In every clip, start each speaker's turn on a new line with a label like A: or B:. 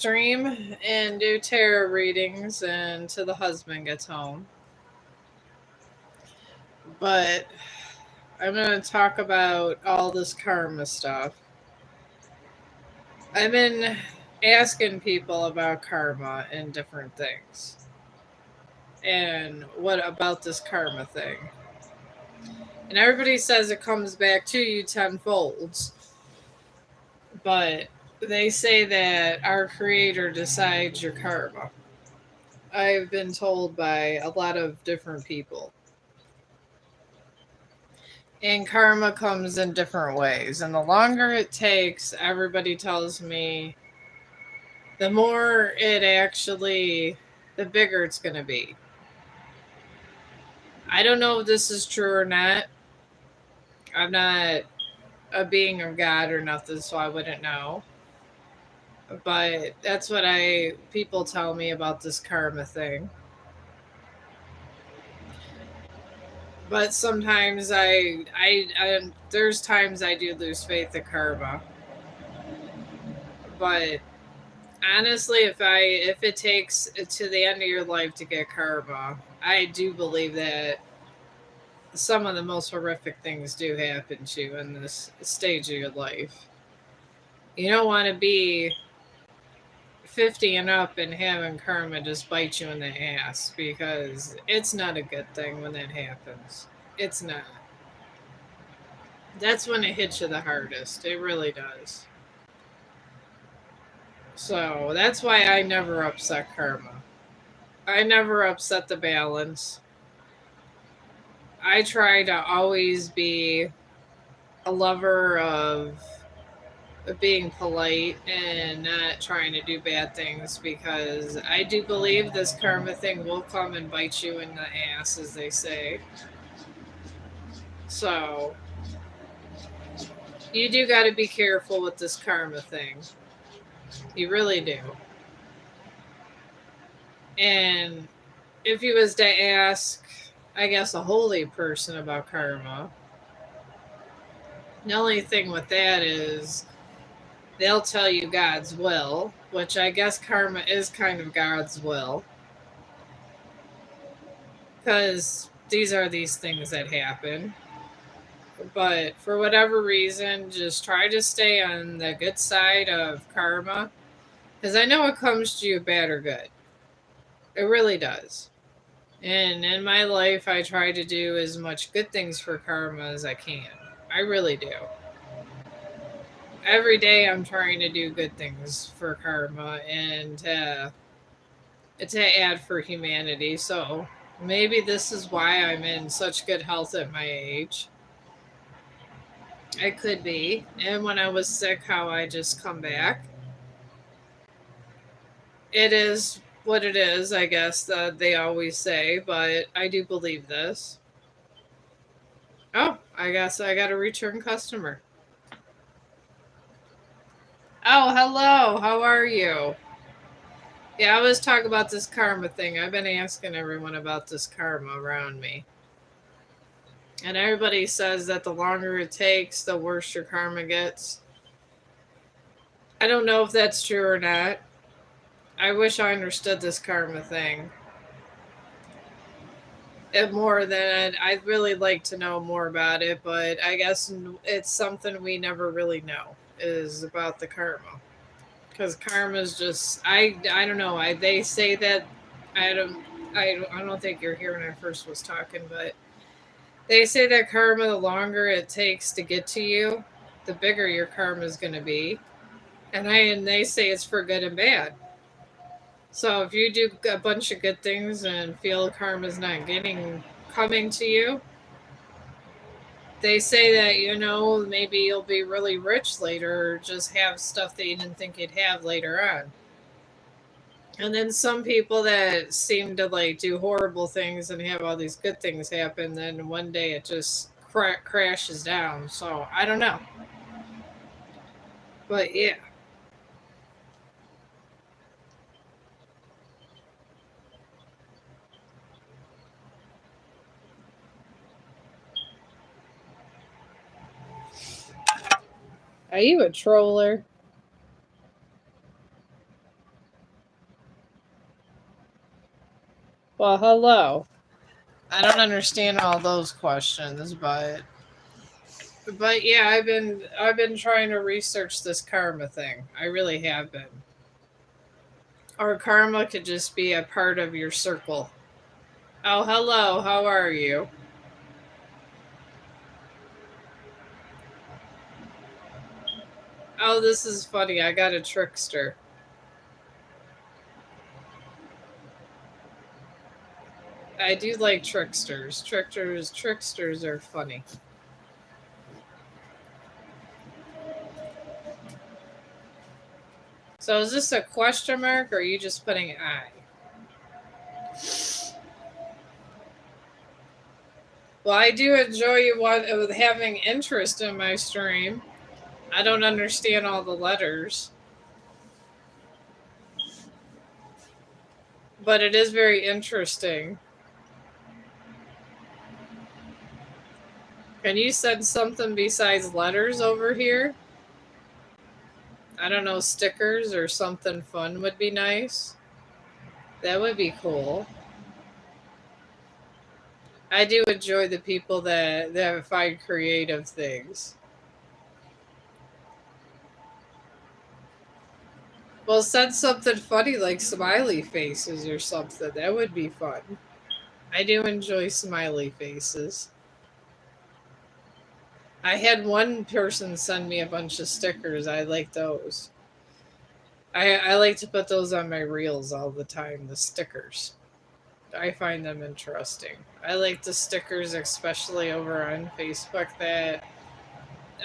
A: stream and do tarot readings until the husband gets home. But I'm going to talk about all this karma stuff. I've been asking people about karma and different things. And what about this karma thing? And everybody says it comes back to you tenfold. But they say that our creator decides your karma. I've been told by a lot of different people. And karma comes in different ways. And the longer it takes, everybody tells me, the more it actually, the bigger it's going to be. I don't know if this is true or not. I'm not a being of God or nothing, so I wouldn't know. But that's what people tell me about this karma thing. But sometimes there's times I do lose faith in karma. But honestly, if it takes to the end of your life to get karma, I do believe that some of the most horrific things do happen to you in this stage of your life. You don't want to be 50 and up and having karma just bite you in the ass, because it's not a good thing when that happens. It's not. That's when it hits you the hardest. It really does. So that's why I never upset karma. I never upset the balance. I try to always be a lover of being polite and not trying to do bad things, because I do believe this karma thing will come and bite you in the ass, as they say. So you do got to be careful with this karma thing. You really do. And if you was to ask, I guess, a holy person about karma, the only thing with that is they'll tell you God's will, which I guess karma is kind of God's will. Because these things that happen. But for whatever reason, just try to stay on the good side of karma. Because I know it comes to you bad or good. It really does. And in my life, I try to do as much good things for karma as I can. I really do. Every day I'm trying to do good things for karma and to add for humanity. So maybe this is why I'm in such good health at my age. It could be. And when I was sick, how I just come back. It is what it is, I guess, that they always say, but I do believe this. Oh, I guess I got a return customer. Oh, hello. How are you? Yeah, I was talking about this karma thing. I've been asking everyone about this karma around me. And everybody says that the longer it takes, the worse your karma gets. I don't know if that's true or not. I wish I understood this karma thing. More than I'd really like to know more about it, but I guess it's something we never really know is about the karma. Because karma is just I don't know. They say that I don't I don't think you're here when I first was talking, but they say that karma, the longer it takes to get to you, the bigger your karma is going to be, and they say it's for good and bad. So if you do a bunch of good things and feel karma's not getting coming to you, they say that, maybe you'll be really rich later, or just have stuff that you didn't think you'd have later on. And then some people that seem to like do horrible things and have all these good things happen, then one day it just crashes down. So I don't know. But yeah. Are you a troller? Well, hello. I don't understand all those questions, but yeah, I've been trying to research this karma thing. I really have been. Or karma could just be a part of your circle. Oh, hello. How are you? Oh, this is funny. I got a trickster. I do like tricksters. Tricksters are funny. So is this a question mark or are you just putting I? Well, I do enjoy with having interest in my stream. I don't understand all the letters, but it is very interesting. Can you send something besides letters over here? I don't know, stickers or something fun would be nice. That would be cool. I do enjoy the people that find creative things. Well, send something funny like smiley faces or something. That would be fun. I do enjoy smiley faces. I had one person send me a bunch of stickers. I like those. I like to put those on my reels all the time, the stickers. I find them interesting. I like the stickers, especially over on Facebook, that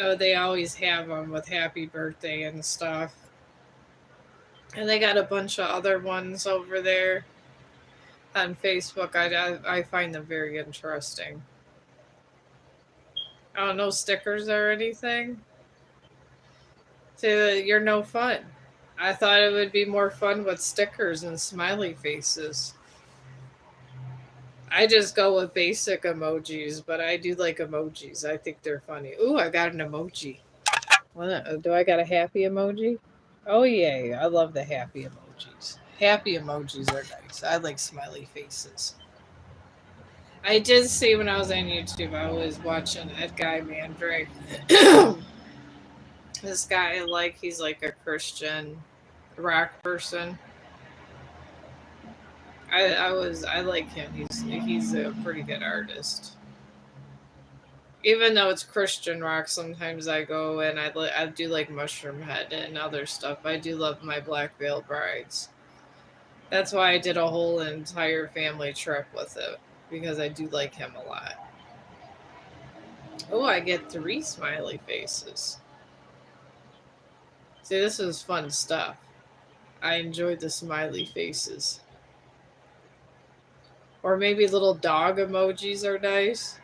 A: oh, they always have them with happy birthday and stuff. And they got a bunch of other ones over there on Facebook. I find them very interesting. Oh, no stickers or anything? So you're no fun. I thought it would be more fun with stickers and smiley faces. I just go with basic emojis, but I do like emojis. I think they're funny. Ooh, I got an emoji. What? Do I got a happy emoji? Oh, yay. I love the happy emojis. Happy emojis are nice. I like smiley faces. I did see when I was on YouTube, I was watching that guy Mandrake. This guy, like, he's like a Christian rock person. I like him. He's a pretty good artist. Even though it's Christian rock, sometimes I go and I do like Mushroom Head and other stuff. I do love my Black Veil Brides. That's why I did a whole entire family trip with it because I do like him a lot. Oh, I get three smiley faces. See, this is fun stuff. I enjoyed the smiley faces. Or maybe little dog emojis are nice.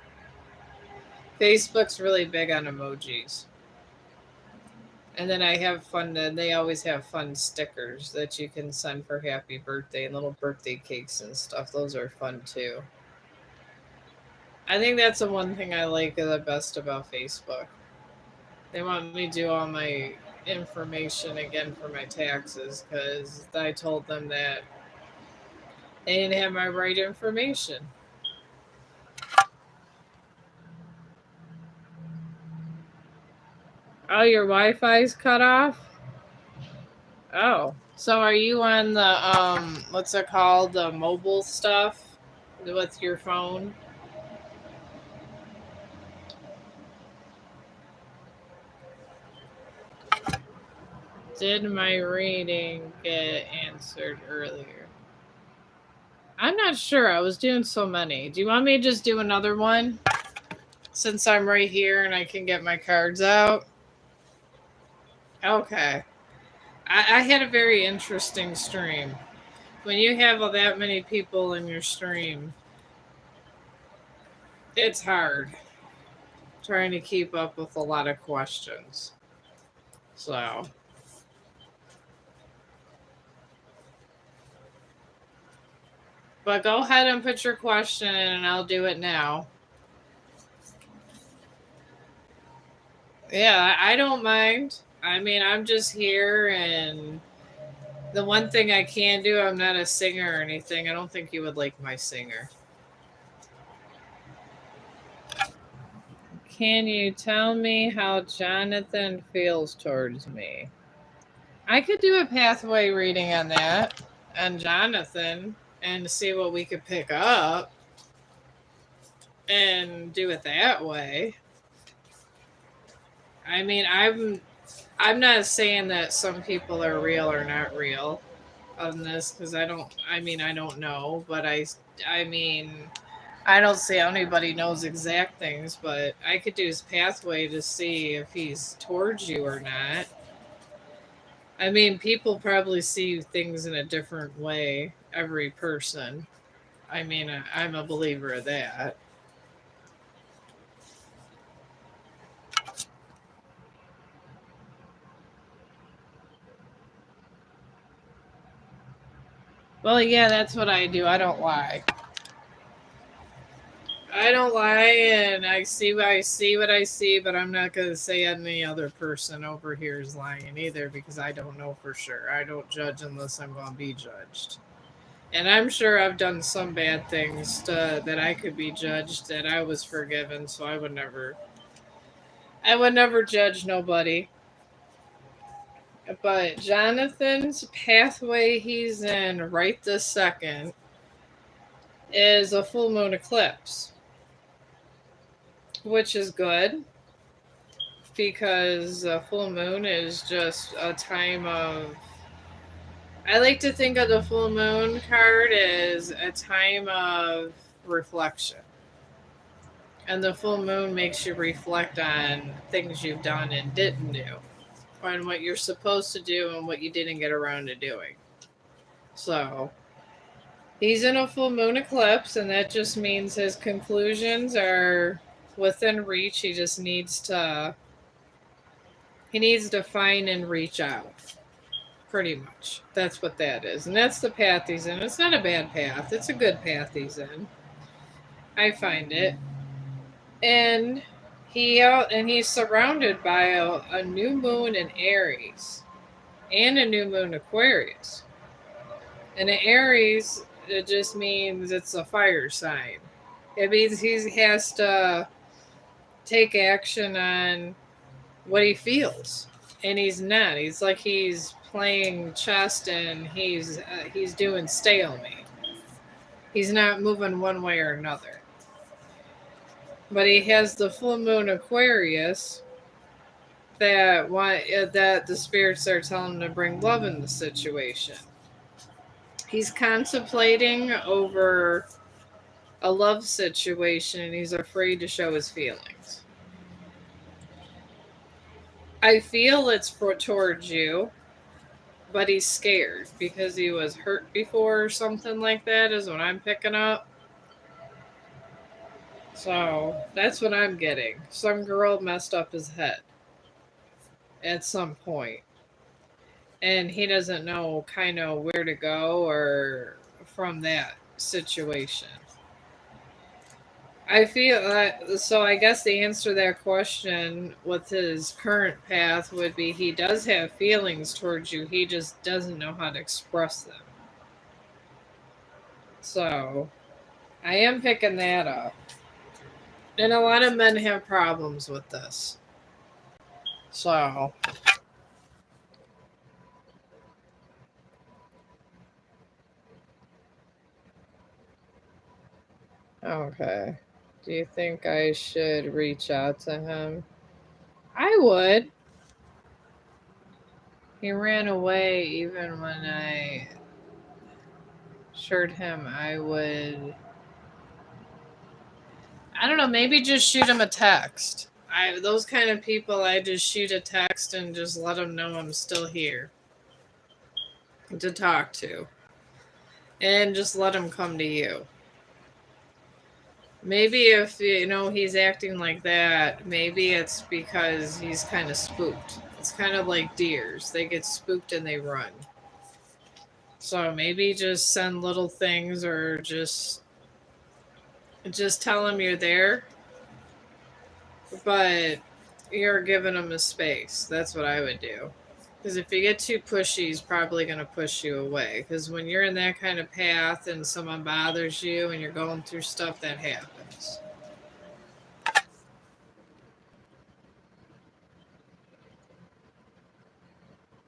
A: Facebook's really big on emojis. And then I have fun, and they always have fun stickers that you can send for happy birthday and little birthday cakes and stuff. Those are fun too. I think that's the one thing I like the best about Facebook. They want me to do all my information again for my taxes because I told them that they didn't have my right information. Oh, your Wi-Fi's cut off? Oh. So are you on the what's it called? The mobile stuff with your phone? Did my reading get answered earlier? I'm not sure. I was doing so many. Do you want me to just do another one? Since I'm right here and I can get my cards out? Okay. I had a very interesting stream. When you have that many people in your stream, it's hard trying to keep up with a lot of questions. So, but go ahead and put your question in and I'll do it now. Yeah, I don't mind. I mean, I'm just here and The one thing I can do, I'm not a singer or anything. I don't think you would like my singer. Can you tell me how Jonathan feels towards me? I could do a pathway reading on that, on Jonathan, and see what we could pick up and do it that way. I mean, I'm not saying that some people are real or not real on this because I don't know, but I mean, I don't see how anybody knows exact things, but I could do his pathway to see if he's towards you or not. I mean, people probably see things in a different way, every person. I mean, I'm a believer of that. Well, yeah, that's what I do. I don't lie. I don't lie, and I see what I see, but I'm not going to say any other person over here is lying either because I don't know for sure. I don't judge unless I'm going to be judged. And I'm sure I've done some bad things that I could be judged that I was forgiven, so I would never judge nobody. But Jonathan's pathway he's in right this second is a full moon eclipse, which is good because a full moon is just a time of. I like to think of the full moon card as a time of reflection. And the full moon makes you reflect on things you've done and didn't do, on what you're supposed to do and what you didn't get around to doing. So he's in a full moon eclipse, and that just means his conclusions are within reach. He needs to find and reach out. Pretty much. That's what that is. And that's the path he's in. It's not a bad path. It's a good path he's in. I find it. And he's surrounded by a new moon in Aries and a new moon Aquarius. And in Aries, it just means it's a fire sign. It means he has to take action on what he feels, and he's not. He's like he's playing chess, and he's doing stalemate. He's not moving one way or another. But he has the full moon Aquarius that the spirits are telling him to bring love in the situation. He's contemplating over a love situation, and he's afraid to show his feelings. I feel it's towards you, but he's scared because he was hurt before or something like that, is what I'm picking up. So that's what I'm getting. Some girl messed up his head at some point, and he doesn't know kind of where to go or from that situation. I feel so. I guess the answer to that question with his current path would be he does have feelings towards you. He just doesn't know how to express them. So I am picking that up. And a lot of men have problems with this. So, okay. Do you think I should reach out to him? I would. He ran away even when I assured him I would. I don't know, maybe just shoot him a text. Those kind of people, I just shoot a text and just let them know I'm still here to talk to. And just let him come to you. Maybe if he's acting like that, maybe it's because he's kind of spooked. It's kind of like deers; they get spooked and they run. So maybe just send little things, or just tell him you're there, but you're giving him a space. That's what I would do. Because if you get too pushy, he's probably going to push you away. Because when you're in that kind of path and someone bothers you and you're going through stuff, that happens.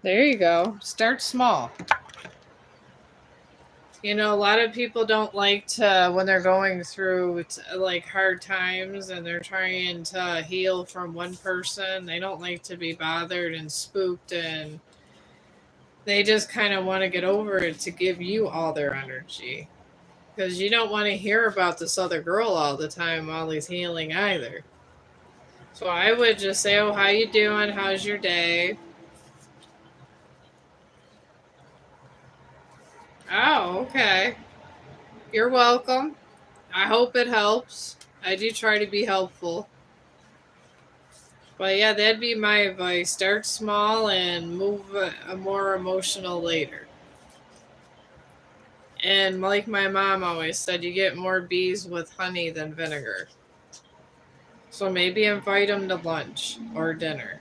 A: There you go. Start small. You know, a lot of people don't like to, when they're going through like hard times and they're trying to heal from one person, they don't like to be bothered and spooked, and they just kind of want to get over it to give you all their energy. Because you don't want to hear about this other girl all the time while he's healing either. So I would just say, "Oh, how you doing? How's your day?" Oh, okay. You're welcome. I hope it helps. I do try to be helpful. But yeah, that'd be my advice. Start small and move more emotional later. And like my mom always said, you get more bees with honey than vinegar. So maybe invite them to lunch or dinner.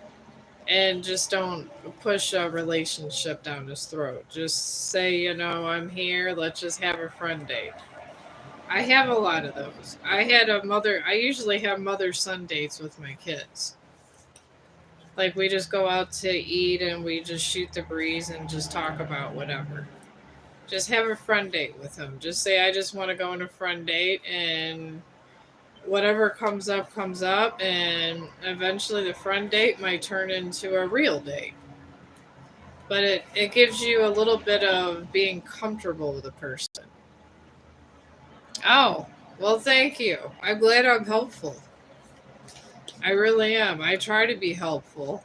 A: And just don't push a relationship down his throat. Just say, I'm here. Let's just have a friend date. I have a lot of those. I usually have mother son dates with my kids. Like we just go out to eat and we just shoot the breeze and just talk about whatever. Just have a friend date with them. Just say, I just want to go on a friend date, and whatever comes up, and eventually the friend date might turn into a real date. But it gives you a little bit of being comfortable with a person. Oh, well, thank you. I'm glad I'm helpful. I really am. I try to be helpful.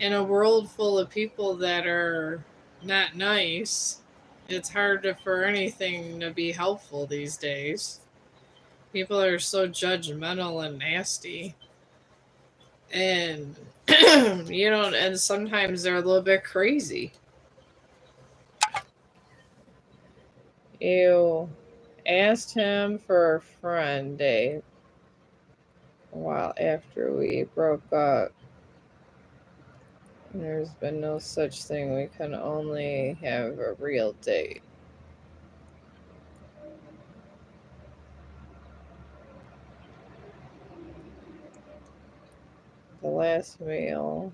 A: In a world full of people that are not nice, it's hard for anything to be helpful these days. People are so judgmental and nasty. And, and sometimes they're a little bit crazy. You asked him for a friend date a while after we broke up. There's been no such thing. We can only have a real date. The last meal.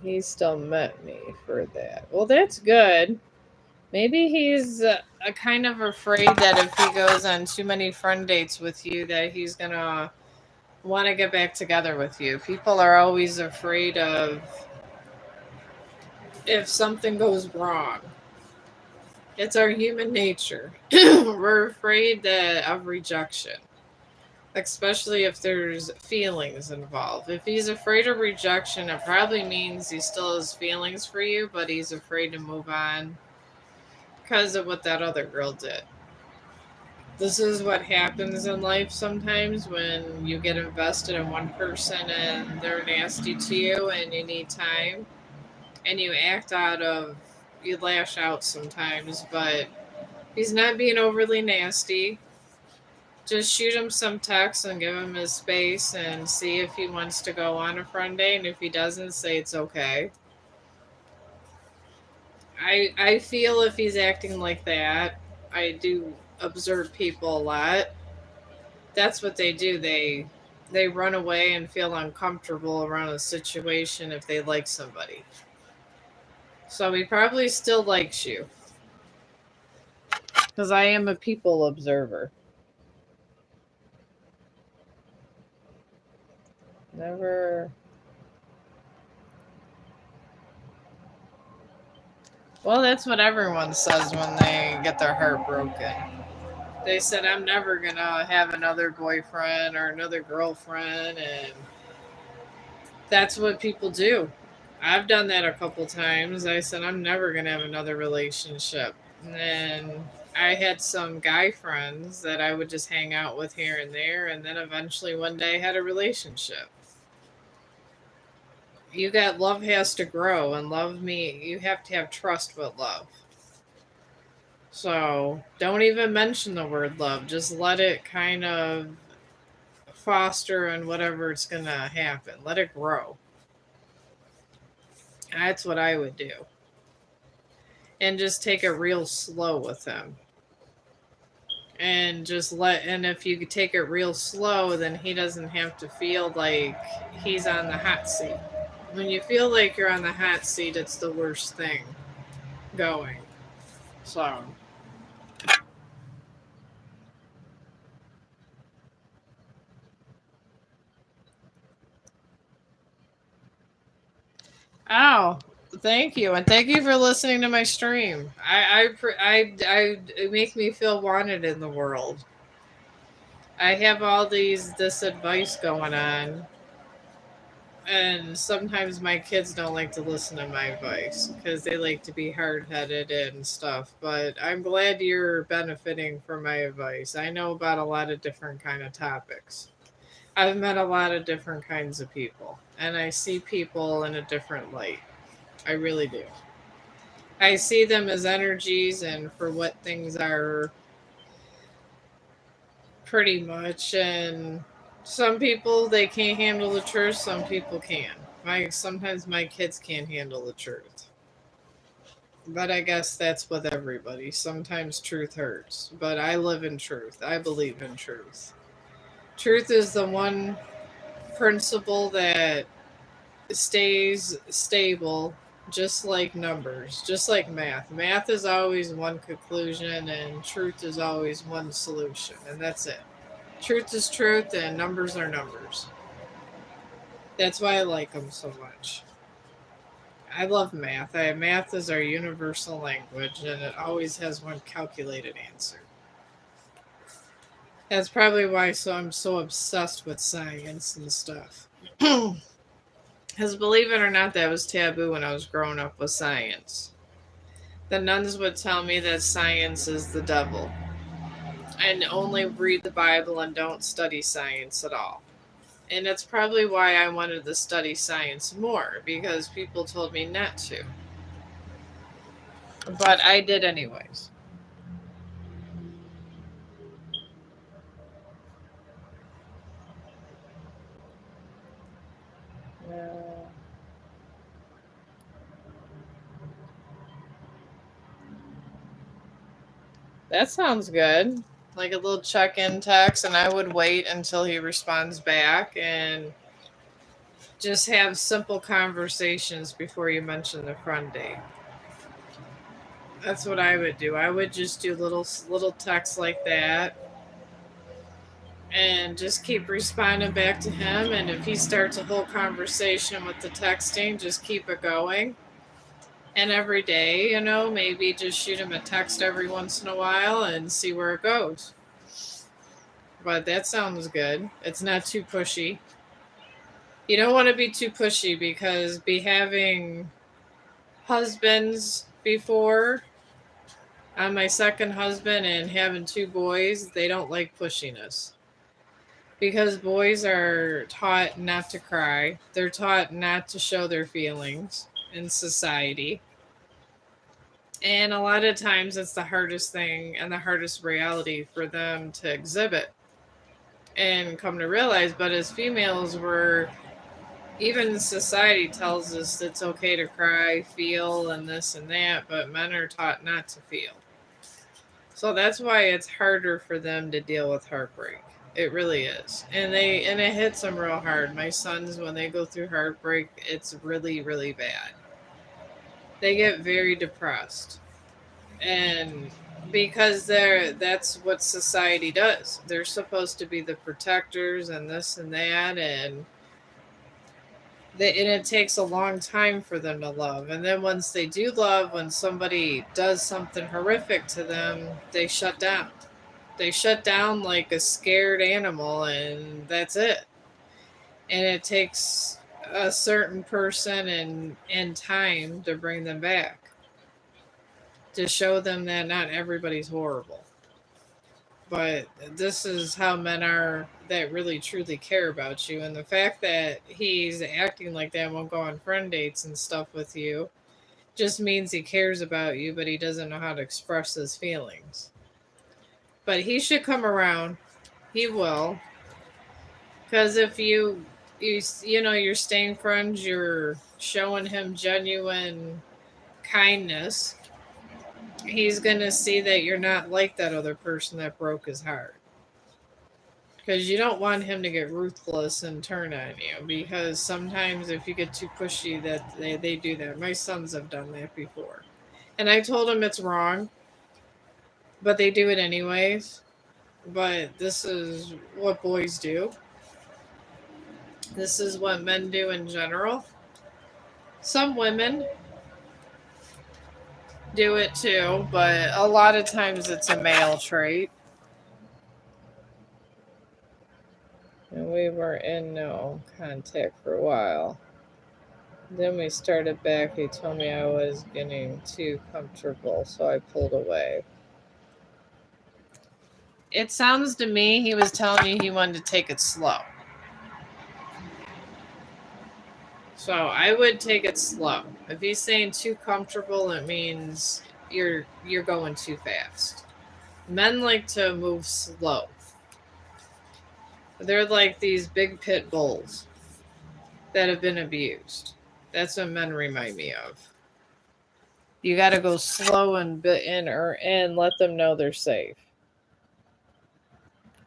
A: He still met me for that. Well, that's good. Maybe he's a kind of afraid that if he goes on too many friend dates with you, that he's gonna want to get back together with you. People are always afraid of if something goes wrong. It's our human nature. We're afraid of rejection, especially if there's feelings involved. If he's afraid of rejection, it probably means he still has feelings for you, but he's afraid to move on because of what that other girl did. This is what happens in life sometimes when you get invested in one person and they're nasty to you and you need time, and you lash out sometimes, but he's not being overly nasty. Just shoot him some texts and give him his space and see if he wants to go on a friend date. And if he doesn't, say it's okay. I feel if he's acting like that, I do observe people a lot. That's what they do. They run away and feel uncomfortable around a situation if they like somebody. So he probably still likes you because I am a people observer. Never. Well, that's what everyone says when they get their heart broken. They said, I'm never going to have another boyfriend or another girlfriend. And that's what people do. I've done that a couple times. I said, I'm never going to have another relationship. And I had some guy friends that I would just hang out with here and there. And then eventually one day I had a relationship. Love has to grow, and you have to have trust with love. So don't even mention the word love. Just let it kind of foster and whatever it's going to happen. Let it grow. That's what I would do. And just take it real slow with him. And and if you take it real slow, then he doesn't have to feel like he's on the hot seat. When you feel like you're on the hot seat, it's the worst thing going. So. Oh, thank you, and thank you for listening to my stream. It make me feel wanted in the world. I have all this advice going on, and sometimes my kids don't like to listen to my advice because they like to be hard headed and stuff. But I'm glad you're benefiting from my advice. I know about a lot of different kind of topics. I've met a lot of different kinds of people, and I see people in a different light. I really do. I see them as energies and for what things are pretty much. And some people they can't handle the truth, some people can. Sometimes my kids can't handle the truth. But I guess that's with everybody. Sometimes truth hurts. But I live in truth. I believe in truth. Truth is the one principle that stays stable, just like numbers, just like math. Math is always one conclusion and truth is always one solution, and that's it. Truth is truth and numbers are numbers. That's why I like them so much. I love math. Math is our universal language and it always has one calculated answer. That's probably why I'm so obsessed with science and stuff. Because believe it or not, that was taboo when I was growing up with science. The nuns would tell me that science is the devil and only read the Bible and don't study science at all. And that's probably why I wanted to study science more because people told me not to. But I did anyways. Yeah. That sounds good. Like a little check in text, and I would wait until he responds back and just have simple conversations before you mention the front date. That's what I would do. I would just do little texts like that and just keep responding back to him. And if he starts a whole conversation with the texting, just keep it going. And every day, maybe just shoot him a text every once in a while and see where it goes. But that sounds good. It's not too pushy. You don't want to be too pushy because having husbands before on my second husband and having two boys, they don't like pushiness. Because boys are taught not to cry. They're taught not to show their feelings in society. And a lot of times it's the hardest thing and the hardest reality for them to exhibit and come to realize. But as females, even society tells us it's okay to cry, feel, and this and that, but men are taught not to feel. So that's why it's harder for them to deal with heartbreak. It really is. And it hits them real hard. My sons, when they go through heartbreak, it's really, really bad. They get very depressed. And because that's what society does. They're supposed to be the protectors and this and that, and it takes a long time for them to love. And then once they do love, when somebody does something horrific to them, they shut down. They shut down like a scared animal, and that's it. And it takes a certain person and time to bring them back, to show them that not everybody's horrible. But this is how men are that really truly care about you. And the fact that he's acting like that, won't go on friend dates and stuff with you, just means he cares about you, but he doesn't know how to express his feelings. But he should come around. He will. Because if you're staying friends, you're showing him genuine kindness. He's gonna see that you're not like that other person that broke his heart. Because you don't want him to get ruthless and turn on you. Because sometimes if you get too pushy, that they do that. My sons have done that before, and I told them it's wrong, but they do it anyways. But this is what boys do. This is what men do in general. Some women do it too, but a lot of times it's a male trait. And we were in no contact for a while. Then we started back. He told me I was getting too comfortable, so I pulled away. It sounds to me he was telling you he wanted to take it slow. So I would take it slow. If he's saying too comfortable, it means you're going too fast. Men like to move slow. They're like these big pit bulls that have been abused. That's what men remind me of. You got to go slow and bit in or and let them know they're safe.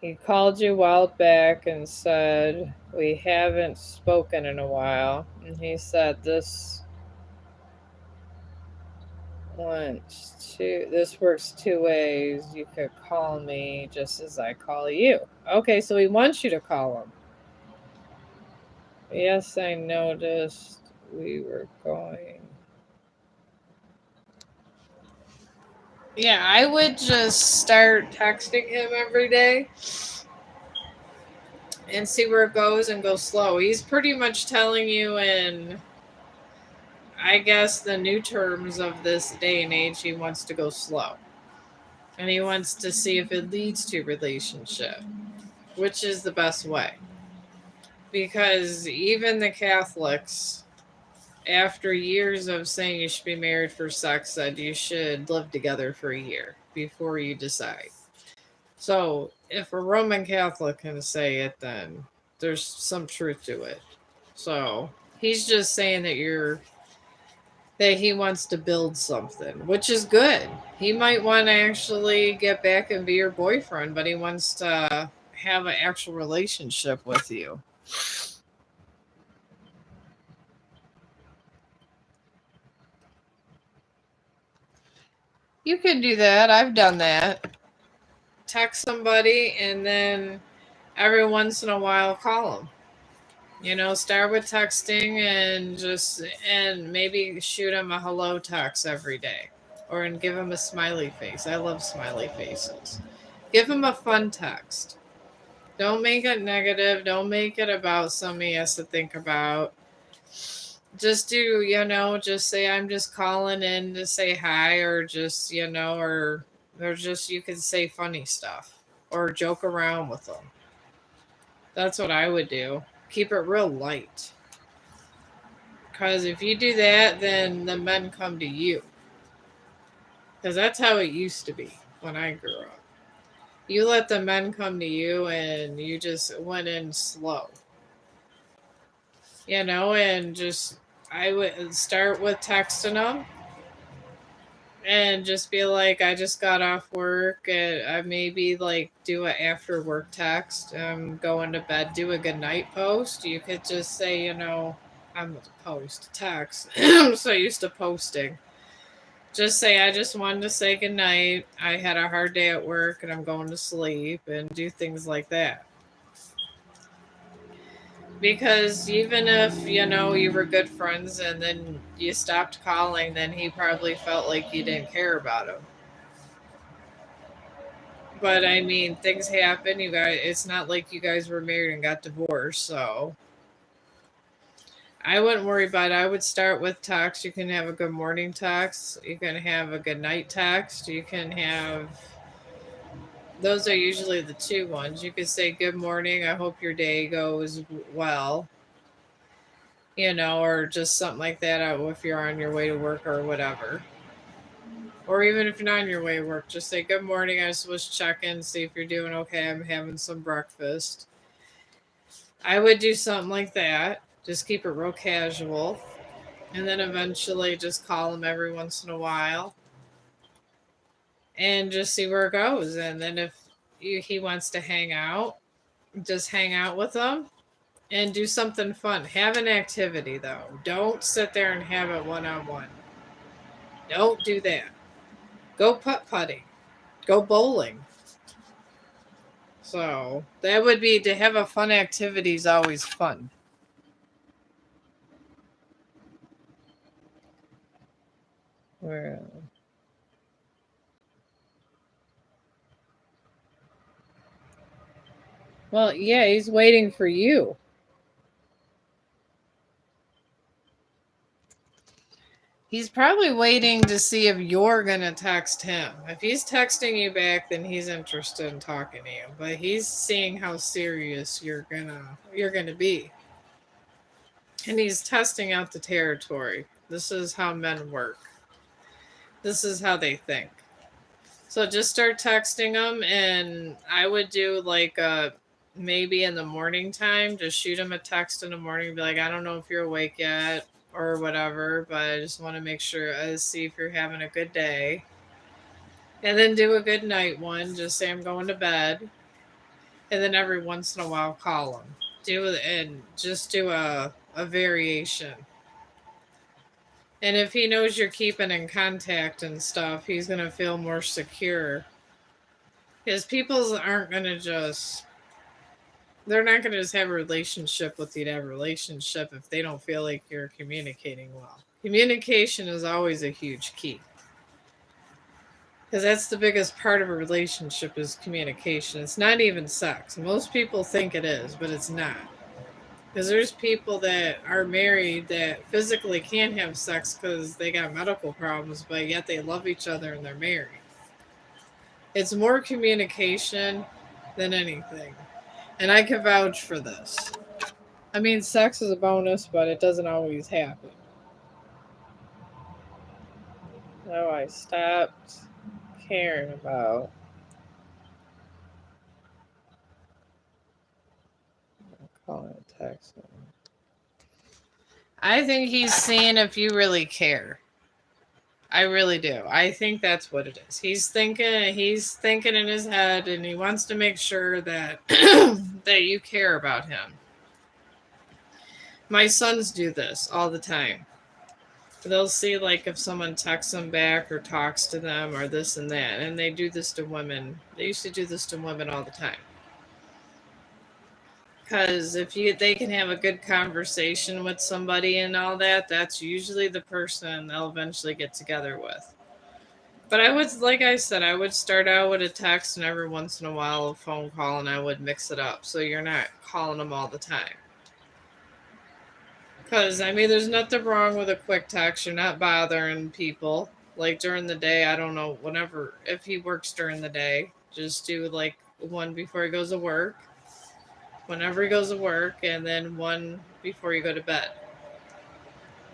A: He called you a while back and said we haven't spoken in a while, and he said this works two ways. You could call me just as I call you. Okay, so he wants you to call him. Yes, I noticed we were going. Yeah, I would just start texting him every day and see where it goes and go slow. He's pretty much telling you in, I guess, the new terms of this day and age, he wants to go slow. And he wants to see if it leads to a relationship, which is the best way. Because even the Catholics, after years of saying you should be married for sex, said you should live together for a year before you decide. So if a Roman Catholic can say it, then there's some truth to it. So he's just saying that he wants to build something, which is good. He might want to actually get back and be your boyfriend, but he wants to have an actual relationship with you. You can do that. I've done that. Text somebody and then every once in a while call them. Start with texting and maybe shoot them a hello text every day or and give them a smiley face. I love smiley faces. Give them a fun text. Don't make it negative. Don't make it about something he has to think about. Just just say I'm just calling in to say hi or or just you can say funny stuff or joke around with them. That's what I would do. Keep it real light. Because if you do that, then the men come to you. Because that's how it used to be when I grew up. You let the men come to you and you just went in slow. And just, I would start with texting them and just be like, I just got off work and I maybe like do an after work text. I'm going to bed, do a good night post. You could just say, I'm a post text. I'm so used to posting. Just say, I just wanted to say goodnight. I had a hard day at work and I'm going to sleep and do things like that. Because even if, you were good friends and then you stopped calling, then he probably felt like you didn't care about him. But I mean, things happen. It's not like you guys were married and got divorced. So I wouldn't worry about it. I would start with text. You can have a good morning text. You can have a good night text. You can have, those are usually the two ones. You could say, good morning. I hope your day goes well, or just something like that if you're on your way to work or whatever. Or even if you're not on your way to work, just say, good morning. I just was checking, see if you're doing okay. I'm having some breakfast. I would do something like that. Just keep it real casual. And then eventually just call him every once in a while and just see where it goes. And then if he wants to hang out, just hang out with them and do something fun. Have an activity though. Don't sit there and have it one on one. Don't do that. Go putt putting. Go bowling. So that would be to have a fun activity is always fun. Well, well, yeah, he's waiting for you. He's probably waiting to see if you're gonna text him. If he's texting you back, then he's interested in talking to you. But he's seeing how serious you're gonna be, and he's testing out the territory. This is how men work. This is how they think. So just start texting them, and I would do like maybe in the morning time. Just shoot him a text in the morning, be like, I don't know if you're awake yet or whatever, but I just want to make sure see if you're having a good day, and then do a good night one. Just say I'm going to bed, and then every once in a while call him. Do a variation. And if he knows you're keeping in contact and stuff, he's gonna feel more secure. Because people aren't gonna just they're not gonna just have a relationship with you to have a relationship if they don't feel like you're communicating well. Communication is always a huge key. Because that's the biggest part of a relationship is communication. It's not even sex. Most people think it is, but it's not. Because there's people that are married that physically can't have sex because they got medical problems, but yet they love each other and they're married. It's more communication than anything. And I can vouch for this. I mean, sex is a bonus, but it doesn't always happen. No, I stopped caring about calling and texting. I think he's seeing if you really care. I really do. I think that's what it is. He's thinking in his head and he wants to make sure that that you care about him. My sons do this all the time. They'll see like if someone texts them back or talks to them or this and that, and they do this to women. They used to do this to women all the time. Because if they can have a good conversation with somebody and all that, that's usually the person they'll eventually get together with. But I would, like I said, I would start out with a text and every once in a while a phone call, and I would mix it up so you're not calling them all the time. Because, I mean, there's nothing wrong with a quick text. You're not bothering people. Like during the day, I don't know, whenever, if he works during the day, just do like one before he goes to work, whenever he goes to work, and then one before you go to bed.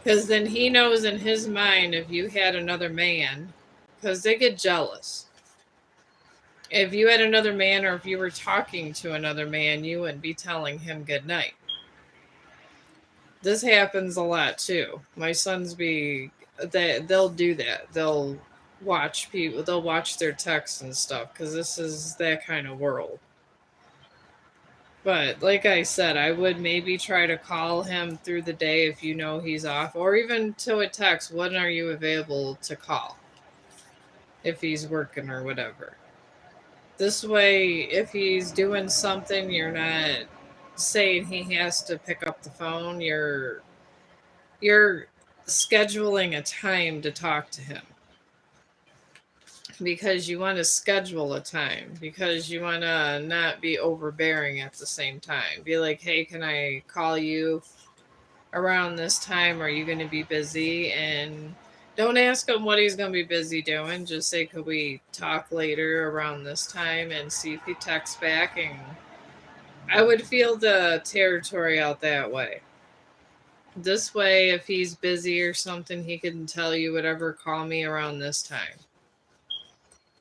A: Because then he knows in his mind if you had another man, because they get jealous. If you had another man or if you were talking to another man, you wouldn't be telling him good night. This happens a lot too. My sons they'll do that. They'll watch their texts and stuff because this is that kind of world. But like I said, I would maybe try to call him through the day if you know he's off, or even to a text, when are you available to call? If he's working or whatever. This way, if he's doing something, you're not saying he has to pick up the phone. You're scheduling a time to talk to him because you want to schedule a time because you want to not be overbearing at the same time. Be like, hey, can I call you around this time? Are you going to be busy? And don't ask him what he's going to be busy doing. Just say, could we talk later around this time, and see if he texts back. And I would feel the territory out that way. This way, if he's busy or something, he can tell you whatever, call me around this time.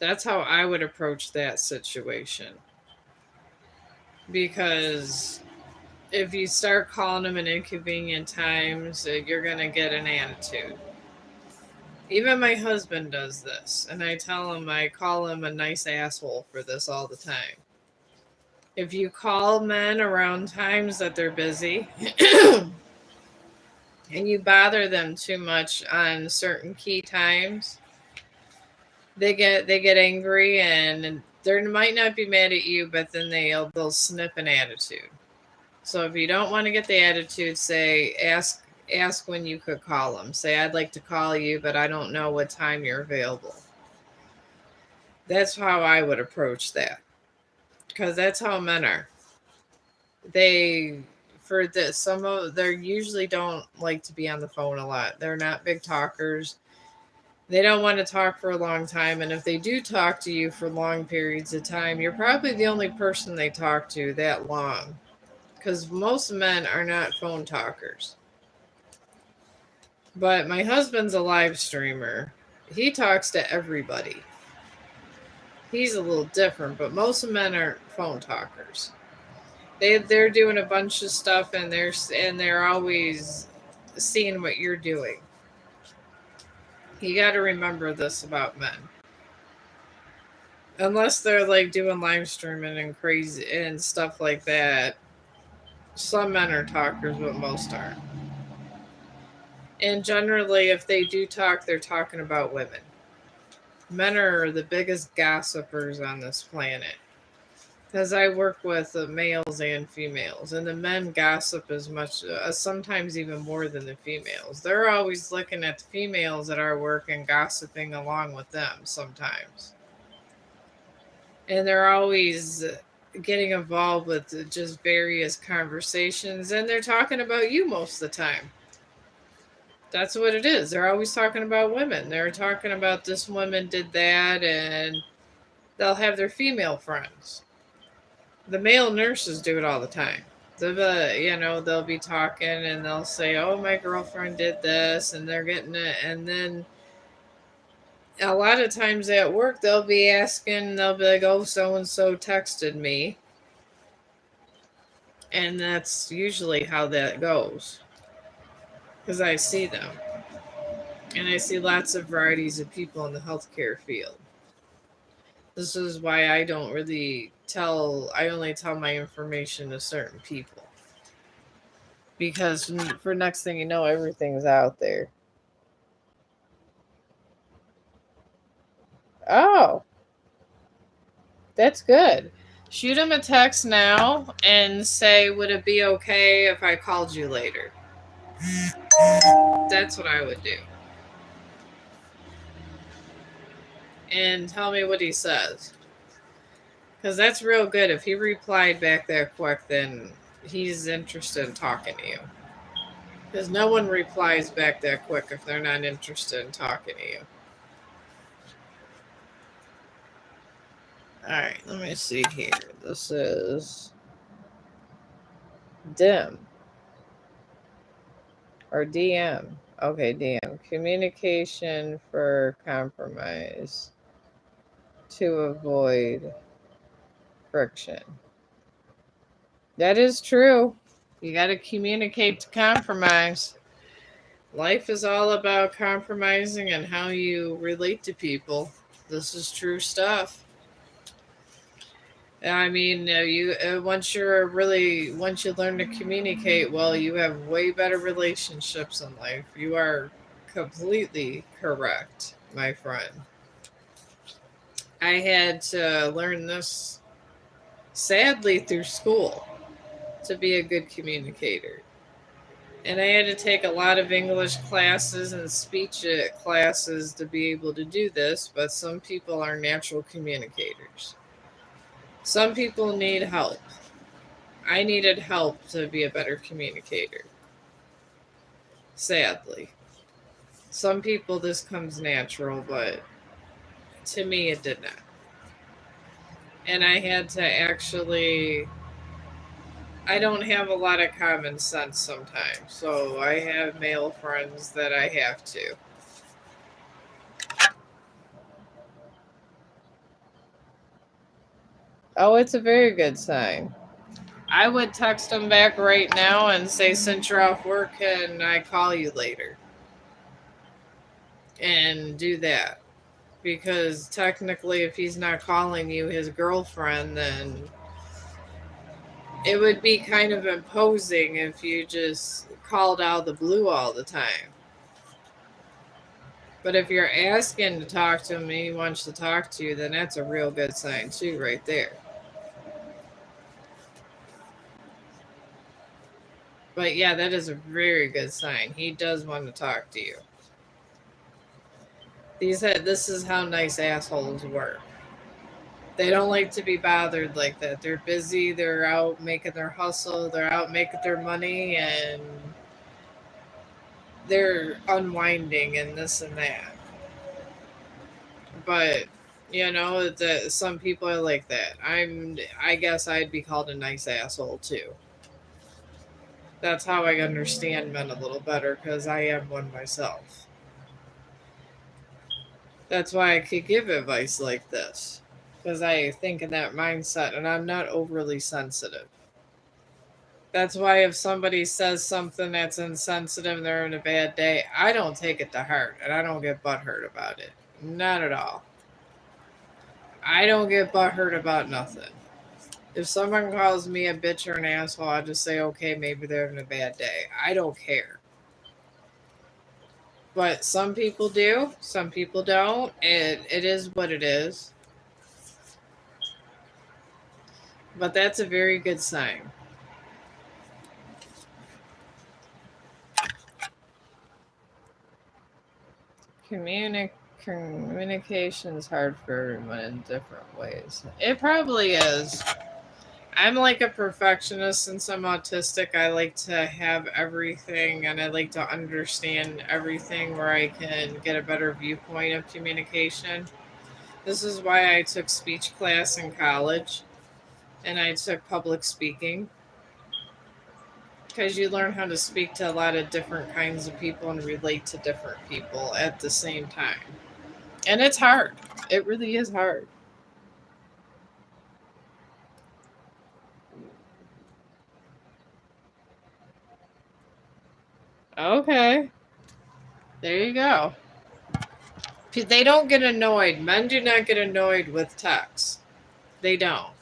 A: That's how I would approach that situation. Because If you start calling them at inconvenient times, you're going to get an attitude. Even my husband does this, and I call him a nice asshole for this all the time. If you call men around times that they're busy and you bother them too much on certain key times, they get angry and they might not be mad at you, but then they'll snip an attitude. So if you don't want to get the attitude, say ask when you could call them. Say I'd like to call you, but I don't know what time you're available. That's how I would approach that because that's how men are. They for this some of they usually don't like to be on the phone a lot. They're not big talkers. They don't want to talk for a long time, and if they do talk to you for long periods of time, you're probably the only person they talk to that long because most men are not phone talkers. But my husband's a live streamer. He talks to everybody. He's a little different, but most men aren't phone talkers. They're doing a bunch of stuff and they're always seeing what you're doing. You got to remember this about men. Unless they're like doing live streaming and crazy and stuff like that, some men are talkers, but most aren't. And generally, if they do talk, they're talking about women. Men are the biggest gossipers on this planet. Because I work with males and females, and the men gossip as much, sometimes even more than the females. They're always looking at the females at our work and gossiping along with them sometimes. And they're always getting involved with just various conversations, and they're talking about you most of the time. That's what it is. They're always talking about women. They're talking about this woman did that, and they'll have their female friends. The male nurses do it all the time. They'll be talking and they'll say, "Oh, my girlfriend did this," and they're getting it. And then a lot of times at work, they'll be asking, they'll be like, "Oh, so and so texted me," and that's usually how that goes because I see them, and I see lots of varieties of people in the healthcare field. This is why I don't really tell. I only tell my information to certain people because for next thing you know, everything's out there. Oh, that's good. Shoot him a text now and say, "Would it be okay if I called you later?" That's what I would do. And tell me what he says. Because that's real good. If he replied back that quick, then he's interested in talking to you. Because no one replies back that quick if they're not interested in talking to you. Alright, let me see here. This is dim or DM. Okay, DM. Communication for compromise to avoid friction. That is true. You got to communicate to compromise. Life is all about compromising and how you relate to people. This is true stuff. I mean, once you learn to communicate well, you have way better relationships in life. You are completely correct, my friend. I had to learn this sadly through school to be a good communicator. And I had to take a lot of English classes and speech classes to be able to do this, but some people are natural communicators. Some people need help. I needed help to be a better communicator, sadly. Some people this comes natural, but to me it did not. And I had to actually I don't have a lot of common sense sometimes, so I have male friends that I have to. Oh, it's a very good sign. I would text him back right now and say, since you're off work, can I call you later? And do that. Because technically, if he's not calling you his girlfriend, then it would be kind of imposing if you just called out of the blue all the time. But if you're asking to talk to him and he wants to talk to you, then that's a real good sign, too, right there. But yeah, that is a very good sign. He does want to talk to you. This is how nice assholes work. They don't like to be bothered like that. They're busy, they're out making their hustle, they're out making their money, and they're unwinding and this and that. But some people are like that. I guess I'd be called a nice asshole too. That's how I understand men a little better because I am one myself. That's why I could give advice like this because I think in that mindset and I'm not overly sensitive. That's why if somebody says something that's insensitive and they're in a bad day, I don't take it to heart and I don't get butthurt about it. Not at all. I don't get butthurt about nothing. If someone calls me a bitch or an asshole, I just say, okay, maybe they're having a bad day. I don't care. But some people do, some people don't. It is what it is. But that's a very good sign. Communication is hard for everyone in different ways. It probably is. I'm like a perfectionist since I'm autistic. I like to have everything and I like to understand everything where I can get a better viewpoint of communication. This is why I took speech class in college and I took public speaking because you learn how to speak to a lot of different kinds of people and relate to different people at the same time. And it's hard. It really is hard. Okay. There you go. They don't get annoyed. Men do not get annoyed with text. They don't.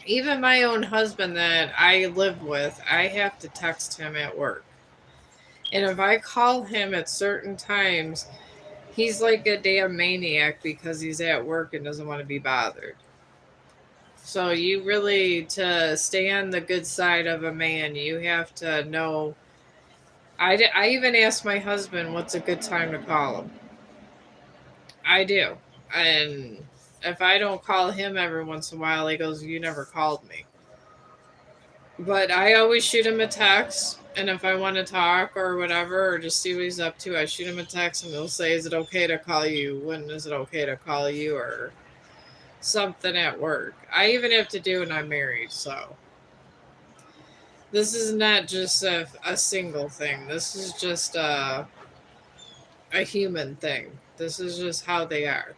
A: Even my own husband that I live with, I have to text him at work. And if I call him at certain times, he's like a damn maniac because he's at work and doesn't want to be bothered. So you really, to stay on the good side of a man, you have to know. I even asked my husband what's a good time to call him. I do. And if I don't call him every once in a while, he goes, you never called me. But I always shoot him a text. And if I want to talk or whatever, or just see what he's up to, I shoot him a text and he'll say, is it okay to call you? When is it okay to call you? Or something at work. I even have to do when I'm married. So this is not just a single thing. This is just a human thing. This is just how they are.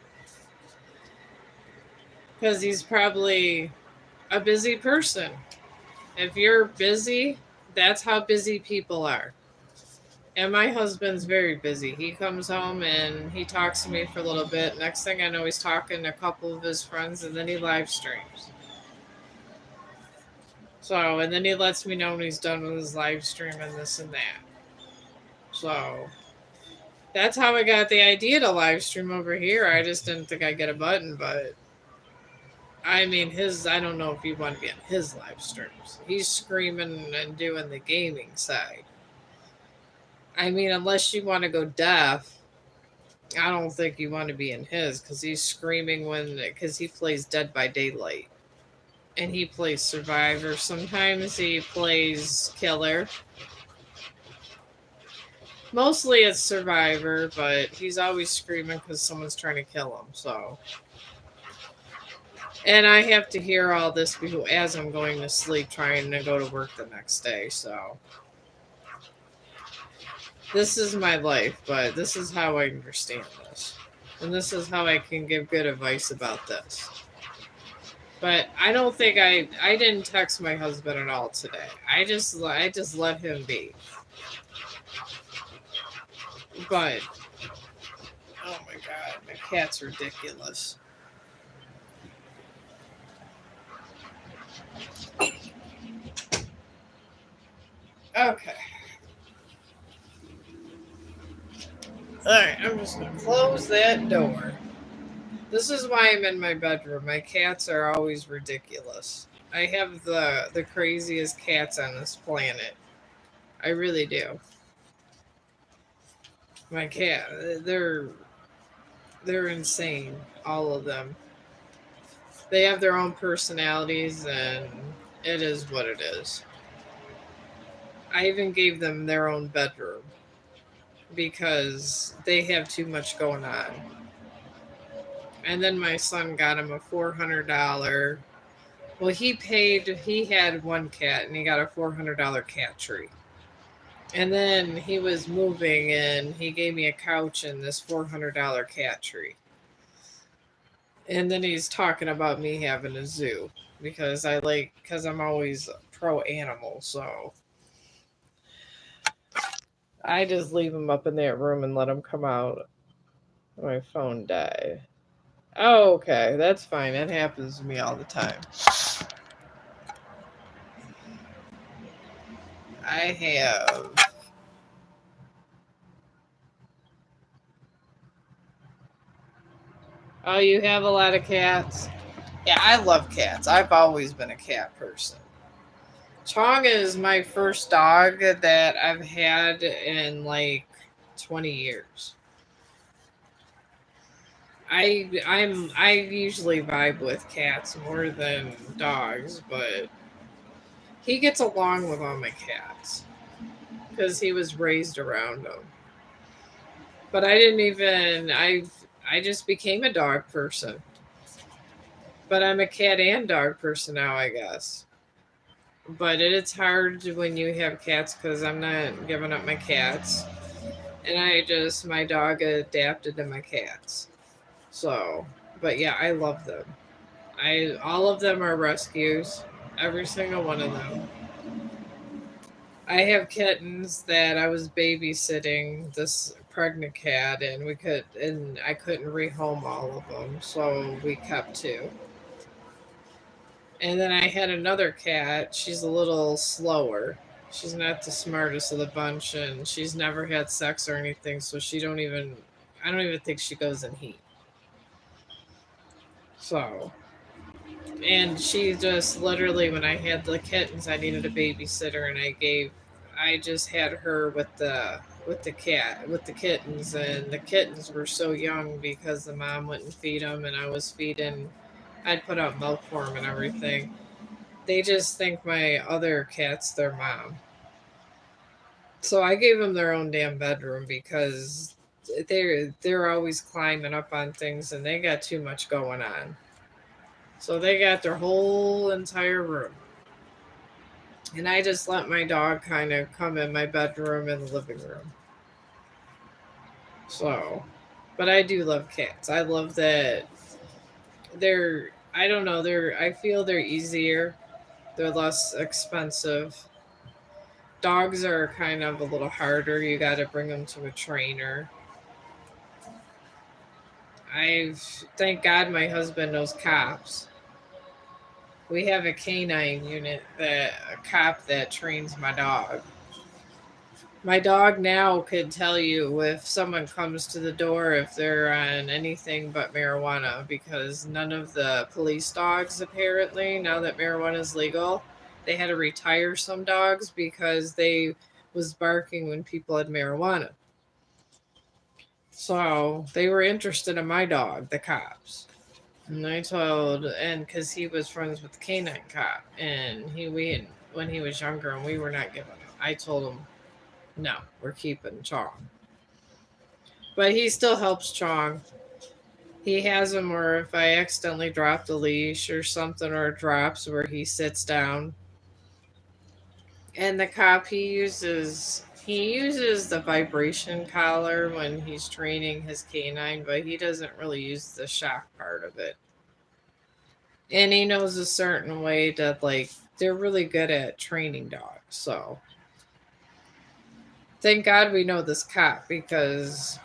A: Because he's probably a busy person. If you're busy, that's how busy people are. And my husband's very busy. He comes home and he talks to me for a little bit. Next thing I know, he's talking to a couple of his friends and then he live streams. So, and then he lets me know when he's done with his live stream and this and that. So, that's how I got the idea to live stream over here. I just didn't think I'd get a button, but I mean, I don't know if you want to be on his live streams. He's screaming and doing the gaming side. I mean, unless you want to go deaf, I don't think you want to be in his because he's screaming because he plays Dead by Daylight. And he plays Survivor. Sometimes he plays Killer. Mostly it's Survivor, but he's always screaming because someone's trying to kill him, so. And I have to hear all this as I'm going to sleep, trying to go to work the next day. So this is my life, but this is how I understand this. And this is how I can give good advice about this. But I don't think I didn't text my husband at all today. I just let him be. But oh my god, my cat's ridiculous. Okay. Alright, I'm just gonna close that door. This is why I'm in my bedroom. My cats are always ridiculous. I have the craziest cats on this planet. I really do. My cat, they're insane, all of them. They have their own personalities and it is what it is. I even gave them their own bedroom because they have too much going on. And then my son got him a $400. Well, he had one cat and he got a $400 cat tree. And then he was moving and he gave me a couch and this $400 cat tree. And then he's talking about me having a zoo because I'm always pro animal. So I just leave him up in that room and let him come out. My phone died. Oh, okay. That's fine. That happens to me all the time. I have. Oh, you have a lot of cats? Yeah, I love cats. I've always been a cat person. Chong is my first dog that I've had in like 20 years. I usually vibe with cats more than dogs, but he gets along with all my cats because he was raised around them. But I didn't even I just became a dog person. But I'm a cat and dog person now, I guess. But it's hard when you have cats because I'm not giving up my cats, and my dog adapted to my cats. So, but yeah, I love them. I all of them are rescues, every single one of them. I have kittens that I was babysitting this pregnant cat, and I couldn't rehome all of them, so we kept two. And then I had another cat. She's a little slower. She's not the smartest of the bunch, and she's never had sex or anything, so I don't even think she goes in heat. So, and she just literally, when I had the kittens, I needed a babysitter, and I just had her with the kittens, and the kittens were so young because the mom wouldn't feed them, and I'd put out milk for them and everything. They just think my other cat's their mom. So I gave them their own damn bedroom because they're always climbing up on things and they got too much going on. So they got their whole entire room. And I just let my dog kind of come in my bedroom and the living room. So, but I do love cats. I love that I don't know, I feel they're easier. They're less expensive. Dogs are kind of a little harder. You got to bring them to a trainer. I've Thank God my husband knows cops. We have a canine unit that a cop that trains my dog. My dog now could tell you if someone comes to the door if they're on anything but marijuana because none of the police dogs apparently now that marijuana is legal, they had to retire some dogs because they was barking when people had marijuana. So they were interested in my dog, the cops. And because he was friends with the canine cop, and when he was younger, and we were not giving him. I told him, no, we're keeping Chong. But he still helps Chong. He has him where if I accidentally drop the leash or something, or it drops where he sits down, and the cop he uses the vibration collar when he's training his canine, but he doesn't really use the shock part of it. And he knows a certain way to, like, they're really good at training dogs. So thank God we know this cop, because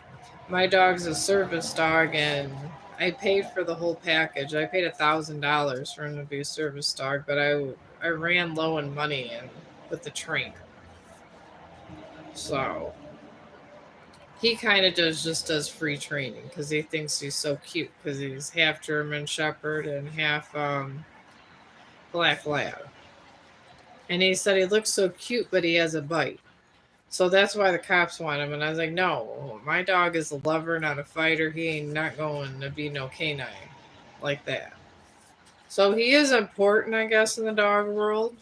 A: my dog's a service dog, and I paid for the whole package. I paid $1,000 for him to be a service dog, but I ran low on money and with the trainer. So he kind of just does free training because he thinks he's so cute, because he's half German Shepherd and half Black Lab. And he said he looks so cute, but he has a bite. So that's why the cops want him. And I was like, no, my dog is a lover, not a fighter. He ain't not going to be no canine like that. So he is important, I guess, in the dog world,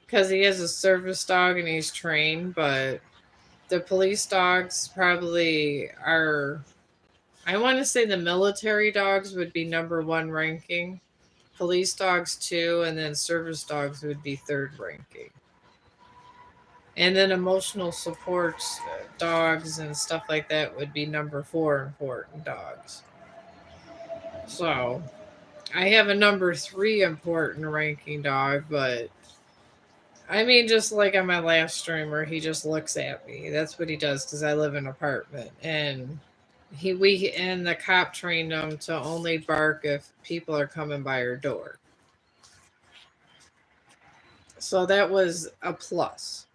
A: because he is a service dog and he's trained. But the police dogs probably are, I want to say the military dogs would be number one ranking, police dogs two, and then service dogs would be third ranking. And then emotional support dogs and stuff like that would be number four important dogs. So I have a number three important ranking dog, but I mean, just like on my last streamer, he just looks at me. That's what he does, because I live in an apartment, and the cop trained him to only bark if people are coming by our door. So that was a plus.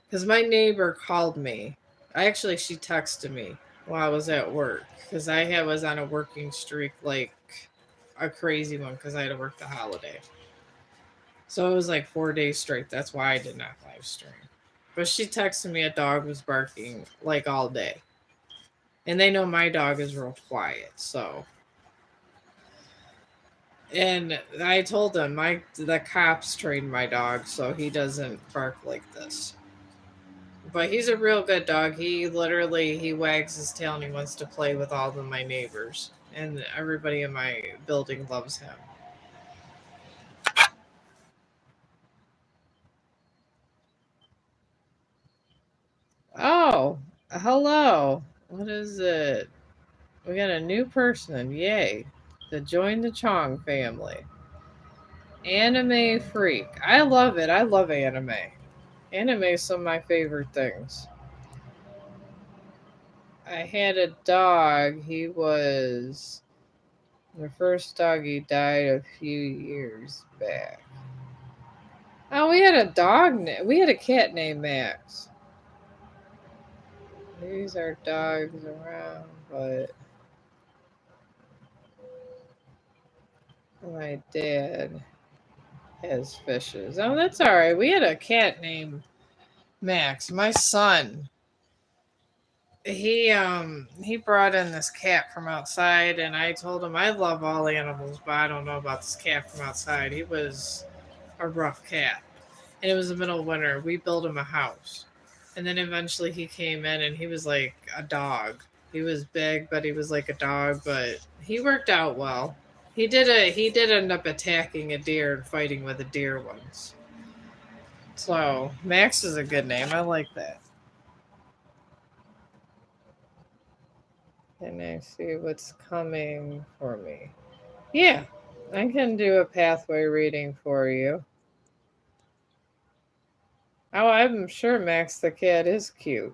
A: Because my neighbor called me. She texted me while I was at work, because was on a working streak, like a crazy one, because I had to work the holiday. So it was like 4 days straight. That's why I did not live stream. But she texted me a dog was barking like all day. And they know my dog is real quiet, so. And I told them the cops trained my dog, so he doesn't bark like this. But he's a real good dog. He wags his tail and he wants to play with all of my neighbors. And everybody in my building loves him. Oh, hello. What is it? We got a new person. Yay. To join the Chong family. Anime freak. I love it. I love anime. Anime is some of my favorite things. I had a dog. The first dog, he died a few years back. Oh, we had a we had a cat named Max. These are dogs around, but my dad has fishes. Oh, that's all right. We had a cat named Max. My son, he brought in this cat from outside, and I told him I love all animals, but I don't know about this cat from outside. He was a rough cat, and it was the middle of winter. We built him a house, and then eventually he came in, and he was like a dog. He was big, but he was like a dog, but he worked out well. He did end up attacking a deer and fighting with a deer once. So Max is a good name. I like that. Can I see what's coming for me? Yeah, I can do a pathway reading for you. Oh, I'm sure Max the cat is cute.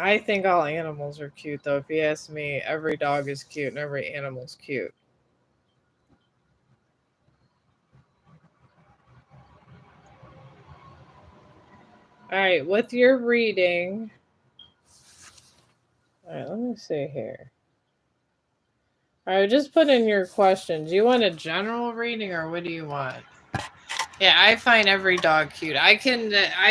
A: I think all animals are cute, though. If you ask me, every dog is cute and every animal's cute. All right, with your reading. All right, let me see here. All right, just put in your question. Do you want a general reading or what do you want? Yeah, I find every dog cute. I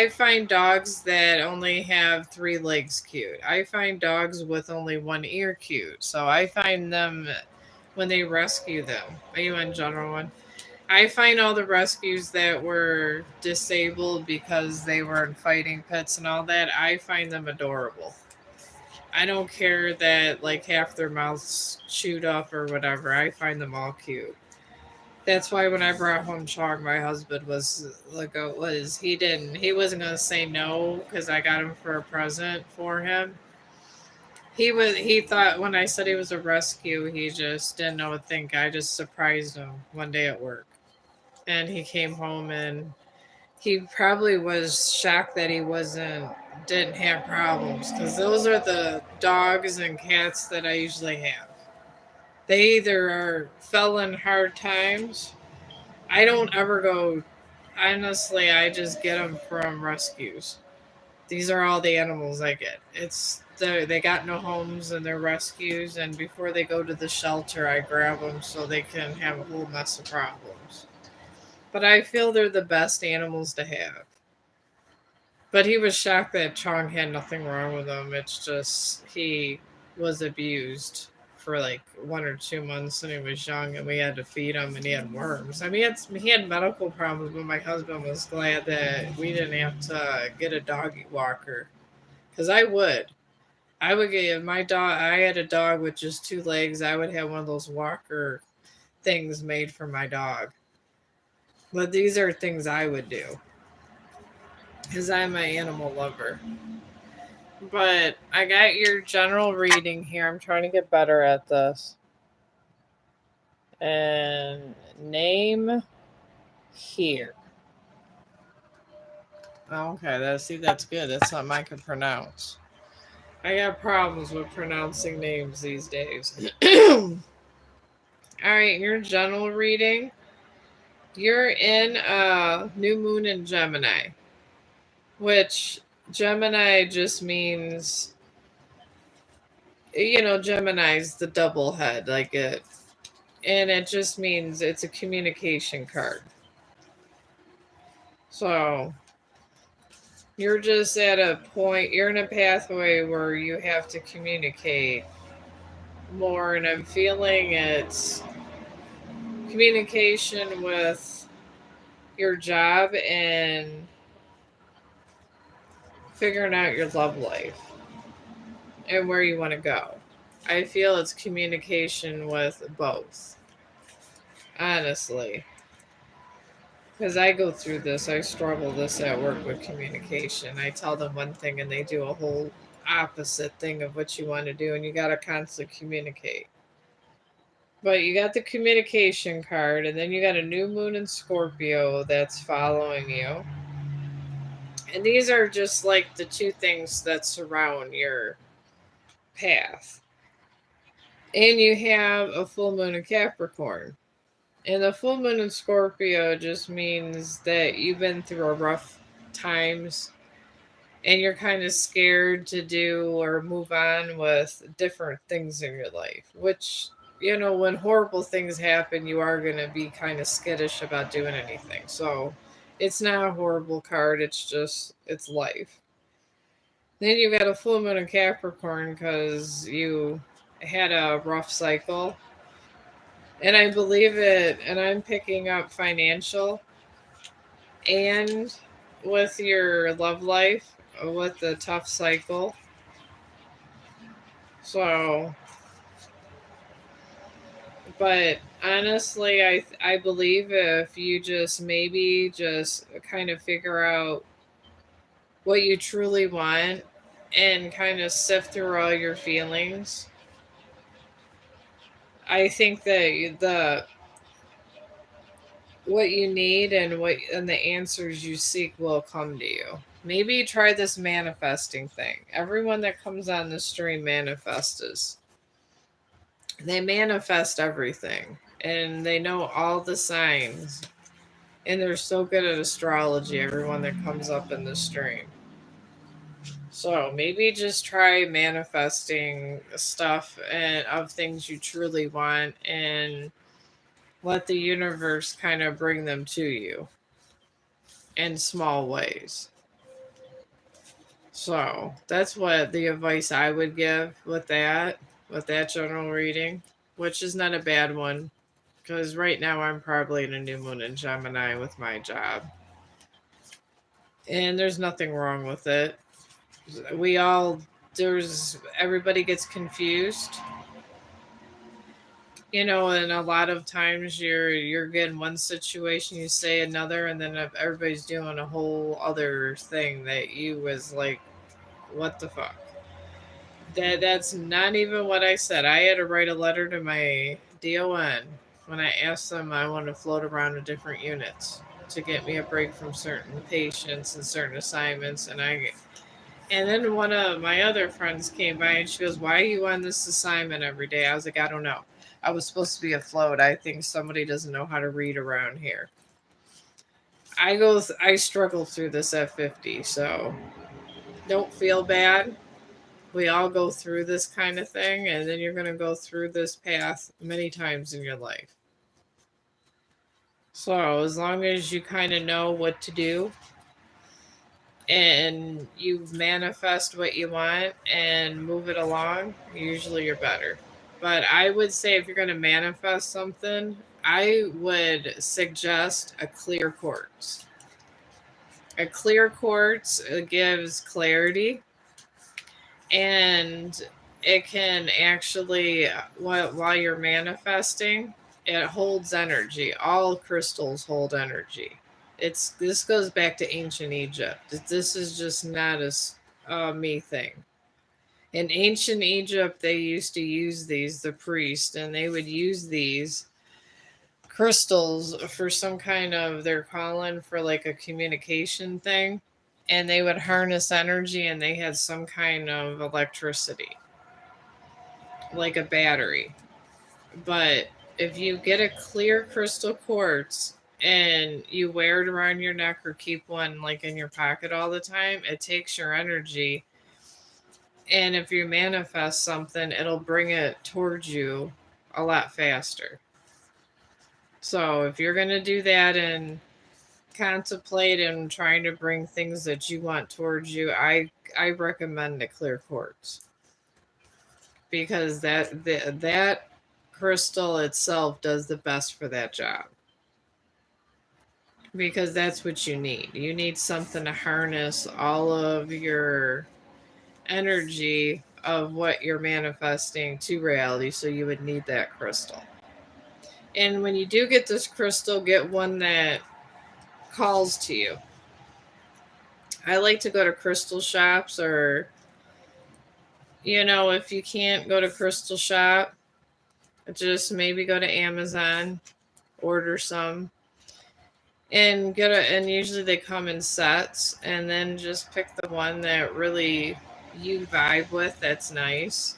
A: find dogs that only have three legs cute. I find dogs with only one ear cute. So I find them when they rescue them. Are you in general one? I find all the rescues that were disabled because they were in fighting pits and all that, I find them adorable. I don't care that like half their mouths chewed up or whatever. I find them all cute. That's why when I brought home Chong, my husband he wasn't gonna say no because I got him for a present for him. He thought when I said he was a rescue, he just didn't know what to think. I just surprised him one day at work. And he came home and he probably was shocked that he wasn't didn't have problems because those are the dogs and cats that I usually have. They either are fell in hard times. I don't ever go. Honestly, I just get them from rescues. These are all the animals I get. They got no homes and they're rescues, and before they go to the shelter, I grab them so they can have a whole mess of problems. But I feel they're the best animals to have. But he was shocked that Chong had nothing wrong with him. It's just he was abused for like 1 or 2 months when he was young, and we had to feed him, and he had worms. I mean, he had medical problems, but my husband was glad that we didn't have to get a doggy walker because I would get my dog. I had a dog with just 2 legs. I would have one of those walker things made for my dog. But these are things I would do because I'm an animal lover. But I got your general reading here. I'm trying to get better at this. And name here. Okay, that's good. That's something I can pronounce. I got problems with pronouncing names these days. All right, your general reading. You're in new moon in Gemini, which Gemini just means, Gemini's the double head, like it, and it just means it's a communication card. So you're just at a point, you're in a pathway where you have to communicate more, and I'm feeling it's communication with your job and figuring out your love life and where you want to go. I feel it's communication with both, honestly. Because I go through this, I struggle this at work with communication. I tell them one thing and they do a whole opposite thing of what you want to do, and you got to constantly communicate. But you got the communication card, and then you got a new moon in Scorpio that's following you. And these are just like the two things that surround your path. And you have a full moon in Capricorn. And the full moon in Scorpio just means that you've been through a rough times and you're kind of scared to do or move on with different things in your life, which, when horrible things happen, you are going to be kind of skittish about doing anything. So it's not a horrible card. It's life. Then you got a full moon in Capricorn because you had a rough cycle. And I believe it, and I'm picking up financial and with your love life, with the tough cycle. So, but honestly, I believe if you just maybe just kind of figure out what you truly want and kind of sift through all your feelings, I think that the what you need and the answers you seek will come to you. Maybe try this manifesting thing. Everyone that comes on the stream manifests. They manifest everything and they know all the signs. And they're so good at astrology, everyone that comes up in the stream. So maybe just try manifesting stuff and of things you truly want, and let the universe kind of bring them to you in small ways. So that's what the advice I would give with that general reading, which is not a bad one because right now I'm probably in a new moon in Gemini with my job. And there's nothing wrong with it. We all, everybody gets confused. And a lot of times you're getting one situation, you say another, and then everybody's doing a whole other thing that you was like, what the fuck? That's not even what I said. I had to write a letter to my DON when I asked them I want to float around to different units to get me a break from certain patients and certain assignments. And then one of my other friends came by and she goes, "Why are you on this assignment every day?" I was like, "I don't know. I was supposed to be afloat. I think somebody doesn't know how to read around here." I struggle through this F50, so don't feel bad. We all go through this kind of thing, and then you're going to go through this path many times in your life. So, as long as you kind of know what to do and you manifest what you want and move it along, usually you're better. But I would say if you're going to manifest something, I would suggest a clear quartz. A clear quartz gives clarity, and it can actually, while you're manifesting, it holds energy. All crystals hold energy. This goes back to ancient Egypt. This is just not a me thing. In ancient Egypt, they used to use these, the priest, and they would use these crystals for some kind of, they're calling for like a communication thing, and they would harness energy, and they had some kind of electricity, like a battery. But if you get a clear crystal quartz and you wear it around your neck or keep one like in your pocket all the time, it takes your energy. And if you manifest something, it'll bring it towards you a lot faster. So if you're going to do that and contemplate and trying to bring things that you want towards you, I recommend the clear quartz, because that crystal itself does the best for that job, because that's what you need. You need something to harness all of your energy of what you're manifesting to reality, so you would need that crystal. And when you do get this crystal, get one that calls to you. I like to go to crystal shops, or if you can't go to crystal shop, just maybe go to Amazon, order some, and and usually they come in sets, and then just pick the one that really you vibe with, that's nice.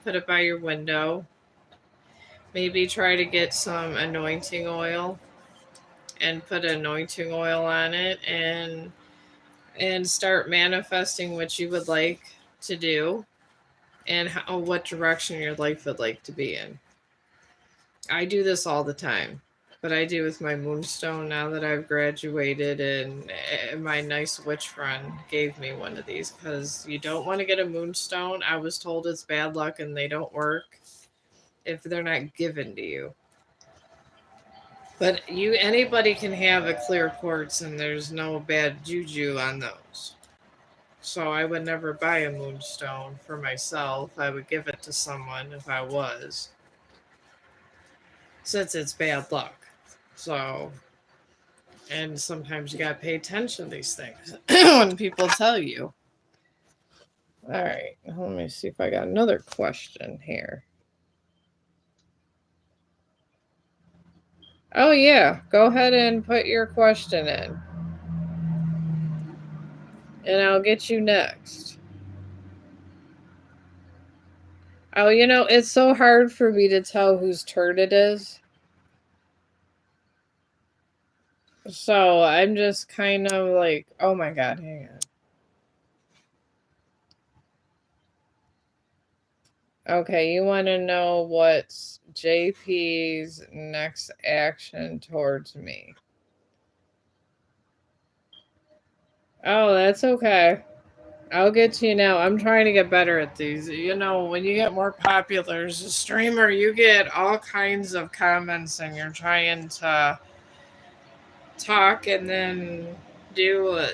A: Put it by your window. Maybe try to get some anointing oil and put anointing oil on it, and start manifesting what you would like to do, and what direction your life would like to be in. I do this all the time, but I do with my moonstone now that I've graduated, and my nice witch friend gave me one of these, because you don't want to get a moonstone. I was told it's bad luck and they don't work if they're not given to you. But anybody can have a clear quartz, and there's no bad juju on those. So I would never buy a moonstone for myself. I would give it to someone if I was, since it's bad luck. So, and sometimes you gotta pay attention to these things when people tell you. All right, let me see if I got another question here. Oh yeah, go ahead and put your question in, and I'll get you next. Oh, it's so hard for me to tell whose turn it is. So I'm just kind of like, oh my god, hang on. Okay, you want to know what's JP's next action towards me? Oh, that's okay. I'll get to you now. I'm trying to get better at these. When you get more popular as a streamer, you get all kinds of comments, and you're trying to talk and then do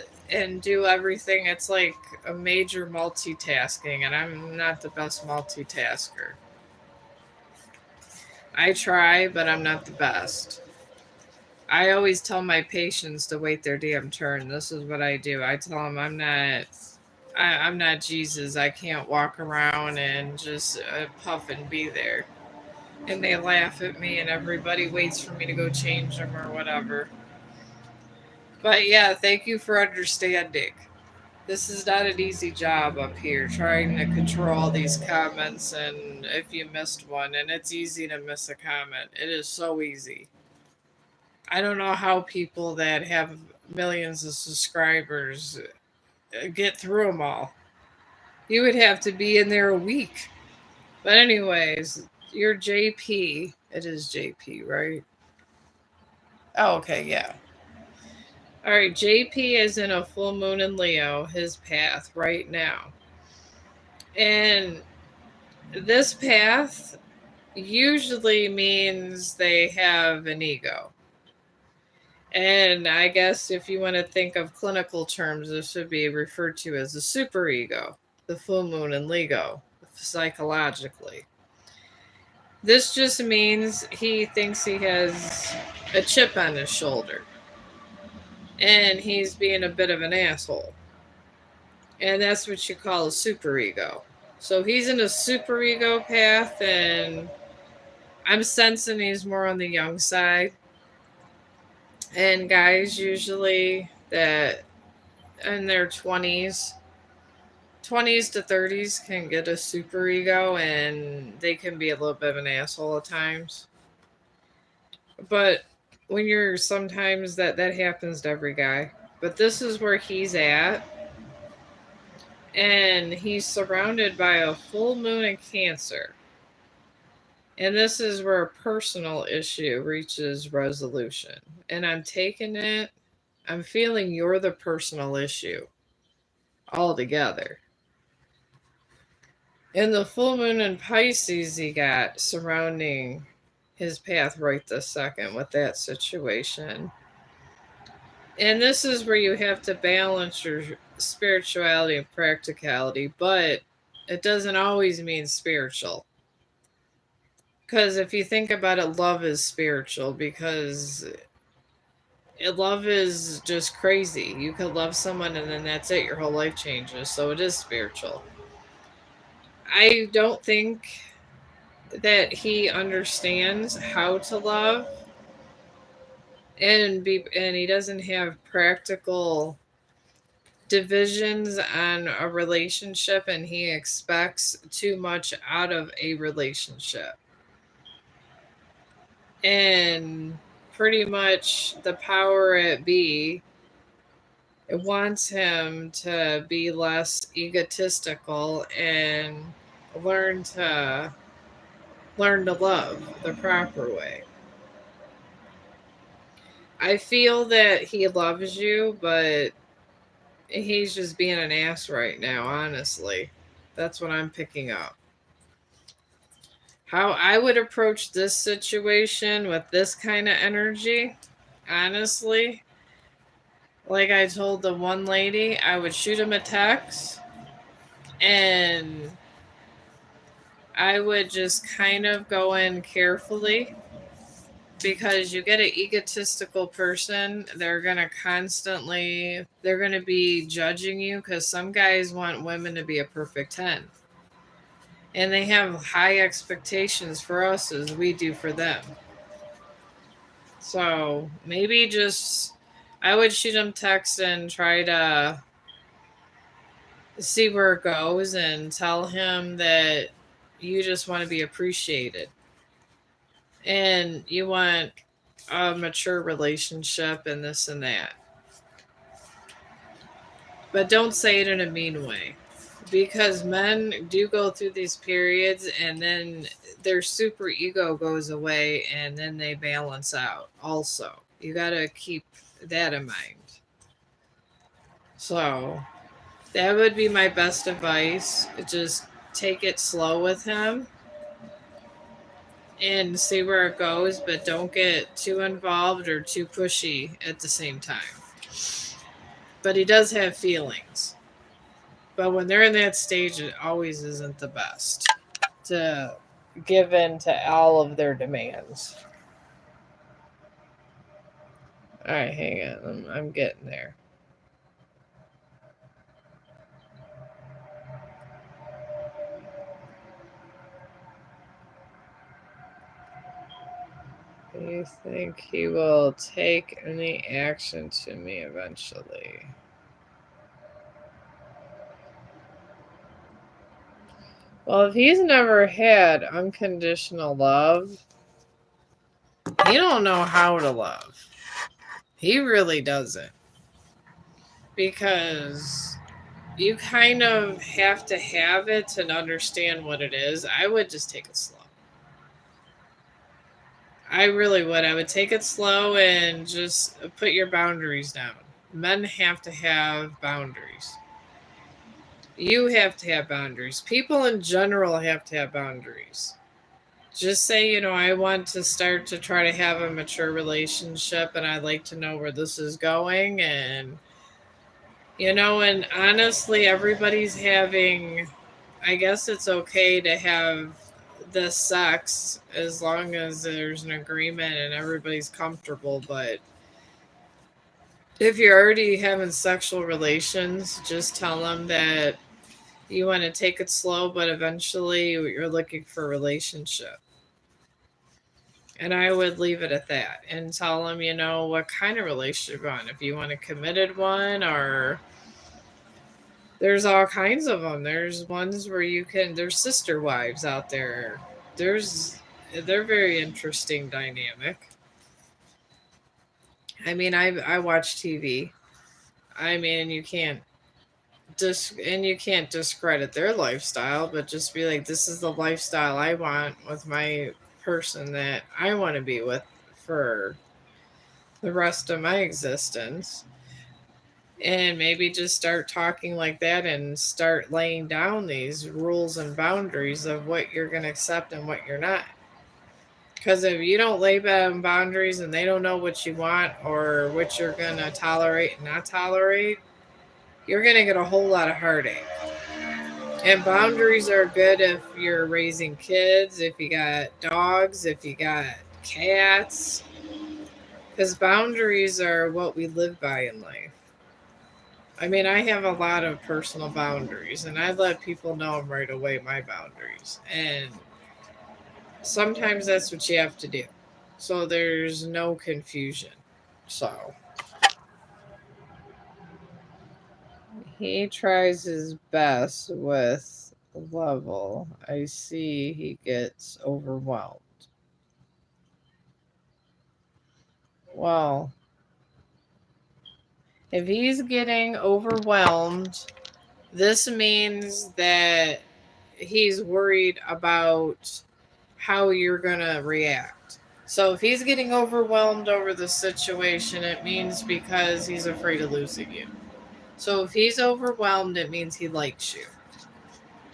A: do everything. It's like a major multitasking, and I'm not the best multitasker. I try, but I'm not the best. I always tell my patients to wait their damn turn. This is what I do. I tell them I'm not I'm not Jesus. I can't walk around and just puff and be there. And they laugh at me, and everybody waits for me to go change them or whatever. But yeah, thank you for understanding. This is not an easy job up here trying to control all these comments. And if you missed one, and it's easy to miss a comment, it is so easy. I don't know how people that have millions of subscribers get through them all. You would have to be in there a week. But, anyways, you're JP. It is JP, right? Oh, okay, yeah. All right, JP is in a full moon in Leo, his path right now. And this path usually means they have an ego. And I guess if you want to think of clinical terms, this would be referred to as a superego, the full moon in Leo, psychologically. This just means he thinks he has a chip on his shoulder and he's being a bit of an asshole. And that's what you call a superego. So he's in a superego path, and I'm sensing he's more on the young side. And guys usually that in their 20s to 30s can get a superego, and they can be a little bit of an asshole at times. But when you're sometimes that happens to every guy. But this is where he's at, and he's surrounded by a full moon in Cancer. And this is where a personal issue reaches resolution. And I'm taking it, I'm feeling you're the personal issue altogether. And the full moon in Pisces he got surrounding his path right this second with that situation. And this is where you have to balance your spirituality and practicality, but it doesn't always mean spiritual. Because if you think about it, love is spiritual because love is just crazy. You could love someone and then that's it. Your whole life changes. So it is spiritual. I don't think that he understands how to love, and he doesn't have practical divisions on a relationship, and he expects too much out of a relationship. And pretty much the power at B, it wants him to be less egotistical and learn to love the proper way. I feel that he loves you, but he's just being an ass right now, honestly. That's what I'm picking up. How I would approach this situation with this kind of energy, honestly, like I told the one lady, I would shoot him a text and I would just kind of go in carefully, because you get an egotistical person, they're going to be judging you, because some guys want women to be a perfect 10. And they have high expectations for us as we do for them. So maybe just, I would shoot him text and try to see where it goes and tell him that you just want to be appreciated. And you want a mature relationship and this and that. But don't say it in a mean way. Because men do go through these periods and then their super ego goes away and then they balance out also. You got to keep that in mind. So that would be my best advice. Just take it slow with him and see where it goes, but don't get too involved or too pushy at the same time. But he does have feelings. But when they're in that stage, it always isn't the best to give in to all of their demands. All right, hang on. I'm getting there. You think he will take any action to me eventually? Well, if he's never had unconditional love, he don't know how to love. He really doesn't. Because you kind of have to have it to understand what it is. I would just take it slow. I really would. I would take it slow and just put your boundaries down. Men have to have boundaries. You have to have boundaries. People in general have to have boundaries. Just say, I want to start to try to have a mature relationship and I'd like to know where this is going. And honestly, everybody's having, I guess it's okay to have the sex as long as there's an agreement and everybody's comfortable. But if you're already having sexual relations, just tell them that you want to take it slow, but eventually you're looking for a relationship. And I would leave it at that and tell them, what kind of relationship you want. If you want a committed one, or there's all kinds of them. There's ones where there's sister wives out there. They're very interesting dynamic. I mean, I watch TV. I mean, you can't discredit their lifestyle, but just be like, this is the lifestyle I want with my person that I want to be with for the rest of my existence. And maybe just start talking like that and start laying down these rules and boundaries of what you're going to accept and what you're not. Because if you don't lay down boundaries and they don't know what you want or what you're going to tolerate and not tolerate, you're going to get a whole lot of heartache. And boundaries are good if you're raising kids, if you got dogs, if you got cats. Because boundaries are what we live by in life. I mean, I have a lot of personal boundaries, and I let people know right away my boundaries. And sometimes that's what you have to do. So there's no confusion. So he tries his best with level. I see he gets overwhelmed. Well, if he's getting overwhelmed, this means that he's worried about how you're going to react. So if he's getting overwhelmed over the situation, it means because he's afraid of losing you. So if he's overwhelmed, it means he likes you.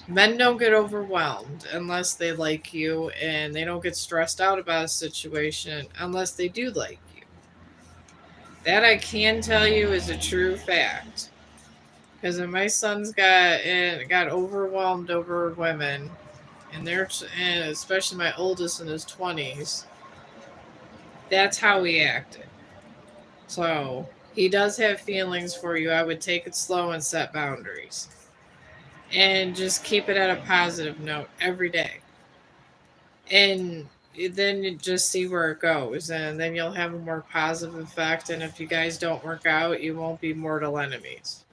A: Men don't get overwhelmed unless they like you, and they don't get stressed out about a situation unless they do like you. That I can tell you is a true fact. Because when my sons got overwhelmed over women, and especially my oldest in his 20s, that's how he acted. So he does have feelings for you. I would take it slow and set boundaries. And just keep it at a positive note every day. And then you just see where it goes. And then you'll have a more positive effect. And if you guys don't work out, you won't be mortal enemies.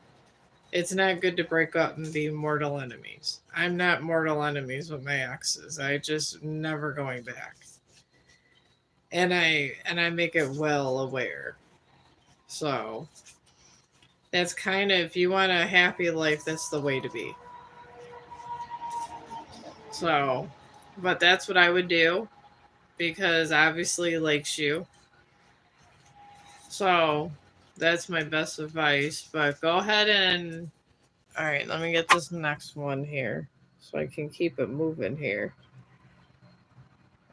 A: It's not good to break up and be mortal enemies. I'm not mortal enemies with my exes. I just never going back. And I make it well aware. So that's kind of, if you want a happy life, that's the way to be. So, but that's what I would do because obviously he likes you. So that's my best advice. But go ahead and, all right, let me get this next one here so I can keep it moving here.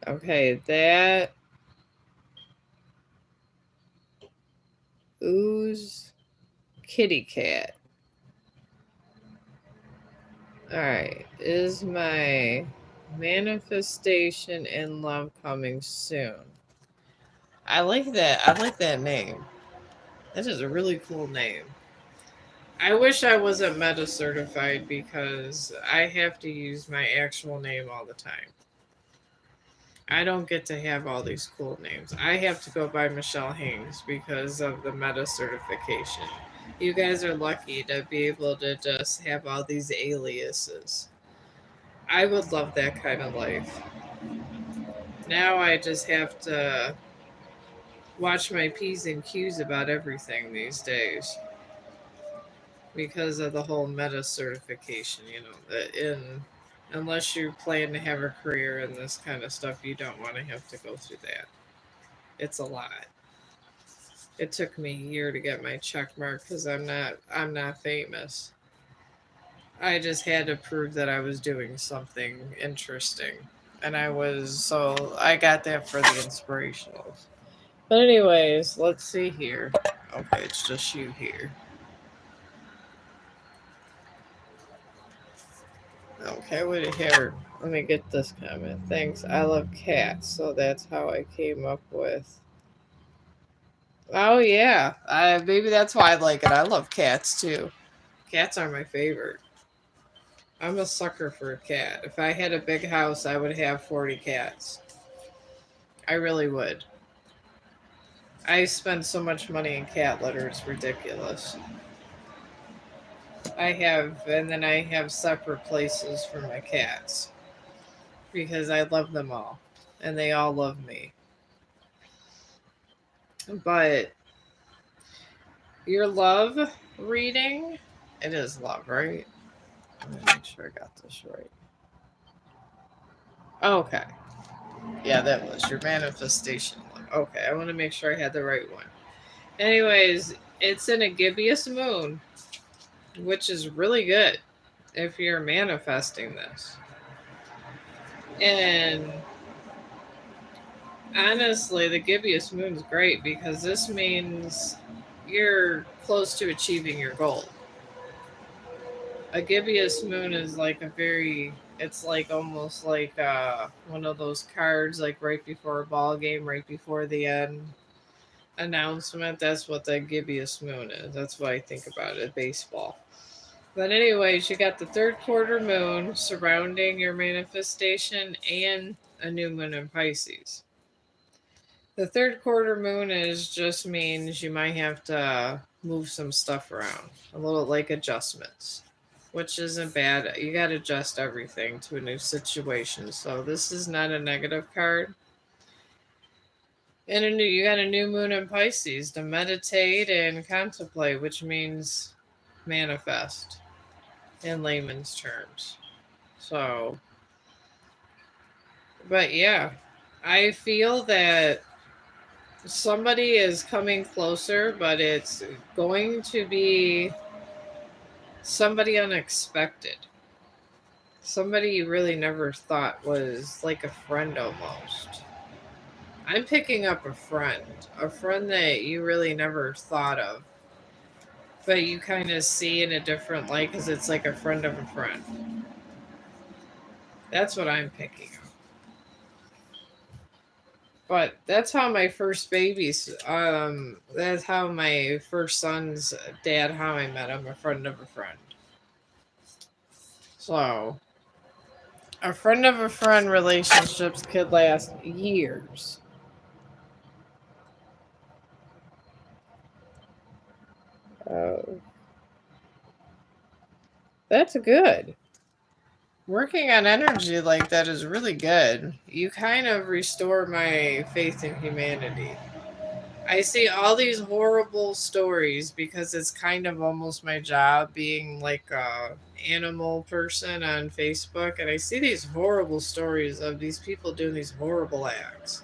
A: Okay, that ooze kitty cat. All right, is my manifestation in love coming soon? I like that. I like that name. That is a really cool name. I wish I wasn't meta certified because I have to use my actual name all the time. I don't get to have all these cool names. I have to go by Michelle Haynes because of the meta certification. You guys are lucky to be able to just have all these aliases. I would love that kind of life. Now I just have to watch my P's and Q's about everything these days because of the whole meta certification, in unless you plan to have a career in this kind of stuff, you don't want to have to go through that. It's a lot. It took me a year to get my check mark because I'm not famous. I just had to prove that I was doing something interesting. And I got that for the inspirationals. But anyways, let's see here. Okay, it's just you here. Okay, wait here. Let me get this comment. Thanks. I love cats, so that's how I came up with. Oh yeah, maybe that's why I like it. I love cats too. Cats are my favorite. I'm a sucker for a cat. If I had a big house, I would have 40 cats. I really would. I spend so much money in cat litter, it's ridiculous. And then I have separate places for my cats because I love them all and they all love me. But your love reading, it is love, right? Let me make sure I got this right. Okay. Yeah, that was your manifestation one. Okay, I want to make sure I had the right one. Anyways, it's in a gibbous moon, which is really good if you're manifesting this. And honestly, the gibbous moon is great because this means you're close to achieving your goal. A gibbous moon is like it's like almost like one of those cards like right before a ball game, right before the end announcement. That's what the gibbous moon is. That's what I think about it, baseball. But anyways, you got the third quarter moon surrounding your manifestation and a new moon in Pisces. The third quarter moon is just means you might have to move some stuff around, a little like adjustments, which isn't bad. You got to adjust everything to a new situation. So this is not a negative card. And you got a new moon in Pisces to meditate and contemplate, which means manifest in layman's terms. So, but yeah, I feel that somebody is coming closer, but it's going to be somebody unexpected. Somebody you really never thought was like a friend almost. I'm picking up a friend that you really never thought of, but you kind of see in a different light because it's like a friend of a friend. That's what I'm picking up. But that's how my first babies, that's how my first son's dad, how I met him, a friend of a friend. So, a friend of a friend relationships could last years. Uh, that's good. Working on energy like that is really good. You kind of restore my faith in humanity. I see all these horrible stories because it's kind of almost my job being like a animal person on Facebook, and I see these horrible stories of these people doing these horrible acts.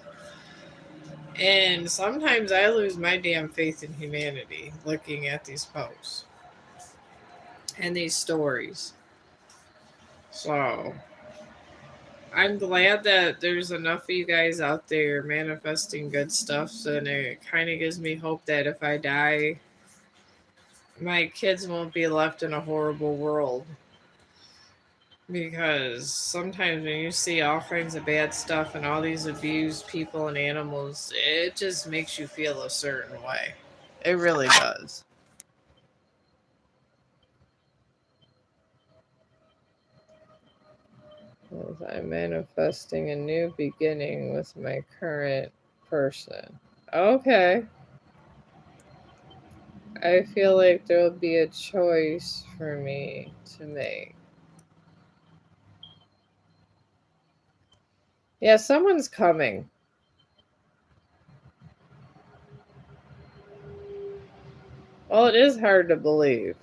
A: And sometimes I lose my damn faith in humanity looking at these posts and these stories. So I'm glad that there's enough of you guys out there manifesting good stuff, and it kind of gives me hope that if I die, my kids won't be left in a horrible world. Because sometimes when you see all kinds of bad stuff and all these abused people and animals, it just makes you feel a certain way. It really does. As I'm manifesting a new beginning with my current person. Okay. I feel like there will be a choice for me to make. Yeah, someone's coming. Well, it is hard to believe.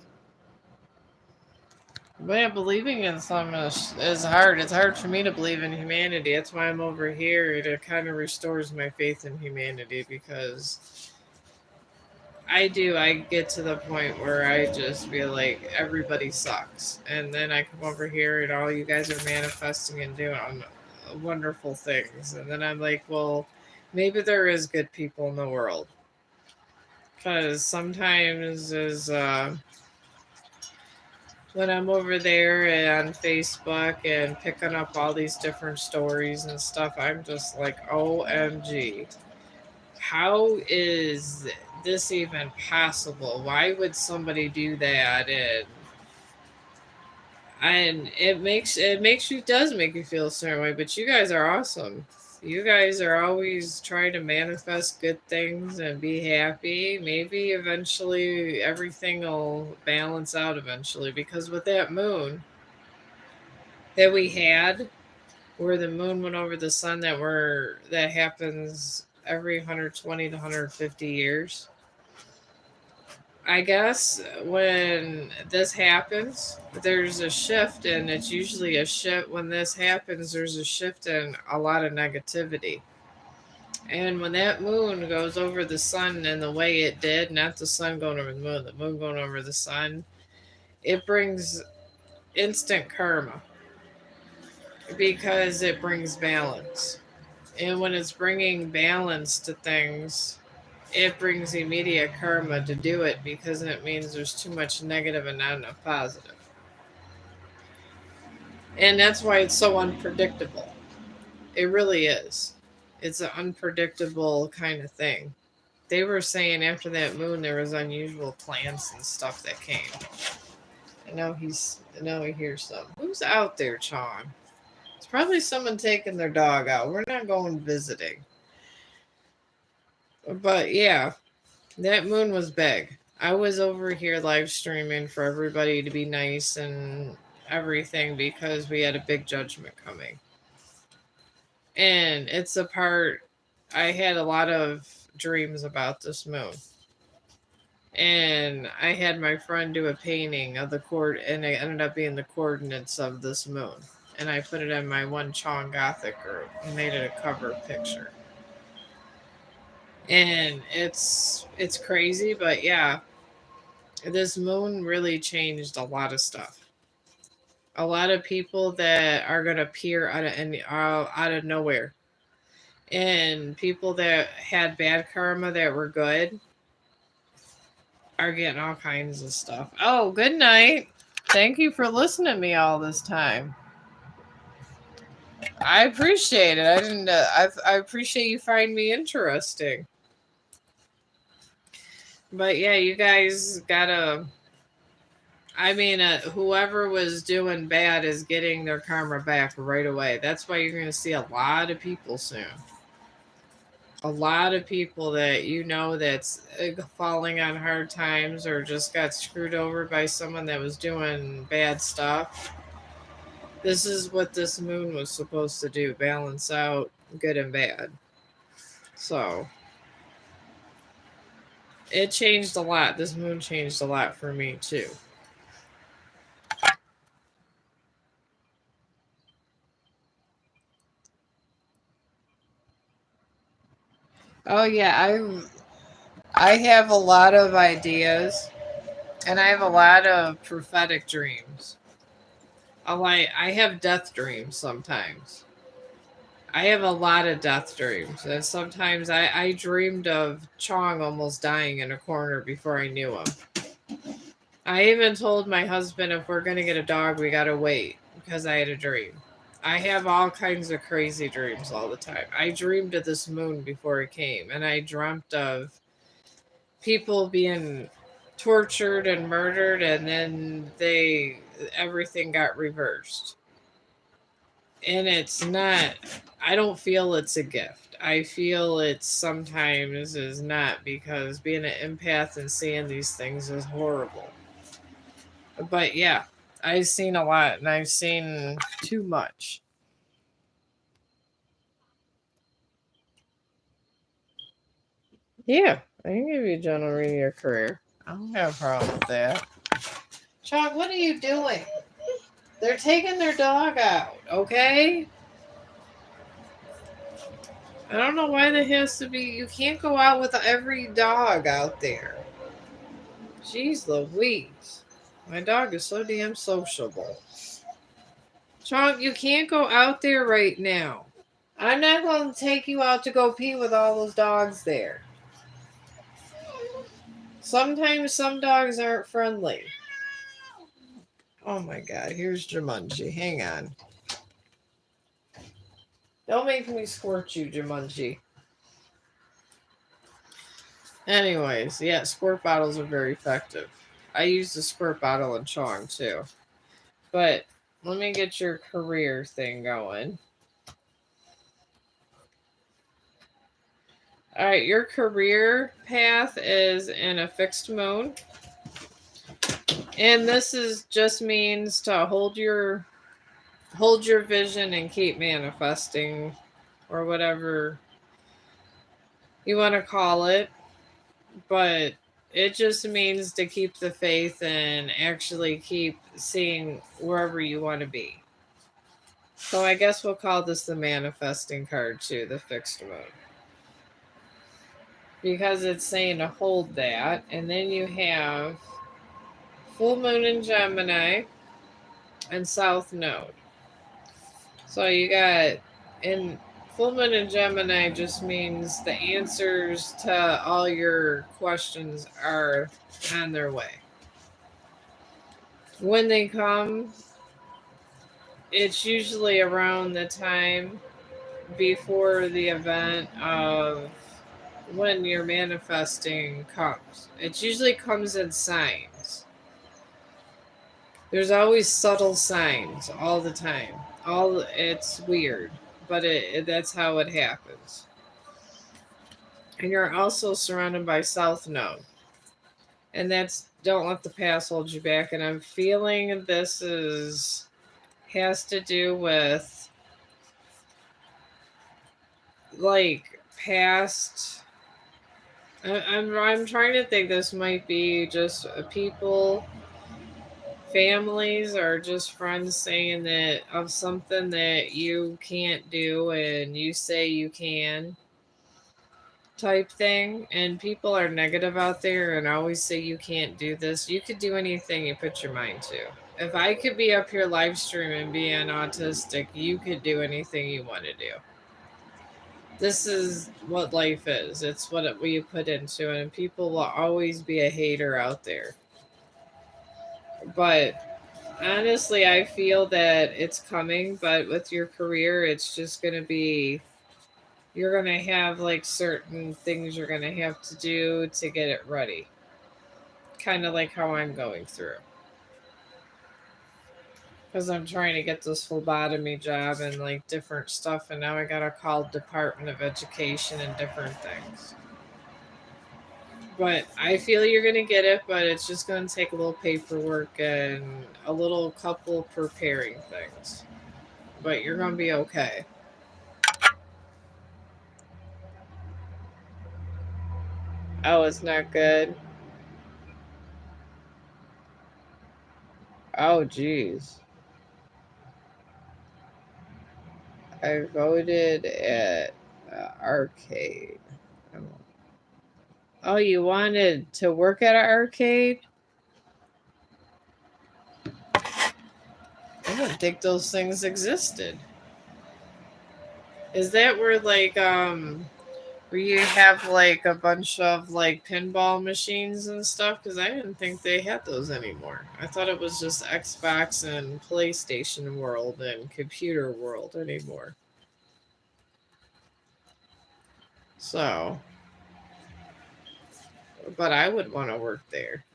A: But yeah, believing in something is hard. It's hard for me to believe in humanity. That's why I'm over here. It kind of restores my faith in humanity because I get to the point where I just feel like everybody sucks. And then I come over here and all you guys are manifesting and doing wonderful things. And then I'm like, well, maybe there is good people in the world. Because sometimes is when I'm over there on Facebook and picking up all these different stories and stuff, I'm just like, OMG. How is this even possible? Why would somebody do that? And it makes you does make you feel a certain way, but you guys are awesome. You guys are always trying to manifest good things and be happy. Maybe eventually everything will balance out eventually because with that moon that we had where the moon went over the sun that happens every 120 to 150 years. I guess when this happens, there's a shift, and it's usually a shift. When this happens, there's a shift in a lot of negativity. And when that moon goes over the sun in the way it did, not the sun going over the moon going over the sun, it brings instant karma because it brings balance. And when it's bringing balance to things, it brings immediate karma to do it because it means there's too much negative and not enough positive. And that's why it's so unpredictable. It really is. It's an unpredictable kind of thing. They were saying after that moon there was unusual plants and stuff that came. I know he hears some. Who's out there, Chong? It's probably someone taking their dog out. We're not going visiting. But yeah, that moon was big. I was over here live streaming for everybody to be nice and everything because we had a big judgment coming. And it's a part I had a lot of dreams about this moon. And I had my friend do a painting of the cord and it ended up being the coordinates of this moon. And I put it in my one Chong Gothic group and made it a cover picture. And it's crazy, but yeah, this moon really changed a lot of stuff. A lot of people that are gonna appear out of nowhere, and people that had bad karma that were good are getting all kinds of stuff. Oh, good night. Thank you for listening to me all this time. I appreciate it. I didn't. I appreciate you find me interesting. But yeah, you guys gotta. I mean, whoever was doing bad is getting their karma back right away. That's why you're going to see a lot of people soon. A lot of people that that's falling on hard times or just got screwed over by someone that was doing bad stuff. This is what this moon was supposed to do, balance out good and bad. So it changed a lot. This moon changed a lot for me too. Oh yeah, I have a lot of ideas and I have a lot of prophetic dreams. I have death dreams sometimes. I have a lot of death dreams, and sometimes I dreamed of Chong almost dying in a corner before I knew him. I even told my husband if we're gonna get a dog, we gotta wait because I had a dream. I have all kinds of crazy dreams all the time. I dreamed of this moon before it came, and I dreamt of people being tortured and murdered, and then everything got reversed. And it's not, I don't feel it's a gift. I feel it sometimes is not, because being an empath and seeing these things is horrible. But yeah, I've seen a lot and I've seen too much. Yeah, I can give you a general reading of your career. I don't have a problem with that. Chong, what are you doing? They're taking their dog out, okay? I don't know why that has to be. You can't go out with every dog out there. Jeez Louise. My dog is so damn sociable. Chong, you can't go out there right now. I'm not going to take you out to go pee with all those dogs there. Sometimes some dogs aren't friendly. Oh my god, here's Jumanji. Hang on. Don't make me squirt you, Jumanji. Anyways, yeah, squirt bottles are very effective. I use the squirt bottle in Chong too. But let me get your career thing going. All right, your career path is in a fixed moon. And this is just means to hold your vision and keep manifesting, or whatever you want to call it. But it just means to keep the faith and actually keep seeing wherever you want to be. So I guess we'll call this the manifesting card too, the fixed moon. Because it's saying to hold that. And then you have full moon in Gemini and south node. So you got, in full moon in Gemini just means the answers to all your questions are on their way. When they come, it's usually around the time before the event of when you're manifesting comes. It usually comes in signs. There's always subtle signs all the time. It's weird, but that's how it happens. And you're also surrounded by South Node. And that's don't let the past hold you back. And I'm feeling this has to do with like past. I'm trying to think. This might be just people, families, or just friends saying that of something that you can't do and you say you can, type thing. And people are negative out there and always say you can't do this. You could do anything you put your mind to. If I could be up here live streaming being autistic, you could do anything you want to do. This is what life is. It's what we put into it, and people will always be a hater out there. But honestly, I feel that it's coming, but with your career, it's just going to be, you're going to have like certain things you're going to have to do to get it ready. Kind of like how I'm going through. Because I'm trying to get this phlebotomy job and like different stuff, and now I got to call Department of Education and different things. But I feel you're going to get it, but it's just going to take a little paperwork and a little couple preparing things. But you're going to be okay. Oh, it's not good. Oh, geez. I voted at arcade. Oh, you wanted to work at an arcade? I didn't think those things existed. Is that where you have like a bunch of like pinball machines and stuff? Because I didn't think they had those anymore. I thought it was just Xbox and PlayStation World and Computer World anymore. So, but I would want to work there.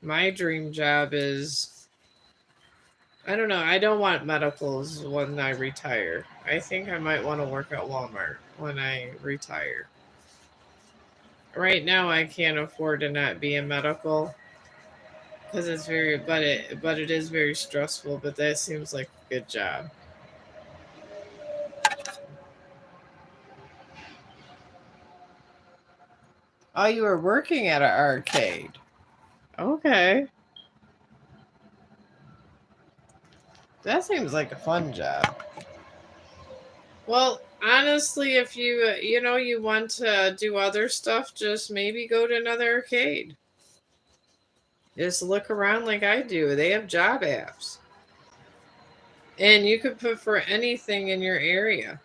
A: My dream job is I don't know. I don't want medicals when I retire. I think I might want to work at Walmart when I retire. Right now, I can't afford to not be in medical because it's very, but it is very stressful. But that seems like a good job. Oh, you were working at an arcade. Okay, that seems like a fun job. Well, honestly, if you you want to do other stuff, just maybe go to another arcade. Just look around like I do. They have job apps. And you could put for anything in your area.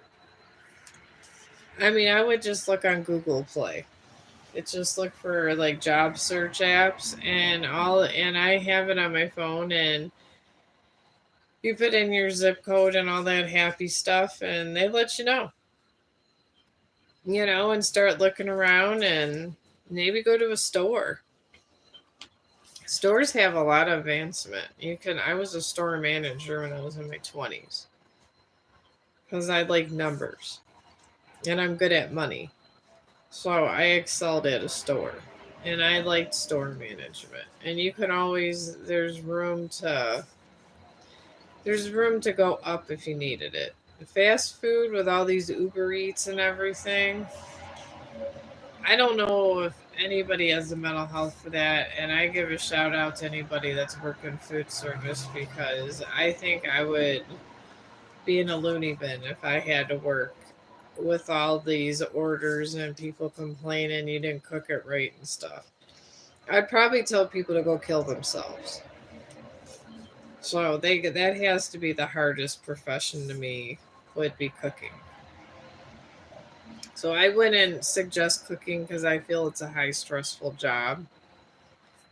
A: I mean, I would just look on Google Play. It's just look for like job search apps and I have it on my phone and you put in your zip code and all that happy stuff and they let you know. And start looking around and maybe go to a store. Stores have a lot of advancement. I was a store manager when I was in my 20s because I like numbers and I'm good at money. So I excelled at a store and I liked store management. And you can always there's room to go up if you needed it. Fast food with all these Uber Eats and everything. I don't know if anybody has the mental health for that, and I give a shout out to anybody that's working food service because I think I would be in a loony bin if I had to work with all these orders and people complaining you didn't cook it right and stuff. I'd probably tell people to go kill themselves. So that has to be the hardest profession to me would be cooking. So I wouldn't suggest cooking because I feel it's a high stressful job.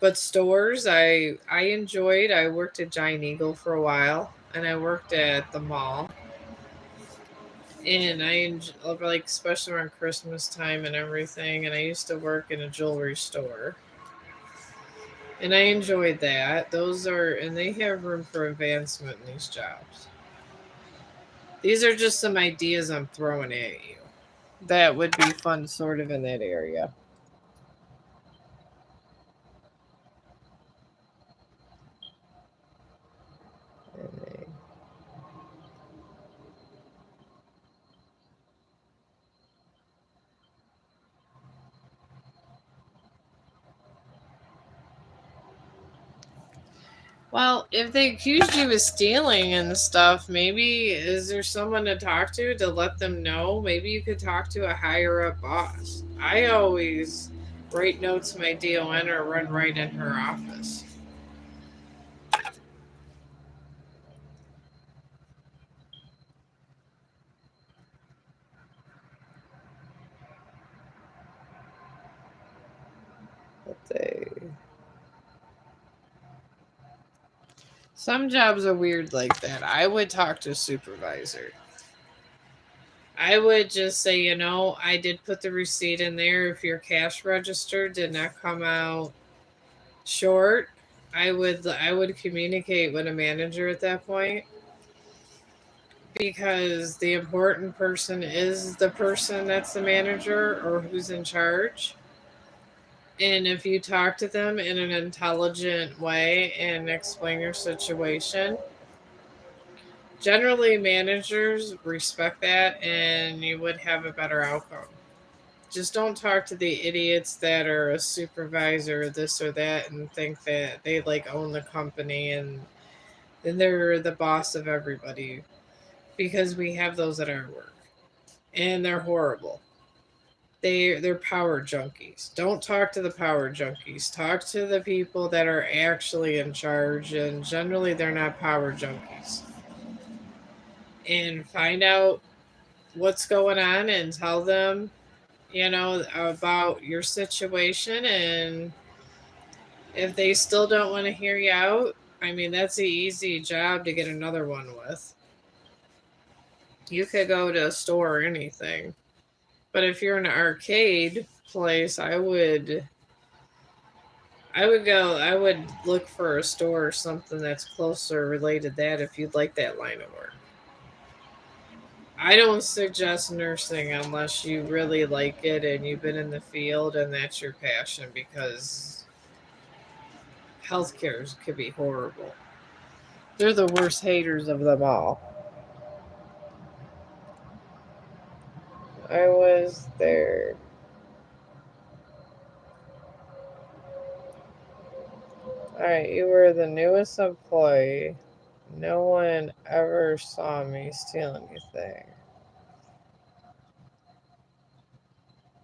A: But stores, I enjoyed. I worked at Giant Eagle for a while, and I worked at the mall. And like especially around Christmas time and everything. And I used to work in a jewelry store, and I enjoyed that. And they have room for advancement in these jobs. These are just some ideas I'm throwing at you that would be fun, sort of in that area. Well, if they accused you of stealing and stuff, maybe is there someone to talk to let them know? Maybe you could talk to a higher up boss. I always write notes to my DON or run right in her office. But some jobs are weird like that. I would talk to a supervisor. I would just say, I did put the receipt in there. If your cash register did not come out short, I would communicate with a manager at that point because the important person is the person that's the manager or who's in charge. And if you talk to them in an intelligent way and explain your situation, generally managers respect that and you would have a better outcome. Just don't talk to the idiots that are a supervisor, this or that, and think that they like own the company and they're the boss of everybody because we have those at our work and they're horrible. They're power junkies. Don't talk to the power junkies. Talk to the people that are actually in charge, and generally they're not power junkies. And find out what's going on and tell them, about your situation. And if they still don't want to hear you out, I mean, that's an easy job to get another one with. You could go to a store or anything. But if you're in an arcade place, I would look for a store or something that's closer related to that if you'd like that line of work. I don't suggest nursing unless you really like it and you've been in the field and that's your passion, because healthcare could be horrible. They're the worst haters of them all. I was there. Alright, you were the newest employee. No one ever saw me steal anything.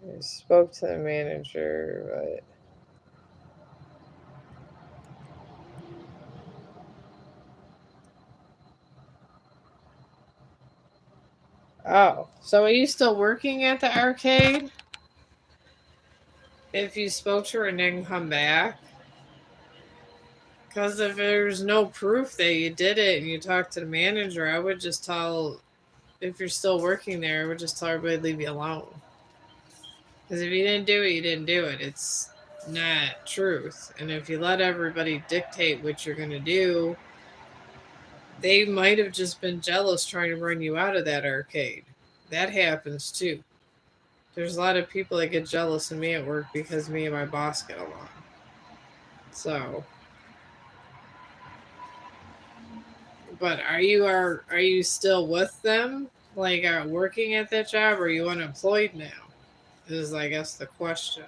A: I spoke to the manager, but. Oh, so are you still working at the arcade? If you spoke to her and didn't come back? Because if there's no proof that you did it and you talked to the manager, I would just tell, if you're still working there, I would just tell everybody to leave you alone. Because if you didn't do it, you didn't do it. It's not truth. And if you let everybody dictate what you're going to do, they might have just been jealous trying to run you out of that arcade. That happens too. There's a lot of people that get jealous of me at work because me and my boss get along. So, but are you still with them? Like, working at that job, or are you unemployed now? Is, I guess, the question.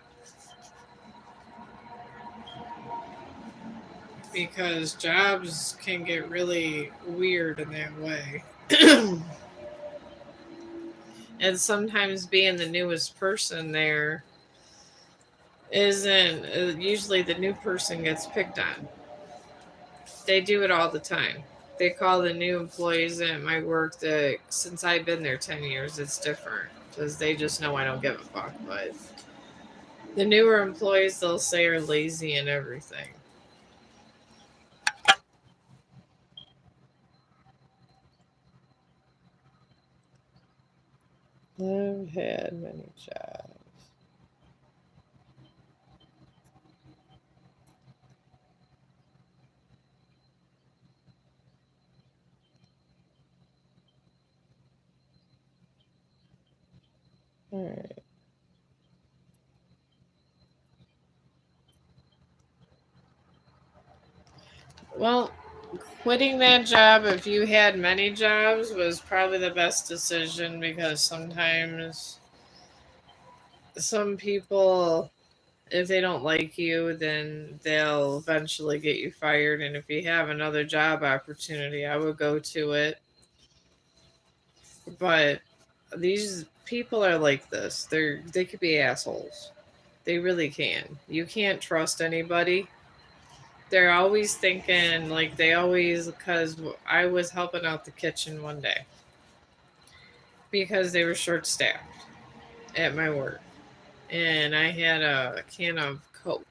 A: Because jobs can get really weird in that way. And sometimes being the newest person there isn't, usually the new person gets picked on. They do it all the time. They call the new employees at my work that, since I've been there 10 years, it's different because they just know I don't give a fuck. But the newer employees, they'll say, are lazy and everything. I've had many jobs. All right. Well, quitting that job, if you had many jobs, was probably the best decision, because sometimes some people, if they don't like you, then they'll eventually get you fired. And if you have another job opportunity, I would go to it. But these people are like this. They could be assholes. They really can. You can't trust anybody. They're always thinking, like, they always, because I was helping out the kitchen one day because they were short staffed at my work, and I had a can of Coke.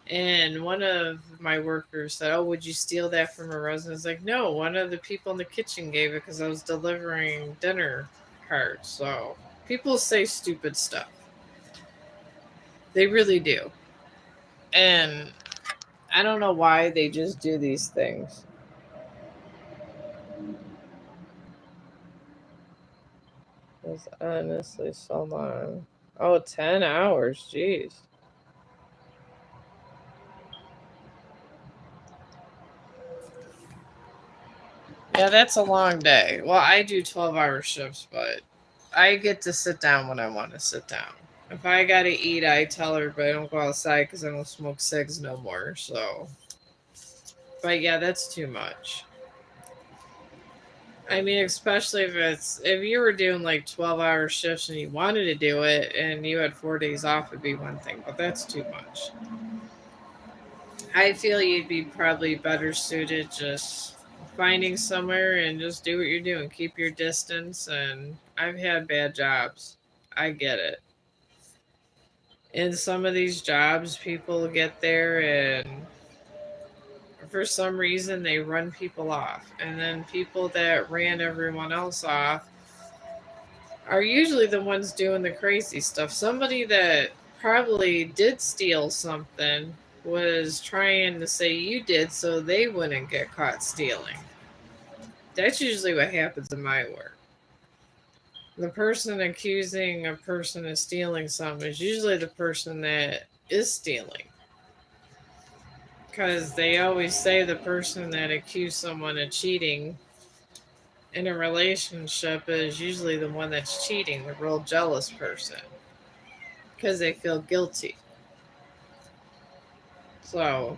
A: And one of my workers said, "Oh, would you steal that from a resident?" I was like, "No, one of the people in the kitchen gave it because I was delivering dinner cards." So people say stupid stuff. They really do. And I don't know why they just do these things. It's honestly so long. Oh, 10 hours. Jeez. Yeah, that's a long day. Well, I do 12-hour shifts, but I get to sit down when I want to sit down. If I gotta eat, I tell everybody I don't go outside because I don't smoke cigs no more. So, but yeah, that's too much. I mean, especially if you were doing like 12-hour shifts and you wanted to do it and you had 4 days off, it'd be one thing, but that's too much. I feel you'd be probably better suited just finding somewhere and just do what you're doing. Keep your distance. And I've had bad jobs. I get it. In some of these jobs, people get there and for some reason they run people off. And then people that ran everyone else off are usually the ones doing the crazy stuff. Somebody that probably did steal something was trying to say you did so they wouldn't get caught stealing. That's usually what happens in my work. The person accusing a person of stealing something is usually the person that is stealing. Because they always say the person that accused someone of cheating in a relationship is usually the one that's cheating, the real jealous person, because they feel guilty. So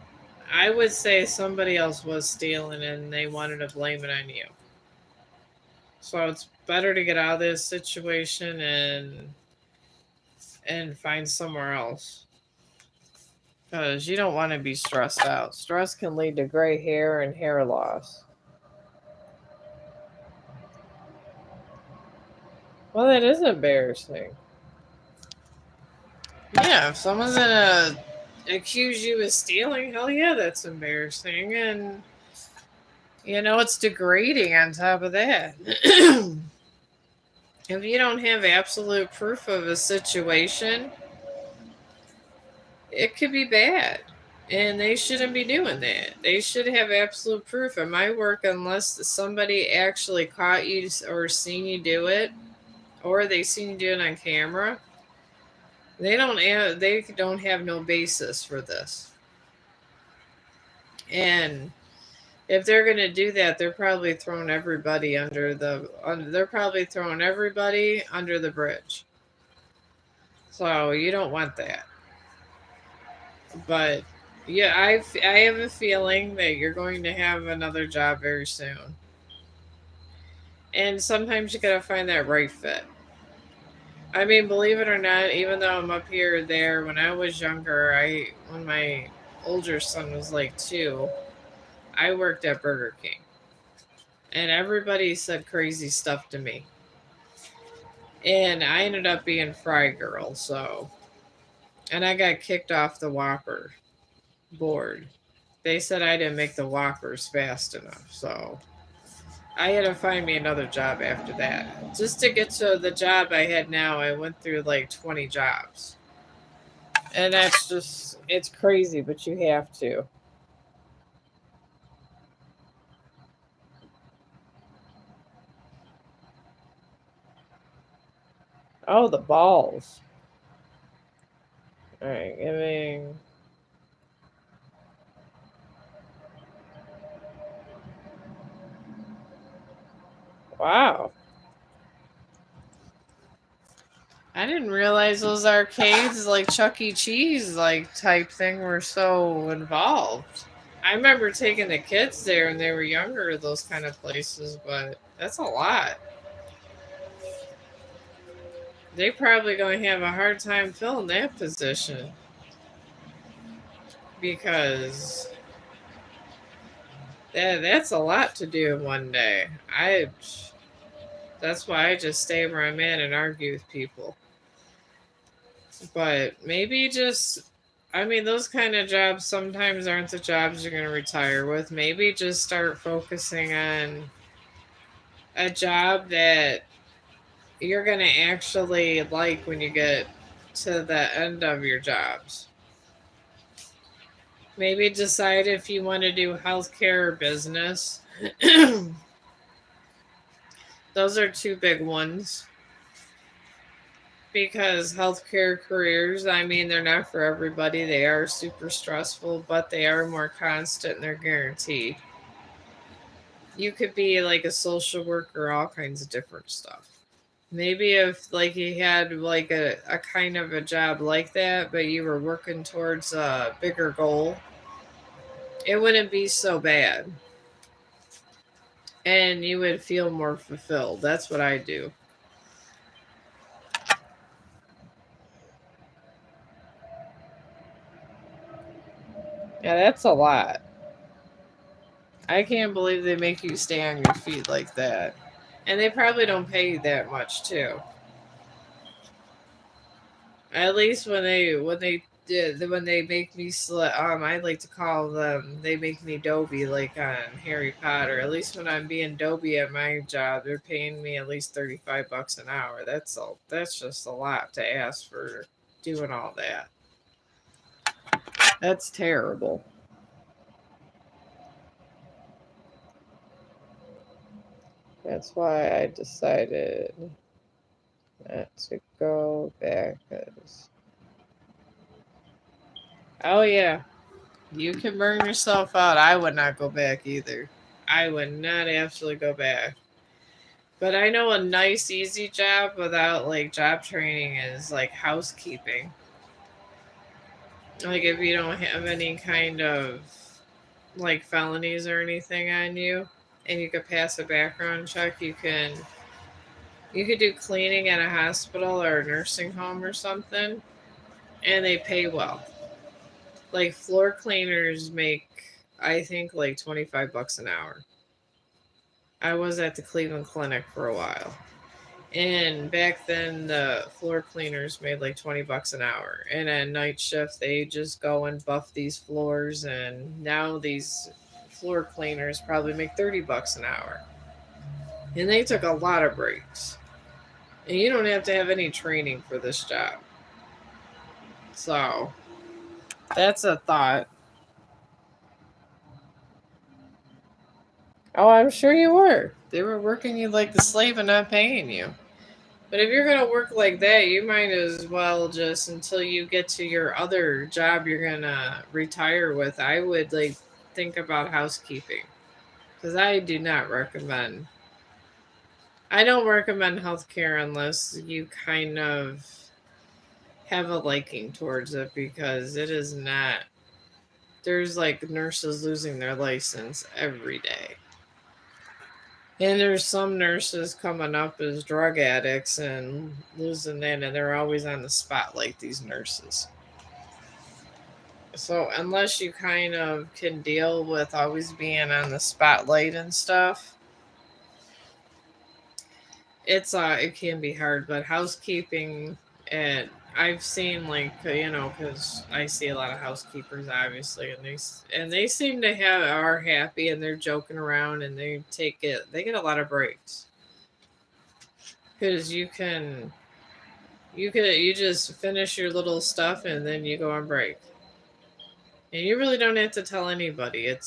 A: I would say somebody else was stealing and they wanted to blame it on you. So it's better to get out of this situation and find somewhere else. Because you don't want to be stressed out. Stress can lead to gray hair and hair loss. Well, that is embarrassing. Yeah, if someone's gonna accuse you of stealing, hell yeah, that's embarrassing. And, it's degrading on top of that. If you don't have absolute proof of a situation, it could be bad. And they shouldn't be doing that. They should have absolute proof. At my work, unless somebody actually caught you or seen you do it, or they seen you do it on camera, they don't have no basis for this. And if they're going to do that, they're probably throwing everybody under the bridge. So you don't want that. But yeah, I have a feeling that you're going to have another job very soon. And sometimes you got to find that right fit. I mean, believe it or not, even though I'm up here or there, when I was younger, when my older son was like 2, I worked at Burger King. And everybody said crazy stuff to me. And I ended up being fry girl, so, and I got kicked off the Whopper board. They said I didn't make the Whoppers fast enough, so I had to find me another job after that. Just to get to the job I had now, I went through like 20 jobs. And it's crazy, but you have to. Oh, the balls. All right, giving. Wow. I didn't realize those arcades, like Chuck E. Cheese, like type thing, were so involved. I remember taking the kids there when they were younger to those kind of places, but that's a lot. They probably going to have a hard time filling that position because that's a lot to do in one day. That's why I just stay where I'm at and argue with people. But maybe I mean, those kind of jobs sometimes aren't the jobs you're going to retire with. Maybe just start focusing on a job that you're going to actually like when you get to the end of your jobs. Maybe decide if you want to do healthcare or business. Those are two big ones. Because healthcare careers, I mean, they're not for everybody. They are super stressful, but they are more constant and they're guaranteed. You could be like a social worker, all kinds of different stuff. Maybe if like you had like a kind of a job like that, but you were working towards a bigger goal, it wouldn't be so bad. And you would feel more fulfilled. That's what I do. Yeah, that's a lot. I can't believe they make you stay on your feet like that. And they probably don't pay you that much too. At least when they make me I like to call them, they make me Dobie like on Harry Potter. At least when I'm being Dobie at my job, they're paying me at least $35 an hour. That's just a lot to ask for doing all that. That's terrible. That's why I decided not to go back. 'Cause- oh, yeah. You can burn yourself out. I would not go back either. I would not actually go back. But I know a nice, easy job without like job training is like housekeeping. Like if you don't have any kind of like felonies or anything on you and you could pass a background check, you could do cleaning at a hospital or a nursing home or something and they pay well. Like floor cleaners make I think like 25 bucks an hour. I was at the Cleveland Clinic for a while. And back then, the floor cleaners made like 20 bucks an hour. And at night shift, they just go and buff these floors. And now these floor cleaners probably make 30 bucks an hour. And they took a lot of breaks. And you don't have to have any training for this job. So that's a thought. Oh, I'm sure you were. They were working you like the slave and not paying you. But if you're gonna work like that, you might as well just until you get to your other job you're gonna retire with. I would like think about housekeeping because I do not recommend. I don't recommend healthcare unless you kind of have a liking towards it because it is not. There's like nurses losing their license every day. And there's some nurses coming up as drug addicts and losing that, and they're always on the spotlight, these nurses. So, unless you kind of can deal with always being on the spotlight and stuff, it can be hard. But housekeeping, and I've seen like because I see a lot of housekeepers obviously, and they seem to have are happy and they're joking around and they get a lot of breaks because you just finish your little stuff and then you go on break. And you really don't have to tell anybody. It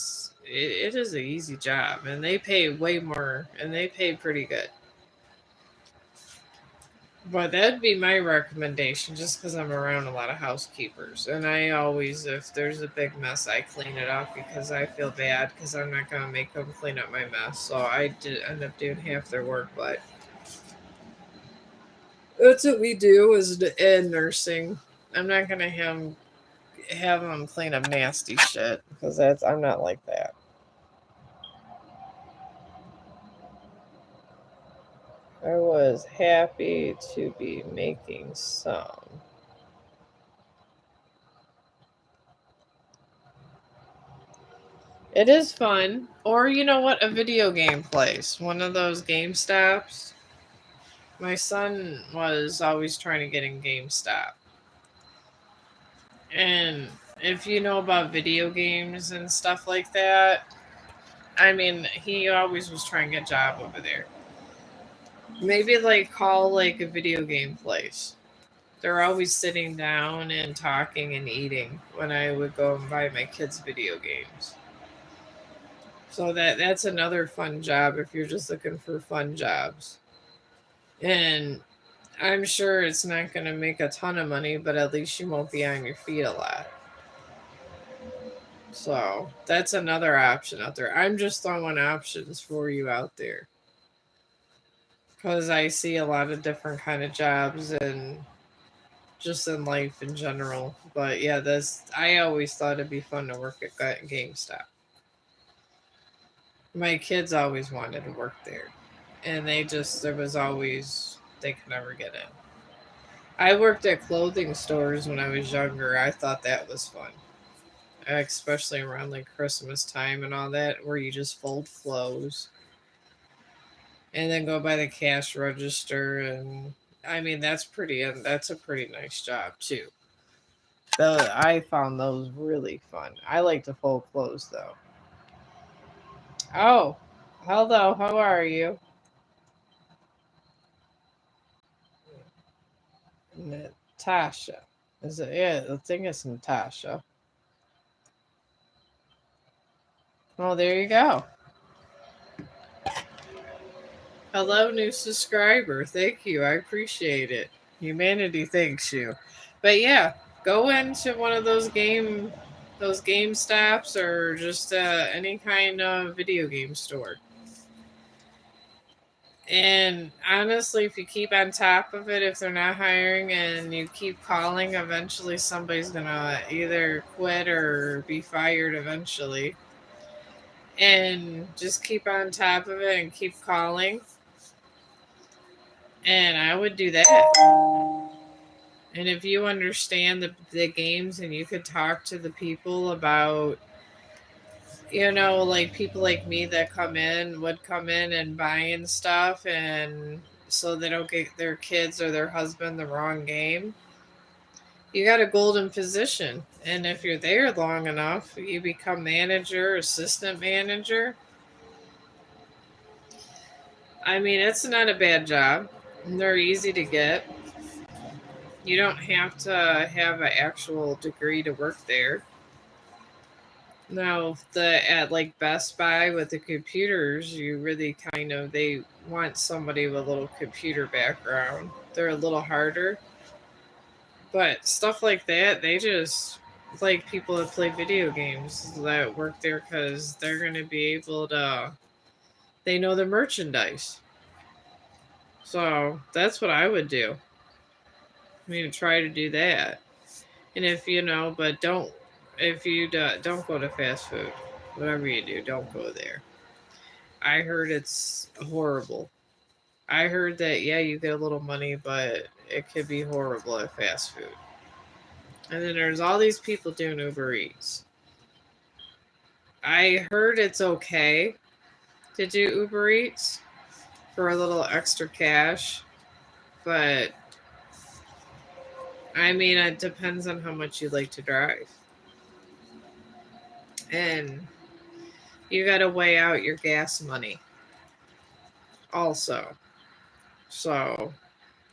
A: is an easy job and they pay way more and they pay pretty good. But that'd be my recommendation just because I'm around a lot of housekeepers. And I always, if there's a big mess, I clean it up because I feel bad because I'm not going to make them clean up my mess. So I did end up doing half their work. But that's what we do is in nursing. I'm not going to have them clean up nasty shit because I'm not like that. I was happy to be making some. It is fun. Or you know what? A video game place. One of those Game Stops. My son was always trying to get in GameStop. And if you know about video games and stuff like that, I mean, he always was trying to get a job over there. Maybe like call like a video game place. They're always sitting down and talking and eating when I would go and buy my kids video games. So that's another fun job if you're just looking for fun jobs. And I'm sure it's not going to make a ton of money, but at least you won't be on your feet a lot. So that's another option out there. I'm just throwing options for you out there because I see a lot of different kind of jobs and just in life in general. But yeah, this I always thought it'd be fun to work at GameStop. My kids always wanted to work there, and there was always they could never get in. I worked at clothing stores when I was younger. I thought that was fun, especially around like Christmas time and all that, where you just fold clothes and then go by the cash register. And I mean, that's a pretty nice job too. I found those really fun. I like to fold clothes though. Oh, hello. How are you, Natasha? Is it? Yeah, I think it's Natasha. Well, there you go. Hello, new subscriber. Thank you. I appreciate it. Humanity thanks you. But yeah, go into one of those game stops, or just any kind of video game store. And honestly, if you keep on top of it, if they're not hiring and you keep calling, eventually somebody's gonna either quit or be fired eventually. And just keep on top of it and keep calling. And I would do that. And if you understand the games and you could talk to the people about, like people like me that would come in and buying stuff, and so they don't get their kids or their husband the wrong game, you got a golden position. And if you're there long enough, you become manager, assistant manager. I mean, it's not a bad job. They're easy to get. You don't have to have an actual degree to work there. No, at like Best Buy with the computers, you really they want somebody with a little computer background. They're a little harder, but stuff like that, they just like people that play video games that work there because they're going to be able to. They know the merchandise, so that's what I would do. I mean, try to do that. And if but don't, if you don't go to fast food, whatever you do, don't go there. I heard it's horrible. I heard that, yeah, you get a little money, but it could be horrible at fast food. And then there's all these people doing Uber Eats. I heard it's okay to do Uber Eats for a little extra cash, but I mean, it depends on how much you like to drive. And you got to weigh out your gas money also. So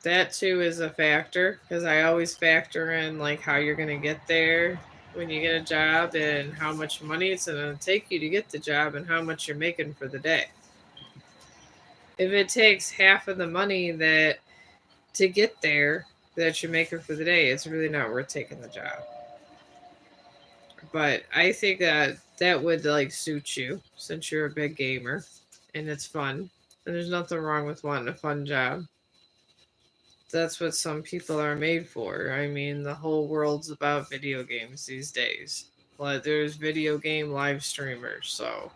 A: that too is a factor, because I always factor in like how you're going to get there when you get a job, and how much money it's going to take you to get the job, and how much you're making for the day. If it takes half of the money that to get there that you're making for the day, it's really not worth taking the job. But I think that would like suit you, since you're a big gamer and it's fun. And there's nothing wrong with wanting a fun job. That's what some people are made for. I mean, the whole world's about video games these days. Like, there's video game live streamers, so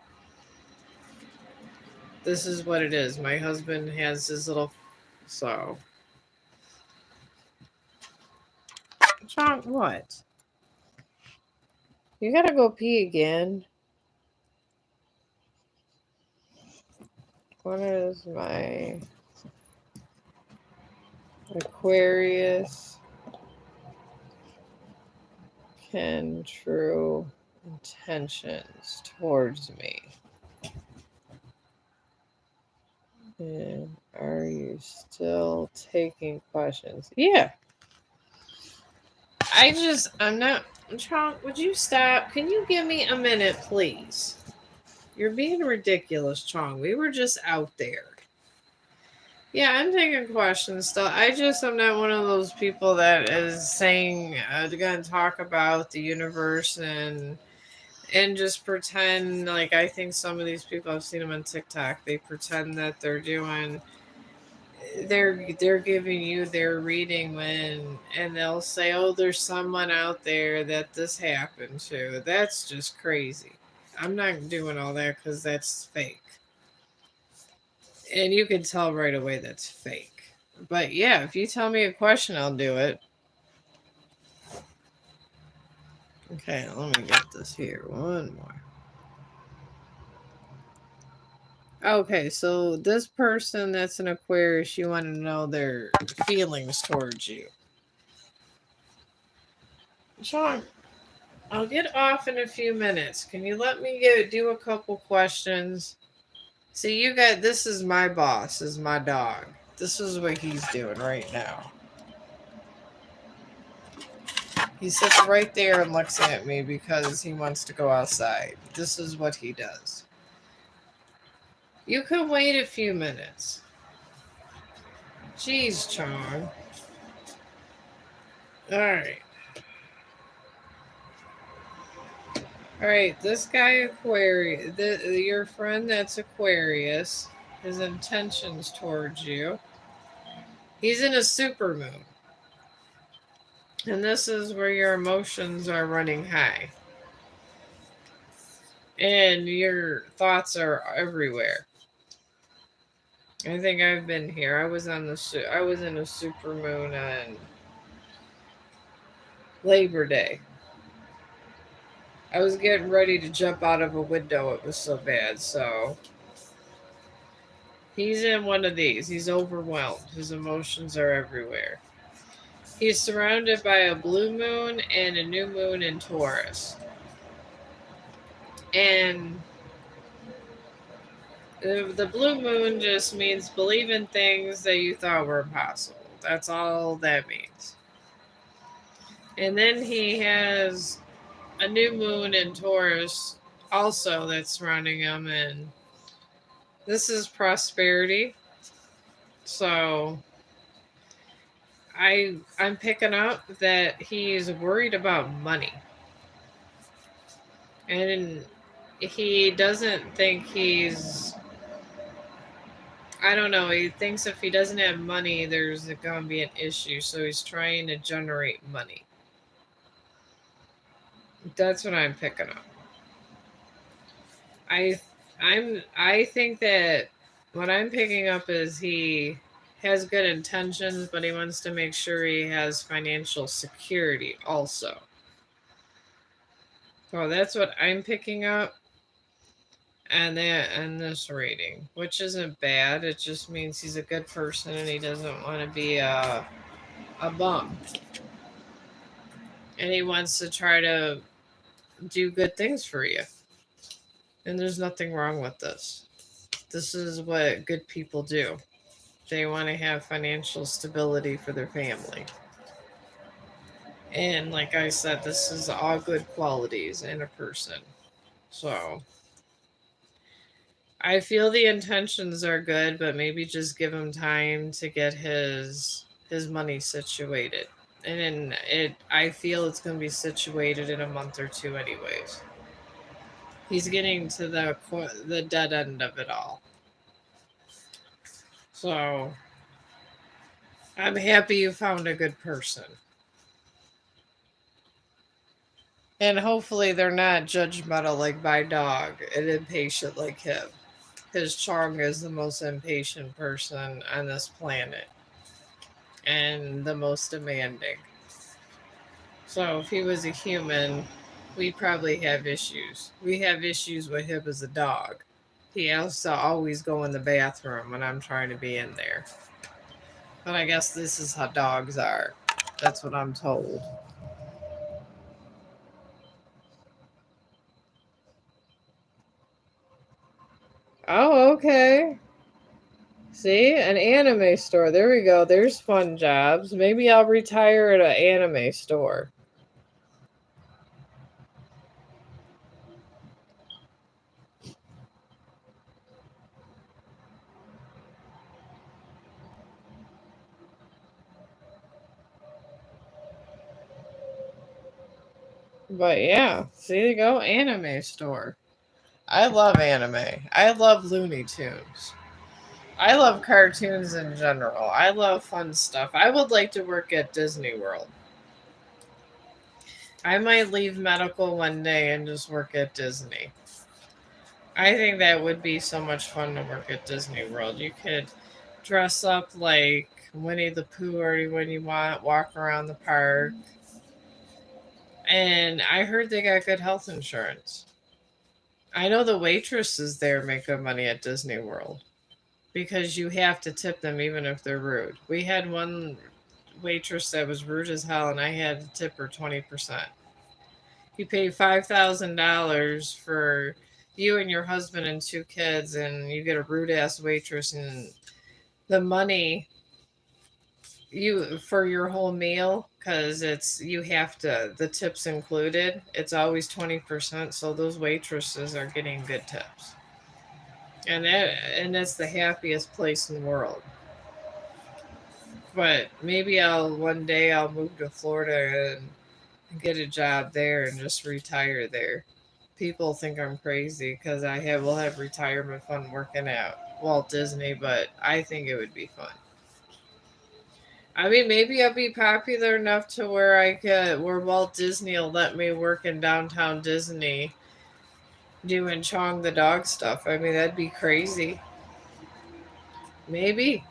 A: this is what it is. My husband has his little, so. Chong, what? You gotta go pee again. What is my Aquarius can true intentions towards me? And are you still taking questions? Yeah. I'm not. Chong, would you stop? Can you give me a minute, please? You're being ridiculous, Chong. We were just out there. Yeah, I'm taking questions still. I'm not one of those people that is saying they're going to talk about the universe and just pretend like, I think some of these people, I've seen them on TikTok, they pretend that they're giving you their reading and they'll say, oh, there's someone out there that this happened to. That's just crazy. I'm not doing all that because that's fake. And you can tell right away that's fake. But yeah, if you tell me a question, I'll do it. Okay, let me get this here. One more. Okay, so this person that's an Aquarius, you want to know their feelings towards you. Sean, I'll get off in a few minutes. Can you let me do a couple questions? See, this is my boss, is my dog. This is what he's doing right now. He sits right there and looks at me because he wants to go outside. This is what he does. You can wait a few minutes. Jeez, Chong. Alright. Alright, this guy Aquarius, your friend that's Aquarius, his intentions towards you. He's in a supermoon. And this is where your emotions are running high. And your thoughts are everywhere. I think I've been here. I was in a supermoon on Labor Day. I was getting ready to jump out of a window. It was so bad. So he's in one of these. He's overwhelmed. His emotions are everywhere. He's surrounded by a blue moon and a new moon in Taurus. And the blue moon just means believe in things that you thought were impossible. That's all that means. And then he has a new moon in Taurus also that's surrounding him, and this is prosperity. So I'm picking up that he's worried about money. And he doesn't think I don't know, he thinks if he doesn't have money there's going to be an issue, so he's trying to generate money. That's what I'm picking up. I think that what I'm picking up is he has good intentions, but he wants to make sure he has financial security also. So that's what I'm picking up. And this reading, which isn't bad. It just means he's a good person and he doesn't want to be a bum. And he wants to try to do good things for you. And there's nothing wrong with this. This is what good people do. They want to have financial stability for their family. And like I said, this is all good qualities in a person. So I feel the intentions are good, but maybe just give him time to get his money situated. And I feel it's going to be situated in a month or two anyways. He's getting to the dead end of it all. So I'm happy you found a good person. And hopefully they're not judgmental like my dog and impatient like him. Because Chong is the most impatient person on this planet. And the most demanding. So if he was a human, we'd probably have issues. We have issues with him as a dog. He has to always go in the bathroom when I'm trying to be in there. But I guess this is how dogs are. That's what I'm told. Oh, okay. See, an anime store. There we go. There's fun jobs. Maybe I'll retire at an anime store. But yeah, see, there you go. Anime store. I love anime. I love Looney Tunes. I love cartoons in general. I love fun stuff. I would like to work at Disney World. I might leave medical one day and just work at Disney. I think that would be so much fun to work at Disney World. You could dress up like Winnie the Pooh or when you want, walk around the park. And I heard they got good health insurance. I know the waitresses there make good money at Disney World because you have to tip them even if they're rude. We had one waitress that was rude as hell, and I had to tip her 20%. You pay $5,000 for you and your husband and two kids, and you get a rude ass waitress, and the money you for your whole meal because it's you have to the tips included. It's always 20%, so those waitresses are getting good tips, and that's the happiest place in the world. But maybe I'll one day I'll move to Florida and get a job there and just retire there. People think I'm crazy because will have retirement fund working at Walt Disney, but I think it would be fun. I mean, maybe I'll be popular enough to where Walt Disney will let me work in downtown Disney doing Chong the dog stuff. I mean, that'd be crazy. Maybe.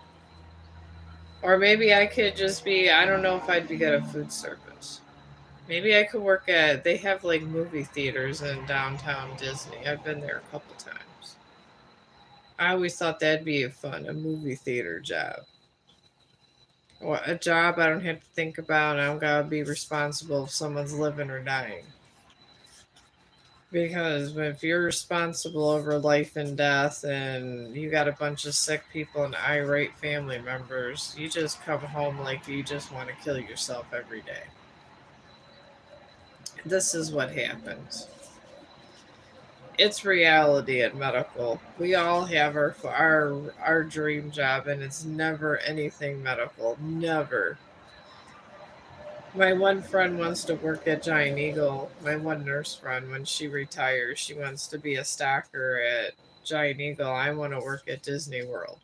A: Or maybe I could just be, I don't know if I'd be good at food service. Maybe I could work they have like movie theaters in downtown Disney. I've been there a couple times. I always thought that'd be a movie theater job. Or a job I don't have to think about. I don't gotta be responsible if someone's living or dying. Because if you're responsible over life and death and you got a bunch of sick people and irate family members, you just come home like you just want to kill yourself every day. This is what happens. It's reality at medical. We all have our dream job and it's never anything medical. Never. My one friend wants to work at Giant Eagle. My one nurse friend, when she retires, she wants to be a stacker at Giant Eagle. I want to work at Disney World.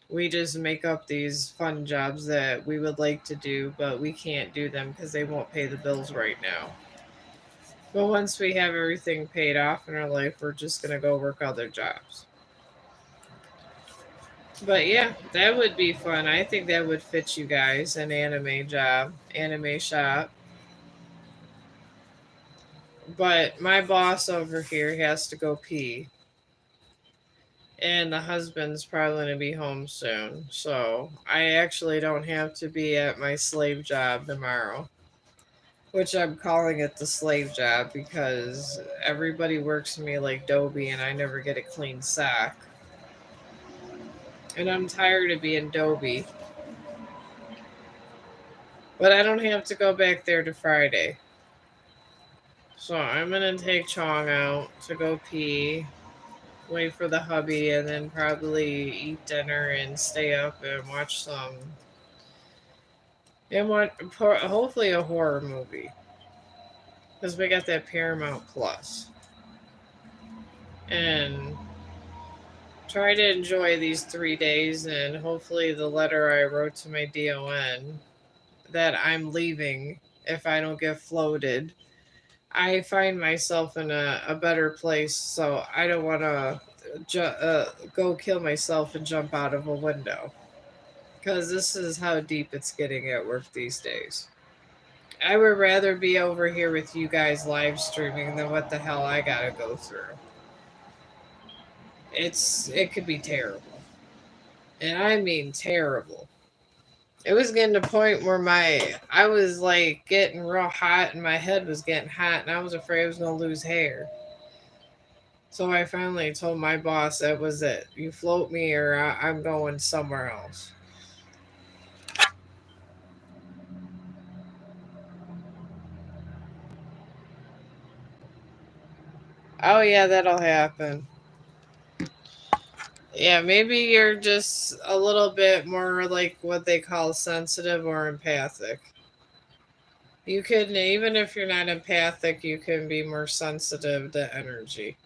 A: We just make up these fun jobs that we would like to do, but we can't do them because they won't pay the bills right now. But once we have everything paid off in our life, we're just going to go work other jobs. But yeah, that would be fun. I think that would fit you guys an anime job, anime shop. But my boss over here has to go pee. And the husband's probably going to be home soon. So I actually don't have to be at my slave job tomorrow. Which I'm calling it the slave job because everybody works for me like Dobie and I never get a clean sack. And I'm tired of being Dobie. But I don't have to go back there to Friday. So I'm going to take Chong out to go pee, wait for the hubby, and then probably eat dinner and stay up and watch hopefully a horror movie. Because we got that Paramount Plus. And try to enjoy these 3 days and hopefully the letter I wrote to my DON that I'm leaving if I don't get floated. I find myself in a better place, so I don't want to go kill myself and jump out of a window. Because this is how deep it's getting at work these days. I would rather be over here with you guys live streaming than what the hell I gotta go through. It could be terrible. And I mean terrible. It was getting to a point where I was like getting real hot and my head was getting hot and I was afraid I was gonna lose hair. So I finally told my boss that was it. You float me or I'm going somewhere else. Oh yeah, that'll happen. Yeah, maybe you're just a little bit more like what they call sensitive or empathic. You can, even if you're not empathic, you can be more sensitive to energy.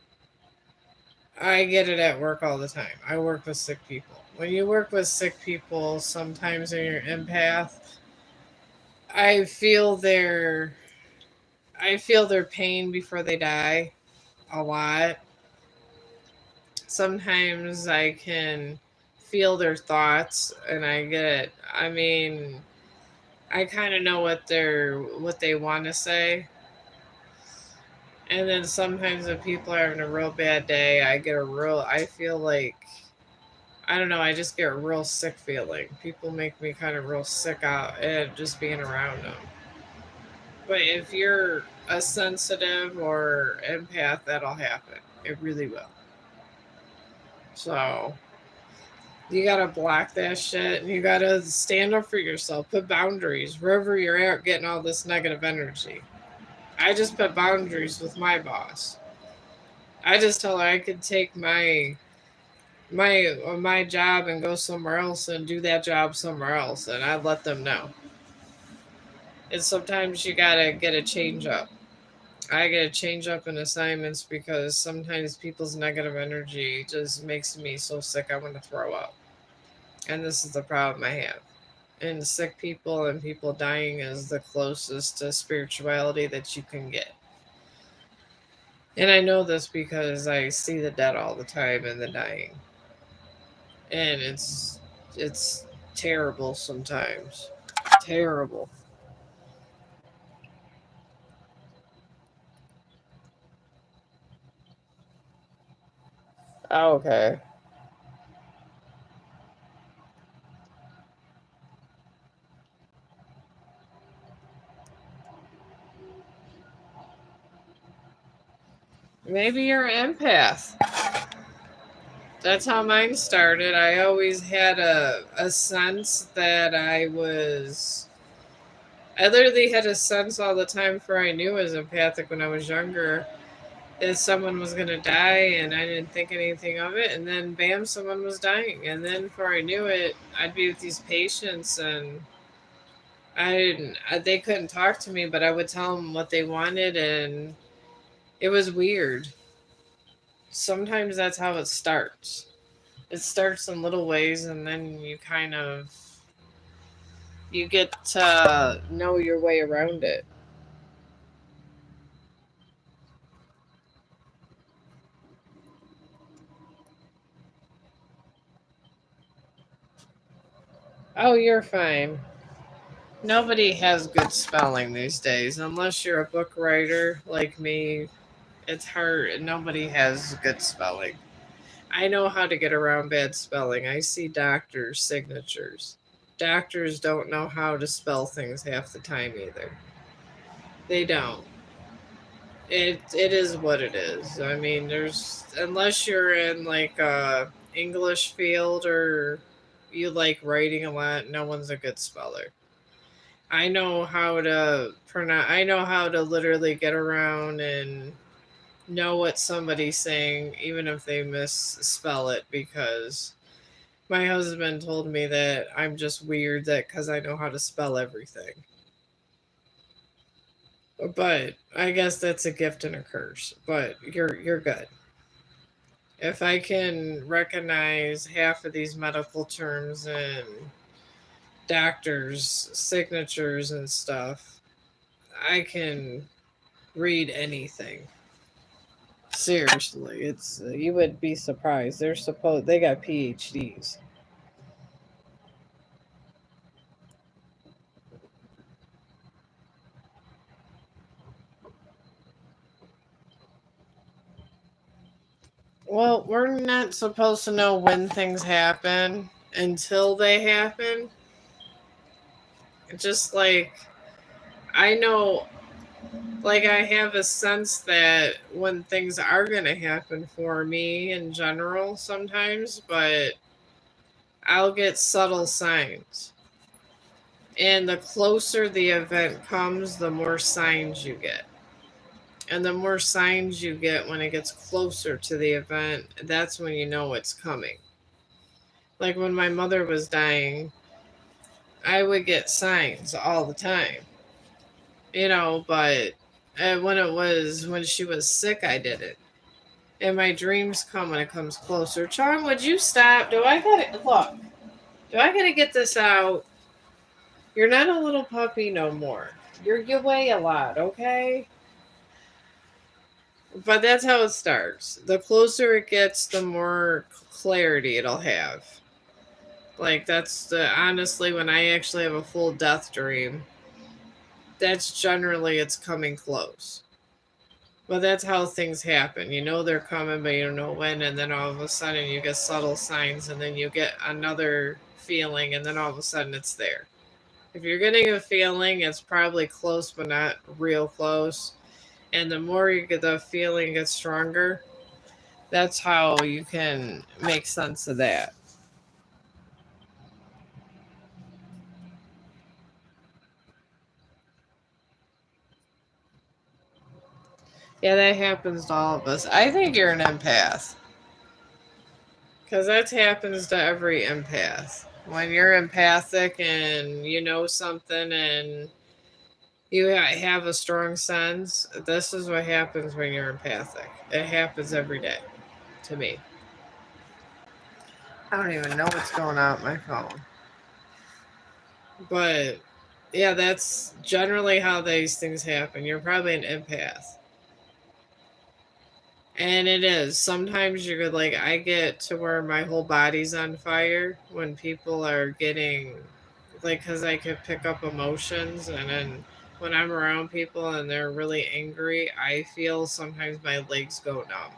A: I get it at work all the time. I work with sick people. When you work with sick people, sometimes when you're empath, I feel their I feel their pain before they die a lot. Sometimes I can feel their thoughts and I get it. I mean, I kind of know what they want to say. And then sometimes when people are having a real bad day, I feel like I don't know, I just get a real sick feeling. People make me kind of real sick out and just being around them. But if you're a sensitive or empath, that'll happen. It really will. So You gotta block that shit, and you gotta stand up for yourself. Put boundaries wherever you're at, getting all this negative energy. I just put boundaries with my boss. I just tell her I could take my job and go somewhere else and do that job somewhere else, and I let them know. And sometimes you gotta get a change up. I get a change up in assignments because sometimes people's negative energy just makes me so sick I want to throw up. And this is the problem I have. And sick people and people dying is the closest to spirituality that you can get. And I know this because I see the dead all the time and the dying. And it's terrible sometimes. Terrible. Okay. Maybe you're an empath. That's how mine started. I always had a sense that I literally had a sense all the time for I knew I was empathic when I was younger. If someone was gonna die and I didn't think anything of it, and then bam, someone was dying, and then before I knew it, I'd be with these patients, and I didn't. They couldn't talk to me, but I would tell them what they wanted, and it was weird. Sometimes that's how it starts. It starts in little ways, and then you get to know your way around it. Oh, you're fine. Nobody has good spelling these days, unless you're a book writer like me. It's hard. Nobody has good spelling. I know how to get around bad spelling. I see doctors' signatures. Doctors don't know how to spell things half the time either. They don't. It is what it is. I mean, there's unless you're in like a English field or you like writing a lot, no one's a good speller. I know how to pronounce. I know how to literally get around and know what somebody's saying, even if they misspell it. Because my husband told me that I'm just weird that because I know how to spell everything. But I guess that's a gift and a curse. But you're good. If I can recognize half of these medical terms and doctors' signatures and stuff, I can read anything. Seriously, it's you would be surprised. They got PhDs. Well, we're not supposed to know when things happen until they happen. Just like I know, like I have a sense that when things are going to happen for me in general sometimes, but I'll get subtle signs. And the closer the event comes, the more signs you get. And the more signs you get when it gets closer to the event, that's when you know it's coming. Like when my mother was dying, I would get signs all the time, but when she was sick, I didn't. And my dreams come when it comes closer. Chong, would you stop? Do I gotta get this out? You're not a little puppy no more. You weigh a lot, okay? But that's how it starts. The closer it gets, the more clarity it'll have. Like that's the honestly when I actually have a full death dream, that's generally it's coming close. But that's how things happen. You know they're coming, but you don't know when, and then all of a sudden you get subtle signs, and then you get another feeling, and then all of a sudden it's there. If you're getting a feeling, it's probably close, but not real close. And the more you get the feeling gets stronger, that's how you can make sense of that. Yeah, that happens to all of us. I think you're an empath. Because that happens to every empath. When you're empathic and you know something and you have a strong sense, this is what happens when you're empathic. It happens every day to me. I don't even know what's going on with my phone. But yeah, that's generally how these things happen. You're probably an empath. And it is. Sometimes you're like, I get to where my whole body's on fire when people are getting, like, because I can pick up emotions. And then when I'm around people and they're really angry, I feel sometimes my legs go numb.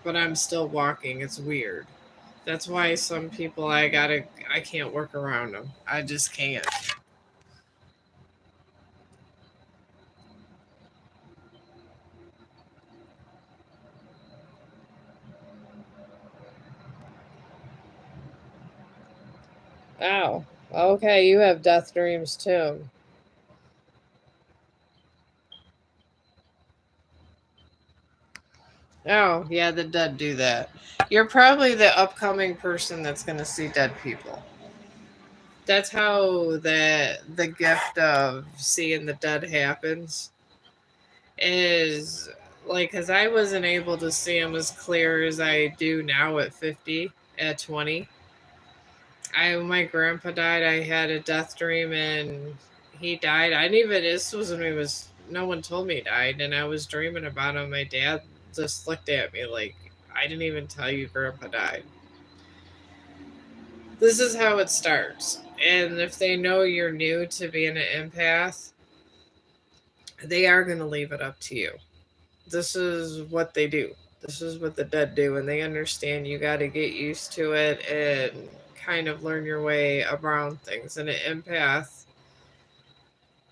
A: But I'm still walking. It's weird. That's why some people I can't work around them. I just can't. Oh, okay. You have death dreams too. Oh, yeah, the dead do that. You're probably the upcoming person that's going to see dead people. That's how the gift of seeing the dead happens. Is like cuz I wasn't able to see them as clear as I do now at 50, at 20. I My grandpa died. I had a death dream and he died. I didn't even this was when he was no one told me he died and I was dreaming about him. My dad just looked at me like I didn't even tell you grandpa died. This is how it starts. And if they know you're new to being an empath, they are going to leave it up to you. This is what they do. This is what the dead do. And they understand you got to get used to it and kind of learn your way around things. And an empath,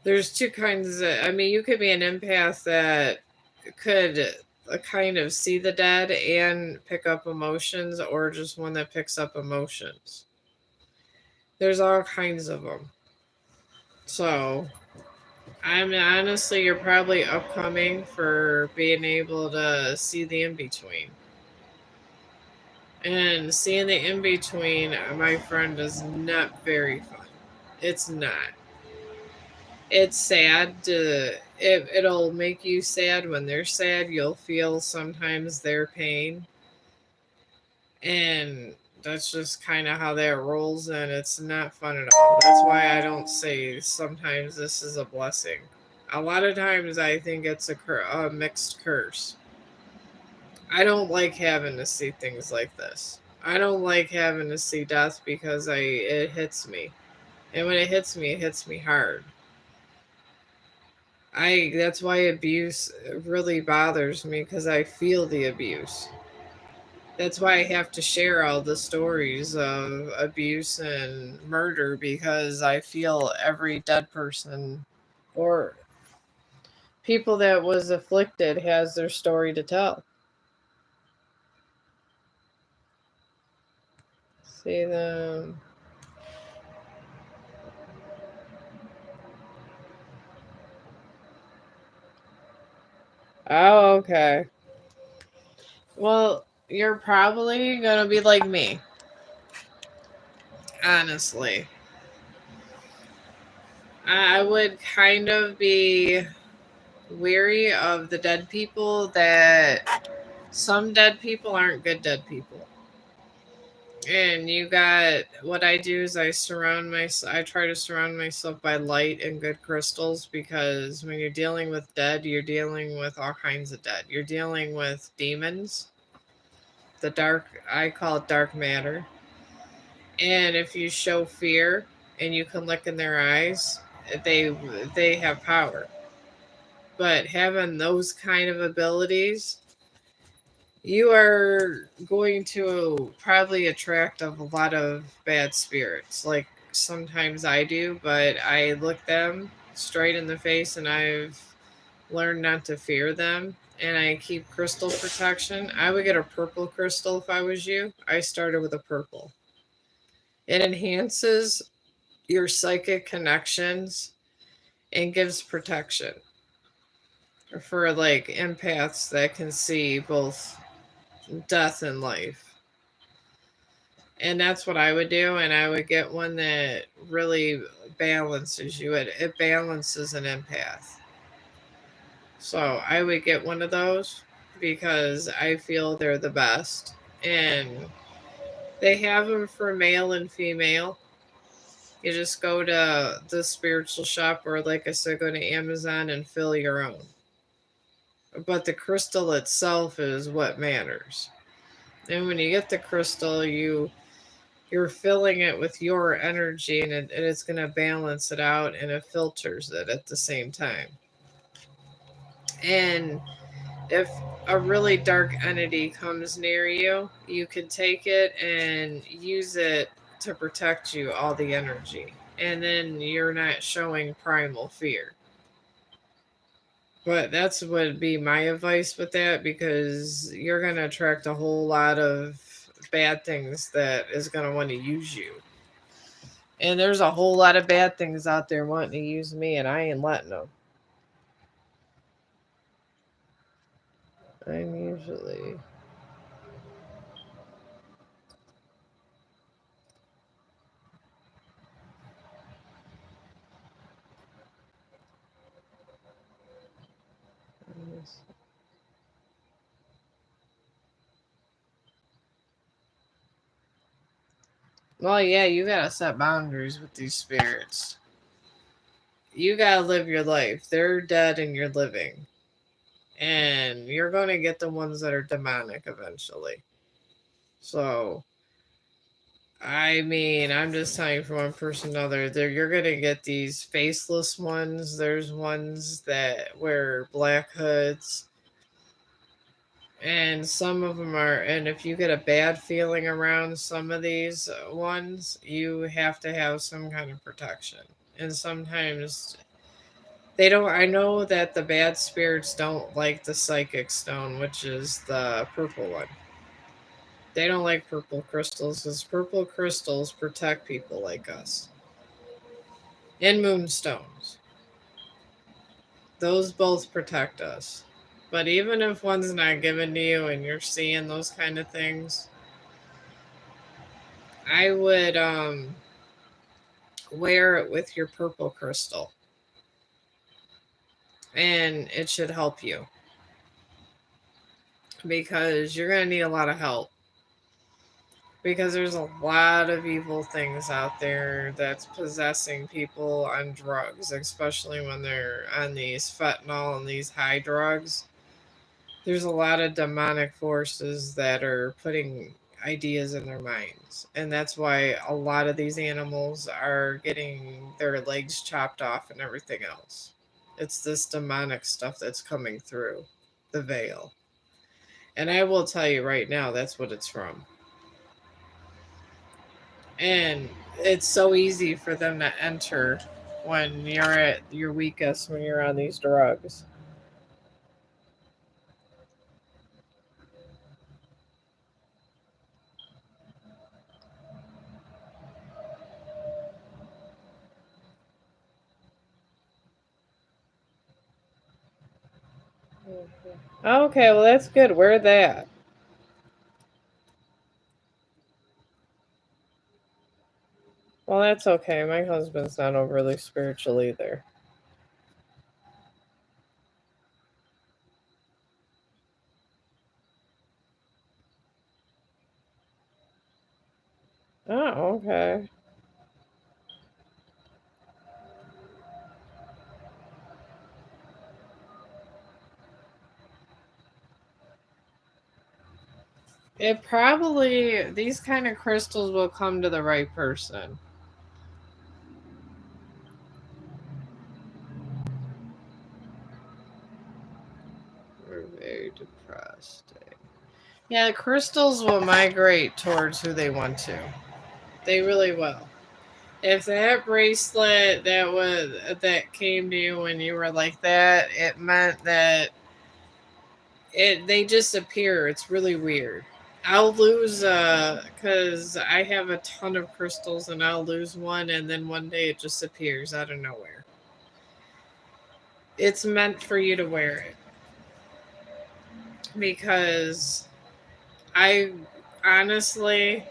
A: there's two kinds of, I mean, you could be an empath that could kind of see the dead and pick up emotions, or just one that picks up emotions. There's all kinds of them. So, I'm honestly, you're probably upcoming for being able to see the in between. And seeing the in between, my friend, is not very fun. It's not. It's sad it'll make you sad when they're sad. You'll feel sometimes their pain. And that's just kind of how that rolls, and it's not fun at all. That's why I don't say sometimes this is a blessing. A lot of times I think it's a mixed curse. I don't like having to see things like this. I don't like having to see death because I it hits me. And when it hits me hard. I That's why abuse really bothers me because I feel the abuse. That's why I have to share all the stories of abuse and murder because I feel every dead person or people that was afflicted has their story to tell. See them. Oh, okay. Well, you're probably gonna be like me, honestly. I would kind of be weary of the dead people that some dead people aren't good dead people. And you got what I do is I try to surround myself by light and good crystals because when you're dealing with dead, you're dealing with all kinds of dead. You're dealing with demons, the dark I call it dark matter. And if you show fear and you can look in their eyes, they they have power. But having those kind of abilities, you are going to probably attract a lot of bad spirits. Like sometimes I do, but I look them straight in the face and I've learned not to fear them. And I keep crystal protection. I would get a purple crystal if I was you. I started with a purple. It enhances your psychic connections and gives protection. for like empaths that can see both death and life. And that's what I would do. And I would get one that really balances you. It balances an empath. So I would get one of those because I feel they're the best. And they have them for male and female. You just go to the spiritual shop, or like I said, go to Amazon and fill your own. But the crystal itself is what matters. And when you get the crystal, you're filling it with your energy, and it's going to balance it out, and it filters it at the same time. And if a really dark entity comes near you, you can take it and use it to protect you all the energy. And then you're not showing primal fear. But that's would be my advice with that, because you're going to attract a whole lot of bad things that is going to want to use you. And there's a whole lot of bad things out there wanting to use me, and I ain't letting them. I'm usually. Well, yeah, you gotta set boundaries with these spirits. You gotta live your life. They're dead and you're living. And you're gonna get the ones that are demonic eventually. So, I mean, I'm just telling you from one person to another, you're gonna get these faceless ones. There's ones that wear black hoods. And some of them are, and if you get a bad feeling around some of these ones, you have to have some kind of protection. And sometimes they don't. I know that the bad spirits don't like the psychic stone, which is the purple one. They don't like purple crystals because purple crystals protect people like us. And moonstones. Those both protect us. But even if one's not given to you and you're seeing those kind of things, I would wear it with your purple crystal, and it should help you because you're going to need a lot of help, because there's a lot of evil things out there that's possessing people on drugs, especially when they're on these fentanyl and these high drugs. There's a lot of demonic forces that are putting ideas in their minds. And that's why a lot of these animals are getting their legs chopped off and everything else. It's this demonic stuff that's coming through the veil. And I will tell you right now, that's what it's from. And it's so easy for them to enter when you're at your weakest, when you're on these drugs. Okay, well, that's good. Wear that. Well, that's okay. My husband's not overly spiritual either. Oh, okay. It probably, these kind of crystals will come to the right person. We're very depressed. Yeah, the crystals will migrate towards who they want to. They really will. If that bracelet that came to you when you were like that, it meant that they disappear. It's really weird. I'll lose because I have a ton of crystals, and I'll lose one, and then one day it just appears out of nowhere. It's meant for you to wear it because I honestly,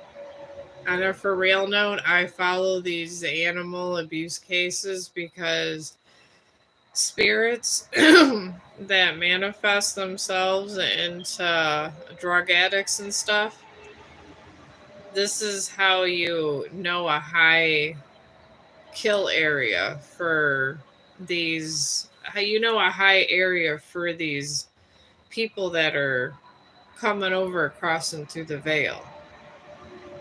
A: on a for real note, I follow these animal abuse cases because spirits that manifest themselves into drug addicts and stuff. This is how you know a high kill area for these, how you know a high area for these people that are coming over crossing through the veil.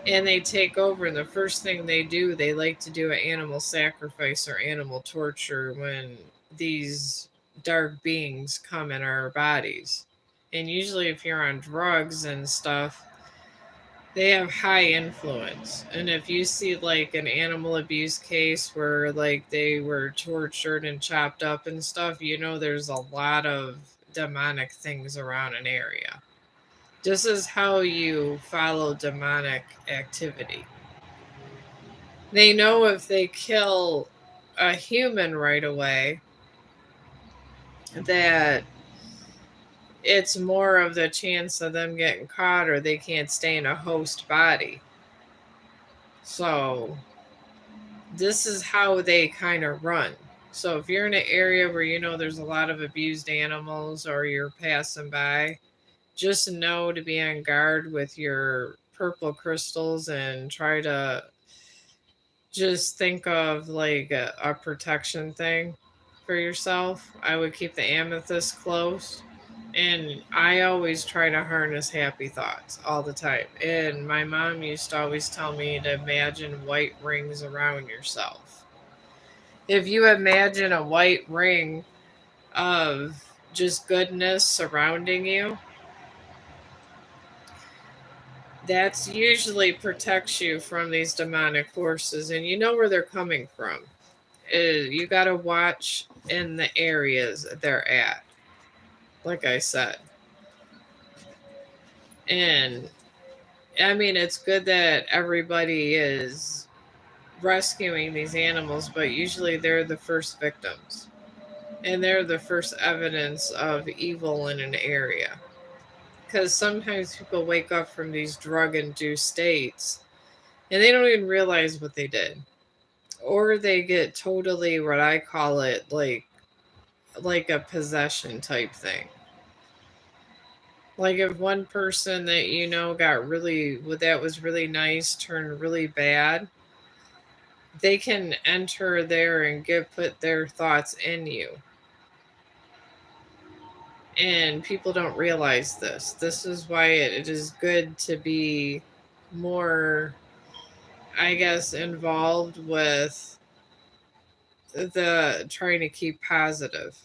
A: And they take over, and the first thing they do, they like to do an animal sacrifice or animal torture when these dark beings come in our bodies. And usually if you're on drugs and stuff, they have high influence. And if you see like an animal abuse case where like they were tortured and chopped up and stuff, you know there's a lot of demonic things around an area. This is how you follow demonic activity. They know if they kill a human right away that it's more of the chance of them getting caught, or they can't stay in a host body. So this is how they kind of run. So if you're in an area where you know there's a lot of abused animals or you're passing by, just know to be on guard with your purple crystals and try to just think of like a protection thing for yourself. I would keep the amethyst close. And I always try to harness happy thoughts all the time. And my mom used to always tell me to imagine white rings around yourself. If you imagine a white ring of just goodness surrounding you, that's usually protects you from these demonic forces, and you know where they're coming from. You got to watch in the areas they're at, like I said. And I mean, it's good that everybody is rescuing these animals, but usually they're the first victims. And they're the first evidence of evil in an area. Because sometimes people wake up from these drug induced states and they don't even realize what they did. Or they get totally, what I call it, like a possession type thing. Like if one person that you know got really, that was really nice turned really bad, they can enter there and get put their thoughts in you. And people don't realize this. This is why it is good to be more, I guess, involved with the trying to keep positive.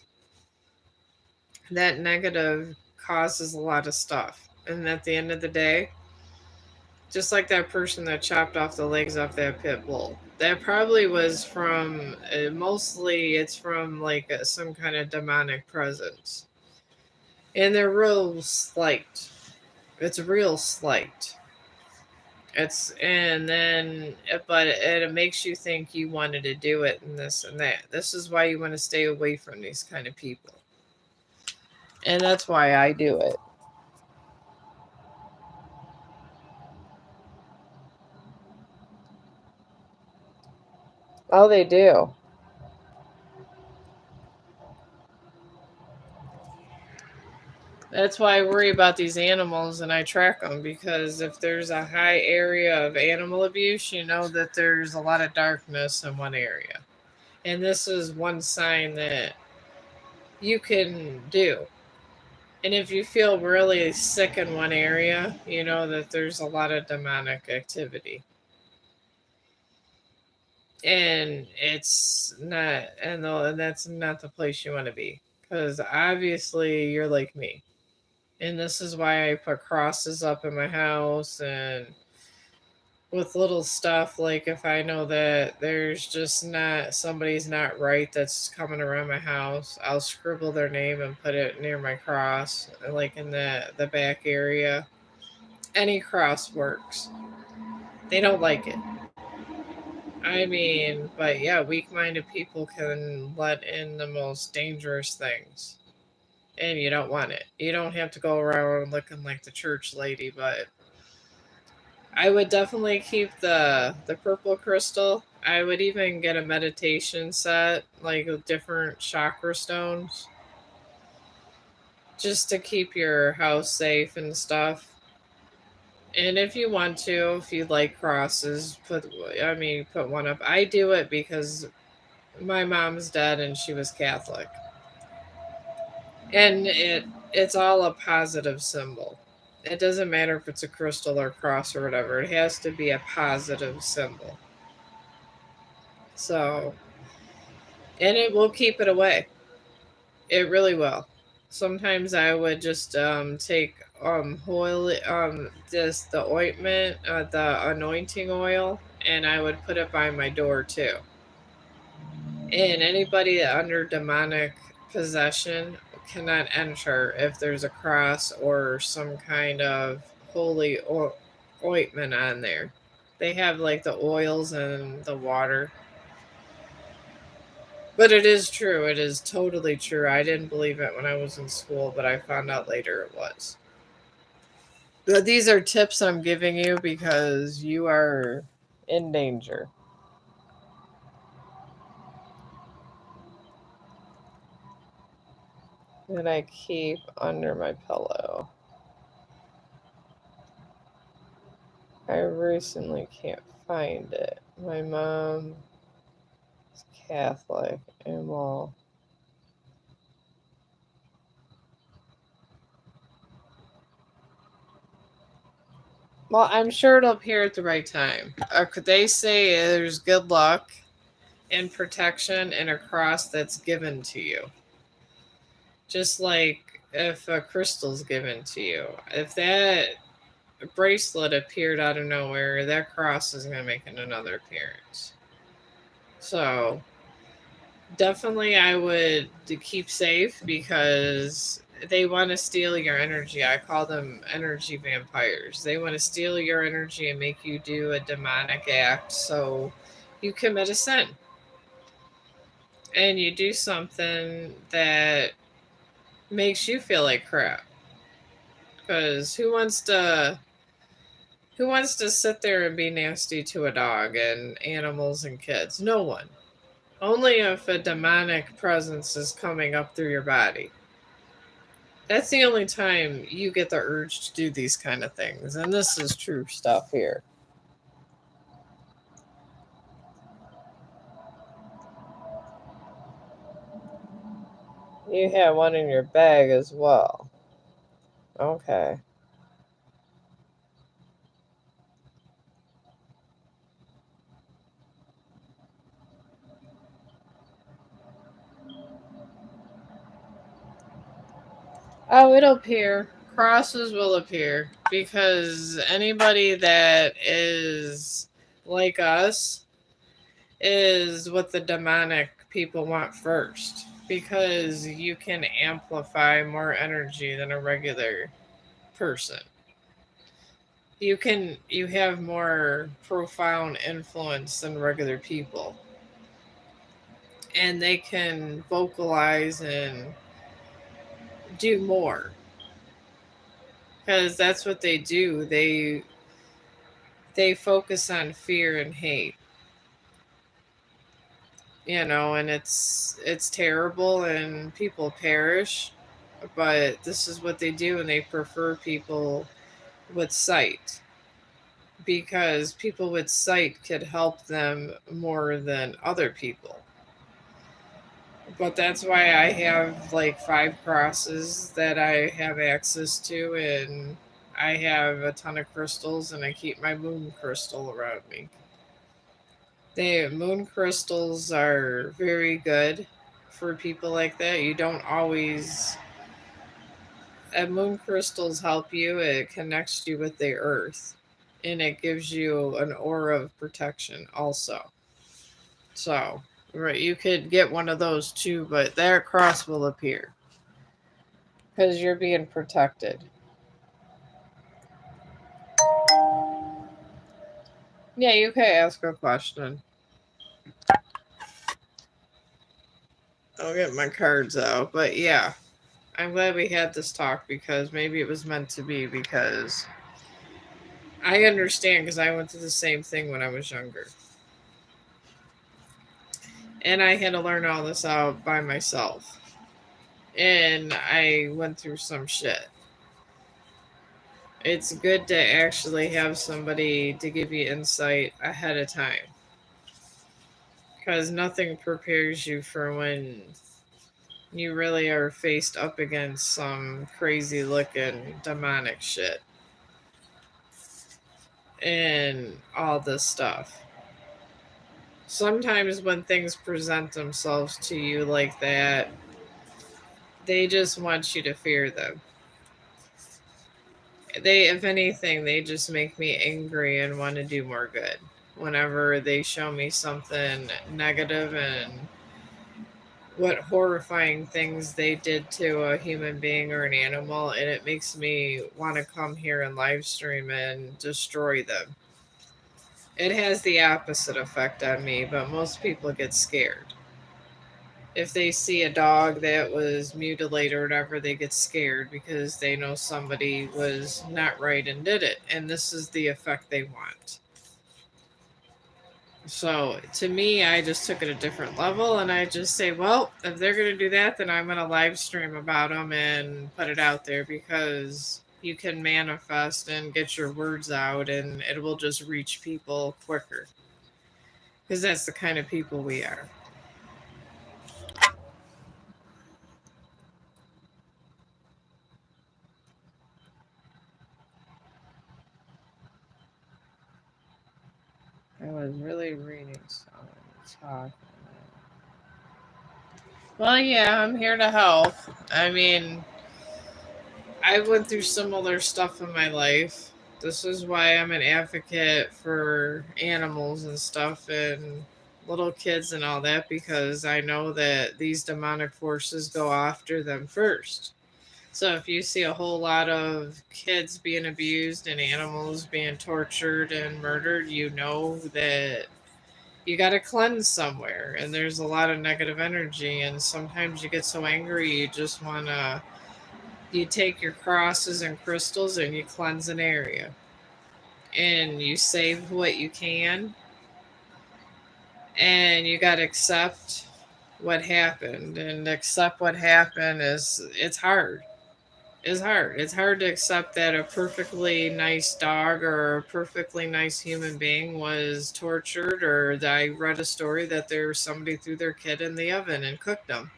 A: That negative causes a lot of stuff. And at the end of the day, just like that person that chopped off the legs off that pit bull, that probably was from, mostly it's from like some kind of demonic presence. And they're real slight. It's real slight. It's, and then, but it makes you think you wanted to do it and this and that. This is why you want to stay away from these kind of people. And that's why I do it. Oh, they do. That's why I worry about these animals and I track them, because if there's a high area of animal abuse, you know that there's a lot of darkness in one area. And this is one sign that you can do. And if you feel really sick in one area, you know that there's a lot of demonic activity. And it's not, and that's not the place you want to be. Because obviously you're like me. And this is why I put crosses up in my house, and with little stuff like if I know that there's just not, somebody's not right that's coming around my house, I'll scribble their name and put it near my cross, like in the back area. Any cross works. They don't like it. I mean, but yeah, weak minded people can let in the most dangerous things. And you don't want it. You don't have to go around looking like the church lady, but I would definitely keep the purple crystal. I would even get a meditation set, like with different chakra stones, just to keep your house safe and stuff. And if you want to, if you like crosses, put one up. I do it because my mom's dead and she was Catholic. And it's all a positive symbol. It doesn't matter if it's a crystal or cross or whatever. It has to be a positive symbol. So, and it will keep it away. It really will. Sometimes I would just take oil, just the ointment, the anointing oil, and I would put it by my door too. And anybody under demonic possession cannot enter if there's a cross or some kind of holy ointment on there. They have like the oils and the water. But it is true. It is totally true. I didn't believe it when I was in school, but I found out later it was. But these are tips I'm giving you because you are in danger that I keep under my pillow. I recently can't find it. My mom is Catholic and well, I'm sure it'll appear at the right time. Could they say there's good luck and protection and a cross that's given to you? Just like if a crystal's given to you. If that bracelet appeared out of nowhere, that cross is going to make another appearance. So definitely, I would to keep safe because they want to steal your energy. I call them energy vampires. They want to steal your energy and make you do a demonic act so you commit a sin and you do something that makes you feel like crap. Because who wants to sit there and be nasty to a dog and animals and kids? No one. Only if a demonic presence is coming up through your body. That's the only time you get the urge to do these kind of things. And this is true stuff here. You have one in your bag as well. Okay. Oh, it'll appear. Crosses will appear because anybody that is like us is what the demonic people want first because you can amplify more energy than a regular person. You have more profound influence than regular people, and they can vocalize and do more because that's what they do. They focus on fear and hate, and it's terrible and people perish, but this is what they do, and they prefer people with sight because people with sight could help them more than other people. But that's why I have like 5 crosses that I have access to, and I have a ton of crystals, and I keep my moon crystal around me. The moon crystals are very good for people like that. You don't always. Moon crystals help you, it connects you with the earth, and it gives you an aura of protection also. So, right, you could get one of those too, but that cross will appear because you're being protected. Yeah, you can ask a question. I'll get my cards out. But yeah, I'm glad we had this talk because maybe it was meant to be because I understand because I went through the same thing when I was younger. And I had to learn all this out by myself. And I went through some shit. It's good to actually have somebody to give you insight ahead of time because nothing prepares you for when you really are faced up against some crazy looking demonic shit and all this stuff. Sometimes when things present themselves to you like that, they just want you to fear them. They, if anything, they just make me angry and want to do more good. Whenever they show me something negative and what horrifying things they did to a human being or an animal, and it makes me want to come here and live stream and destroy them. It has the opposite effect on me, but most people get scared. If they see a dog that was mutilated or whatever, they get scared because they know somebody was not right and did it. And this is the effect they want. So to me, I just took it a different level and I just say, well, if they're going to do that, then I'm going to live stream about them and put it out there because you can manifest and get your words out and it will just reach people quicker because that's the kind of people we are. I was really reading some talk. Well, yeah, I'm here to help. I mean, I went through similar stuff in my life. This is why I'm an advocate for animals and stuff and little kids and all that because I know that these demonic forces go after them first. So if you see a whole lot of kids being abused and animals being tortured and murdered, you know that you got to cleanse somewhere and there's a lot of negative energy and sometimes you get so angry you just want to you take your crosses and crystals and you cleanse an area and you save what you can and you got to accept what happened and accept what happened is it's hard to accept that a perfectly nice dog or a perfectly nice human being was tortured or that I read a story that there somebody threw their kid in the oven and cooked them.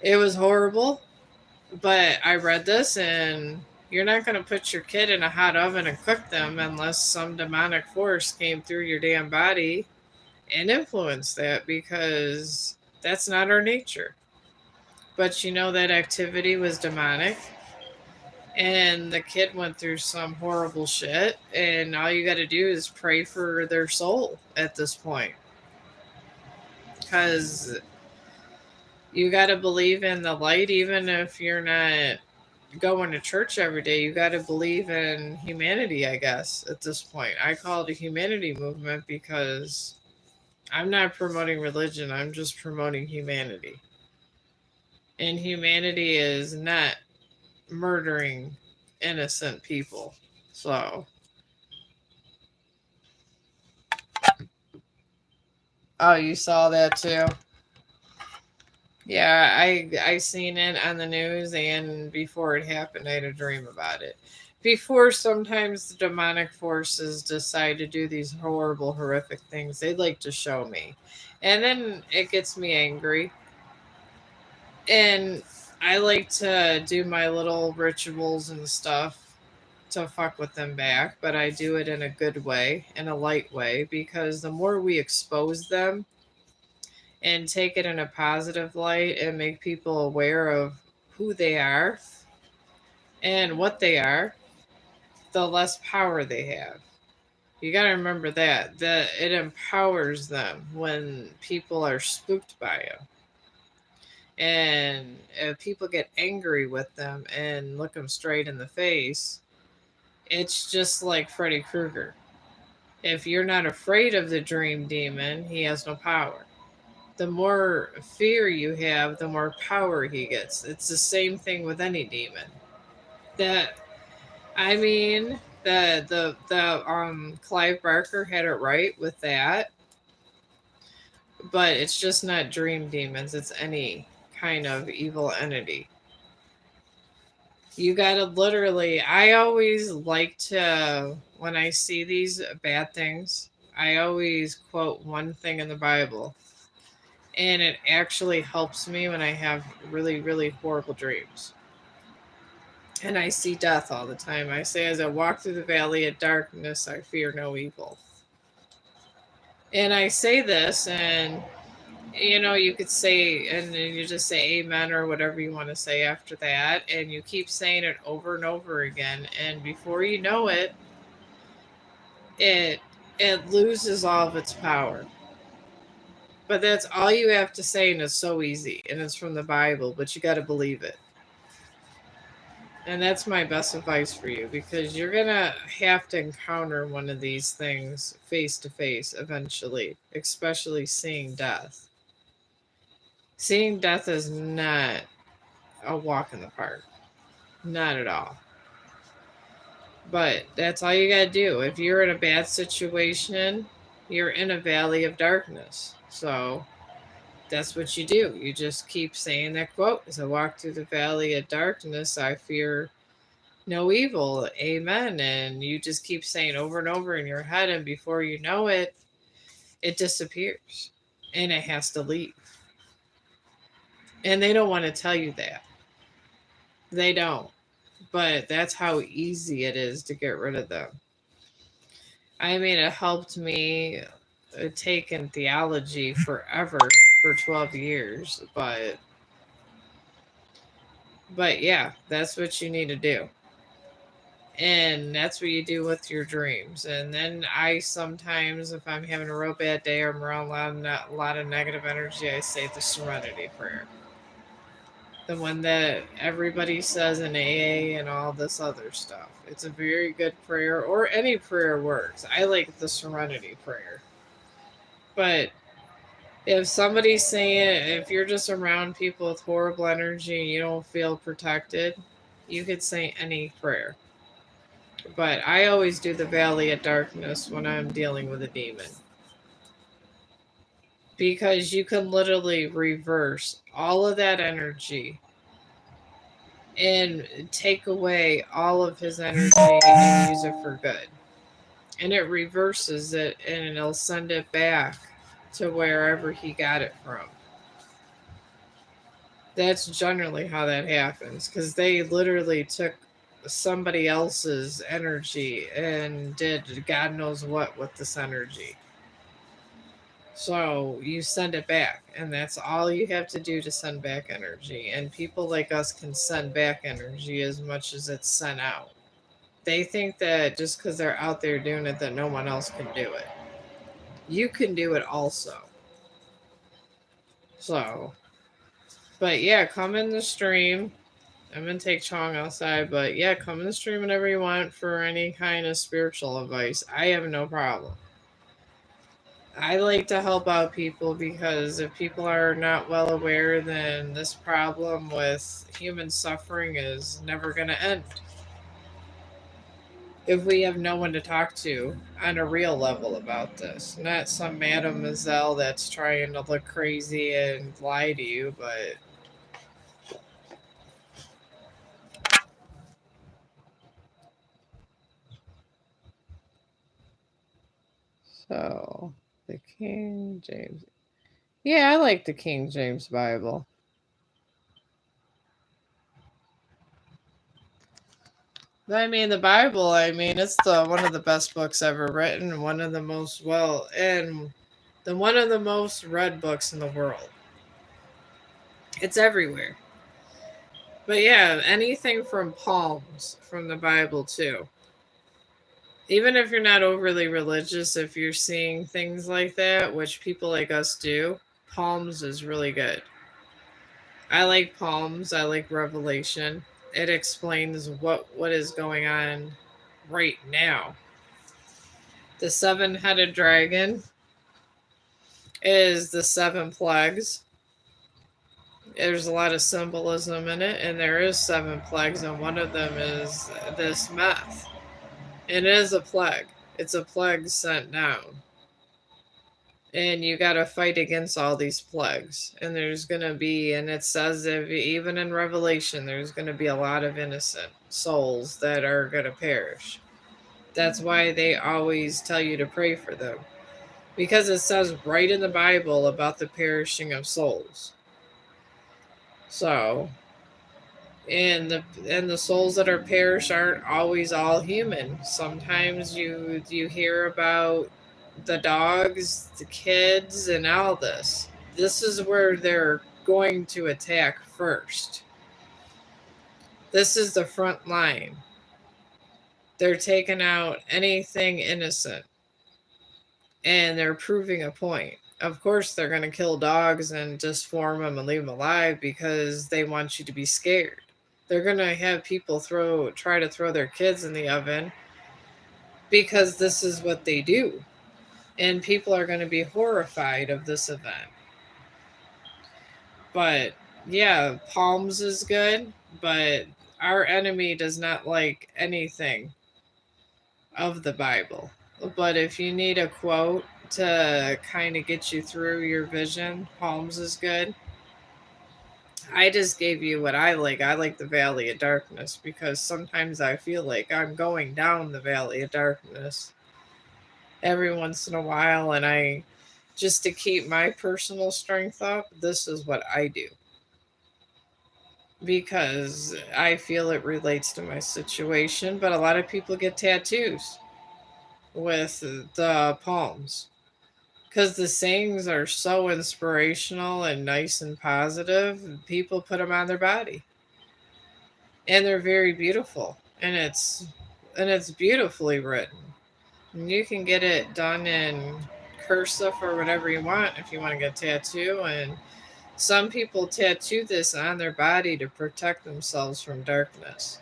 A: It was horrible, but I read this and you're not going to put your kid in a hot oven and cook them unless some demonic force came through your damn body and influenced that because that's not our nature. But you know that activity was demonic and the kid went through some horrible shit and all you got to do is pray for their soul at this point because you got to believe in the light even if you're not going to church every day. You got to believe in humanity, I guess, at this point. I call it a humanity movement because I'm not promoting religion, I'm just promoting humanity, and humanity is not murdering innocent people. So oh, you saw that too? Yeah, I seen it on the news, and before it happened, I had a dream about it. Before, sometimes the demonic forces decide to do these horrible, horrific things. They'd like to show me, and then it gets me angry. And I like to do my little rituals and stuff to fuck with them back, but I do it in a good way, in a light way, because the more we expose them and take it in a positive light and make people aware of who they are and what they are, the less power they have. You got to remember that it empowers them when people are spooked by them. And if people get angry with them and look them straight in the face, it's just like Freddy Krueger. If you're not afraid of the dream demon, he has no power. The more fear you have, the more power he gets. It's the same thing with any demon. That I mean, the Clive Barker had it right with that, but it's just not dream demons. It's any kind of evil entity. You gotta literally. I always like to, when I see these bad things, I always quote one thing in the Bible, and it actually helps me when I have really, really horrible dreams. And I see death all the time. I say, as I walk through the valley of darkness, I fear no evil. And I say this, and you could say, and then you just say amen or whatever you want to say after that, and you keep saying it over and over again, and before you know it, it it loses all of its power. But that's all you have to say, and it's so easy, and it's from the Bible, but you got to believe it. And that's my best advice for you, because you're gonna have to encounter one of these things face to face eventually, especially seeing death. Seeing death is not a walk in the park. Not at all. But that's all you gotta do. If you're in a bad situation, you're in a valley of darkness. So that's what you do. You just keep saying that quote. As I walk through the valley of darkness, I fear no evil. Amen. And you just keep saying over and over in your head, and before you know it, it disappears. And it has to leave. And they don't want to tell you that. They don't. But that's how easy it is to get rid of them. I mean, it helped me take in theology forever for 12 years. But yeah, that's what you need to do. And that's what you do with your dreams. And then I sometimes, if I'm having a real bad day or I'm around a lot of negative energy, I say the Serenity Prayer, the one that everybody says in AA and all this other stuff. It's a very good prayer, or any prayer works. I like the Serenity Prayer. But if somebody's saying, if you're just around people with horrible energy and you don't feel protected, you could say any prayer. But I always do the Valley of Darkness when I'm dealing with a demon. Because you can literally reverse all of that energy and take away all of his energy and use it for good. And it reverses it, and it'll send it back to wherever he got it from. That's generally how that happens, because they literally took somebody else's energy and did God knows what with this energy. So you send it back, and that's all you have to do to send back energy. And people like us can send back energy as much as it's sent out. They think that just because they're out there doing it, that no one else can do it. You can do it also. So, but yeah, come in the stream. I'm gonna take Chong outside, but yeah, come in the stream whenever you want for any kind of spiritual advice. I have no problem. I like to help out people, because if people are not well aware, then this problem with human suffering is never going to end. If we have no one to talk to on a real level about this, not some mademoiselle that's trying to look crazy and lie to you, but so the King James. Yeah, I like the King James Bible. I mean, the Bible. I mean, it's the one of the best books ever written. One of the most one of the most read books in the world. It's everywhere. But yeah, anything from palms from the Bible too. Even if you're not overly religious, if you're seeing things like that, which people like us do, palms is really good. I like palms. I like Revelation. It explains what is going on right now. The seven-headed dragon. is the seven plagues. There's a lot of symbolism in it, and there is seven plagues, and one of them is this meth. And it is a plague. It's a plague sent down. And you got to fight against all these plagues. And there's going to be, and it says, if, even in Revelation, there's going to be a lot of innocent souls that are going to perish. That's why they always tell you to pray for them. Because it says right in the Bible about the perishing of souls. So, and the souls that are perished aren't always all human. Sometimes you hear about the dogs, the kids, and all this. This is where they're going to attack first. This is the front line. They're taking out anything innocent, and they're proving a point. Of course, they're going to kill dogs and just form them and leave them alive because they want you to be scared. They're going to have people try to throw their kids in the oven because this is what they do. And people are going to be horrified of this event. But yeah, Palms is good, but our enemy does not like anything of the Bible. But if you need a quote to kind of get you through your vision, Palms is good. I just gave you what I like. I like the Valley of Darkness because sometimes I feel like I'm going down the Valley of Darkness every once in a while, and I just to keep my personal strength up, this is what I do because I feel it relates to my situation. But a lot of people get tattoos with the palms because the sayings are so inspirational and nice and positive. People put them on their body, and they're very beautiful, and it's beautifully written. And you can get it done in cursive or whatever you want if you want to get a tattoo. And some people tattoo this on their body to protect themselves from darkness.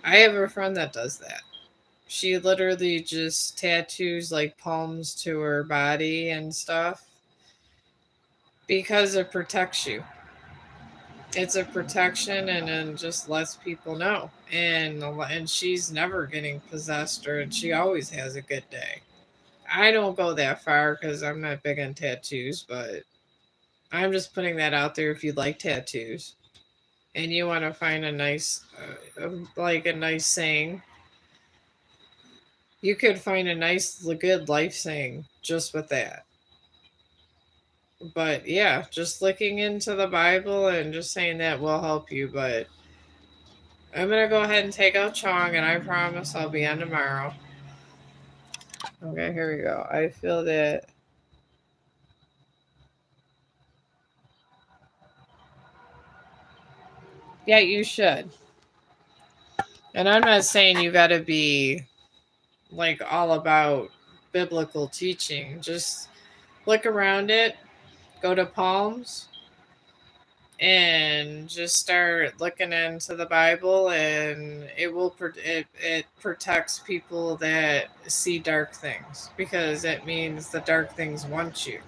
A: I have a friend that does that. She literally just tattoos like palms to her body and stuff because it protects you. It's a protection, and then just lets people know. And she's never getting possessed, or she always has a good day. I don't go that far because I'm not big on tattoos, but I'm just putting that out there if you like tattoos and you want to find a nice, like a nice saying. You could find a nice, good life saying just with that. But yeah, just looking into the Bible and just saying that will help you. But I'm going to go ahead and take out Chong, and I promise I'll be on tomorrow. Okay, here we go. I feel that. Yeah, you should. And I'm not saying you got to be like all about biblical teaching. Just look around it, go to Palms, and just start looking into the Bible, and it protects people that see dark things because it means the dark things want you.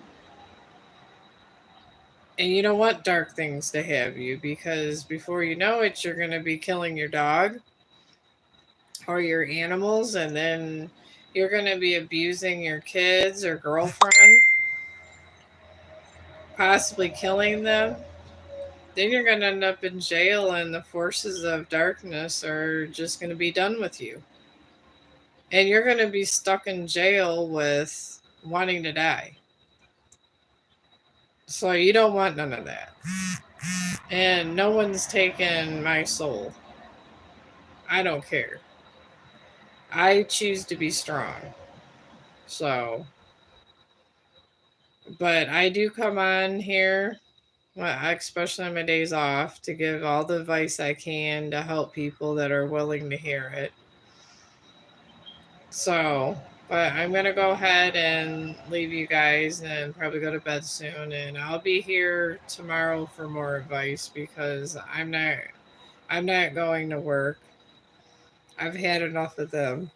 A: And you don't want dark things to have you because before you know it, you're going to be killing your dog or your animals, and then you're going to be abusing your kids or girlfriend, possibly killing them. Then you're going to end up in jail, and the forces of darkness are just going to be done with you. And you're going to be stuck in jail with wanting to die. So you don't want none of that. And no one's taken my soul. I don't care. I choose to be strong. So, but I do come on here, well, especially on my days off, to give all the advice I can to help people that are willing to hear it. So, but I'm going to go ahead and leave you guys and probably go to bed soon. And I'll be here tomorrow for more advice because I'm not going to work. I've had enough of them.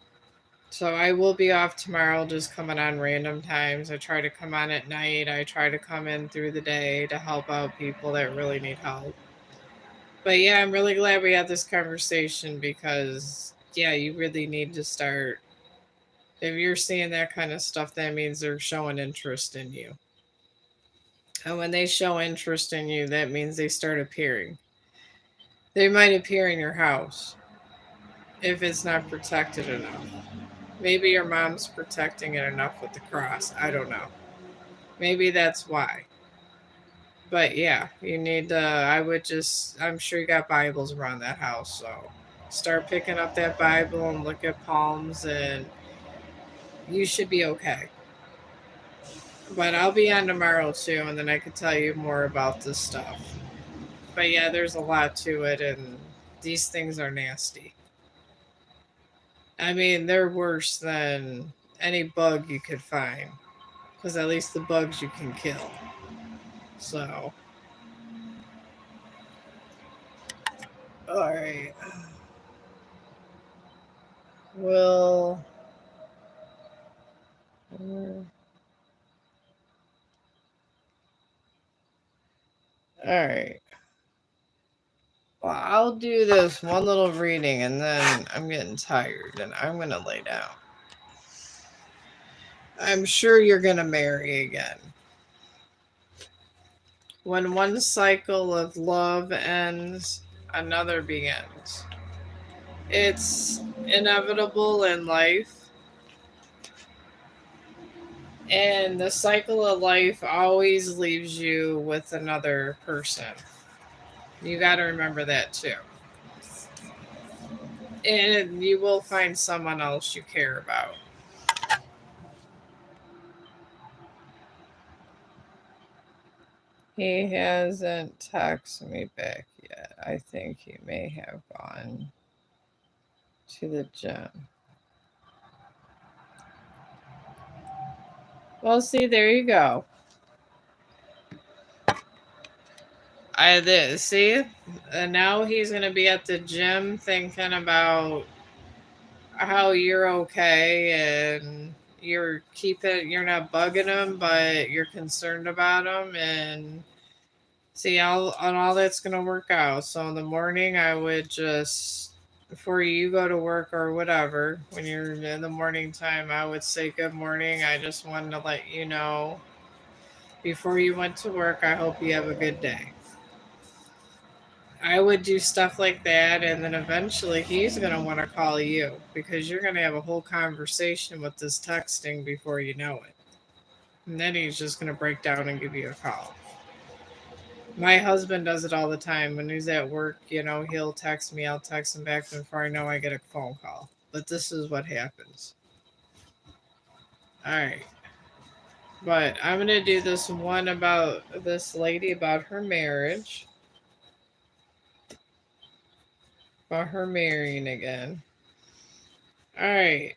A: So I will be off tomorrow, just coming on random times. I try to come on at night. I try to come in through the day to help out people that really need help. But yeah, I'm really glad we had this conversation because, yeah, you really need to start. If you're seeing that kind of stuff, that means they're showing interest in you. And when they show interest in you, that means they start appearing. They might appear in your house if it's not protected enough. Maybe your mom's protecting it enough with the cross. I don't know. Maybe that's why. But yeah, you need to. I would just. I'm sure you got Bibles around that house, so start picking up that Bible and look at palms, and you should be okay. But I'll be on tomorrow too, and then I could tell you more about this stuff. But yeah, there's a lot to it, and these things are nasty. I mean, they're worse than any bug you could find, because at least the bugs you can kill. So, all right. Well, all right. Well, I'll do this one little reading and then I'm getting tired and I'm going to lay down. I'm sure you're going to marry again. When one cycle of love ends, another begins. It's inevitable in life, and the cycle of life always leaves you with another person. You got to remember that too. And you will find someone else you care about. He hasn't texted me back yet. I think he may have gone to the gym. Well, see, there you go. I did see, and now he's gonna be at the gym thinking about how you're okay and you're not bugging him, but you're concerned about him, and see, all that's gonna work out. So in the morning, I would just before you go to work or whatever, when you're in the morning time, I would say good morning. I just wanted to let you know before you went to work. I hope you have a good day. I would do stuff like that, and then eventually he's gonna want to call you because you're gonna have a whole conversation with this texting before you know it, and then he's just gonna break down and give you a call. My husband does it all the time. When he's at work, he'll text me. I'll text him back before I know I get a phone call. But this is what happens. All right. But I'm going to do this one about this lady, about her marriage, about her marrying again. All right.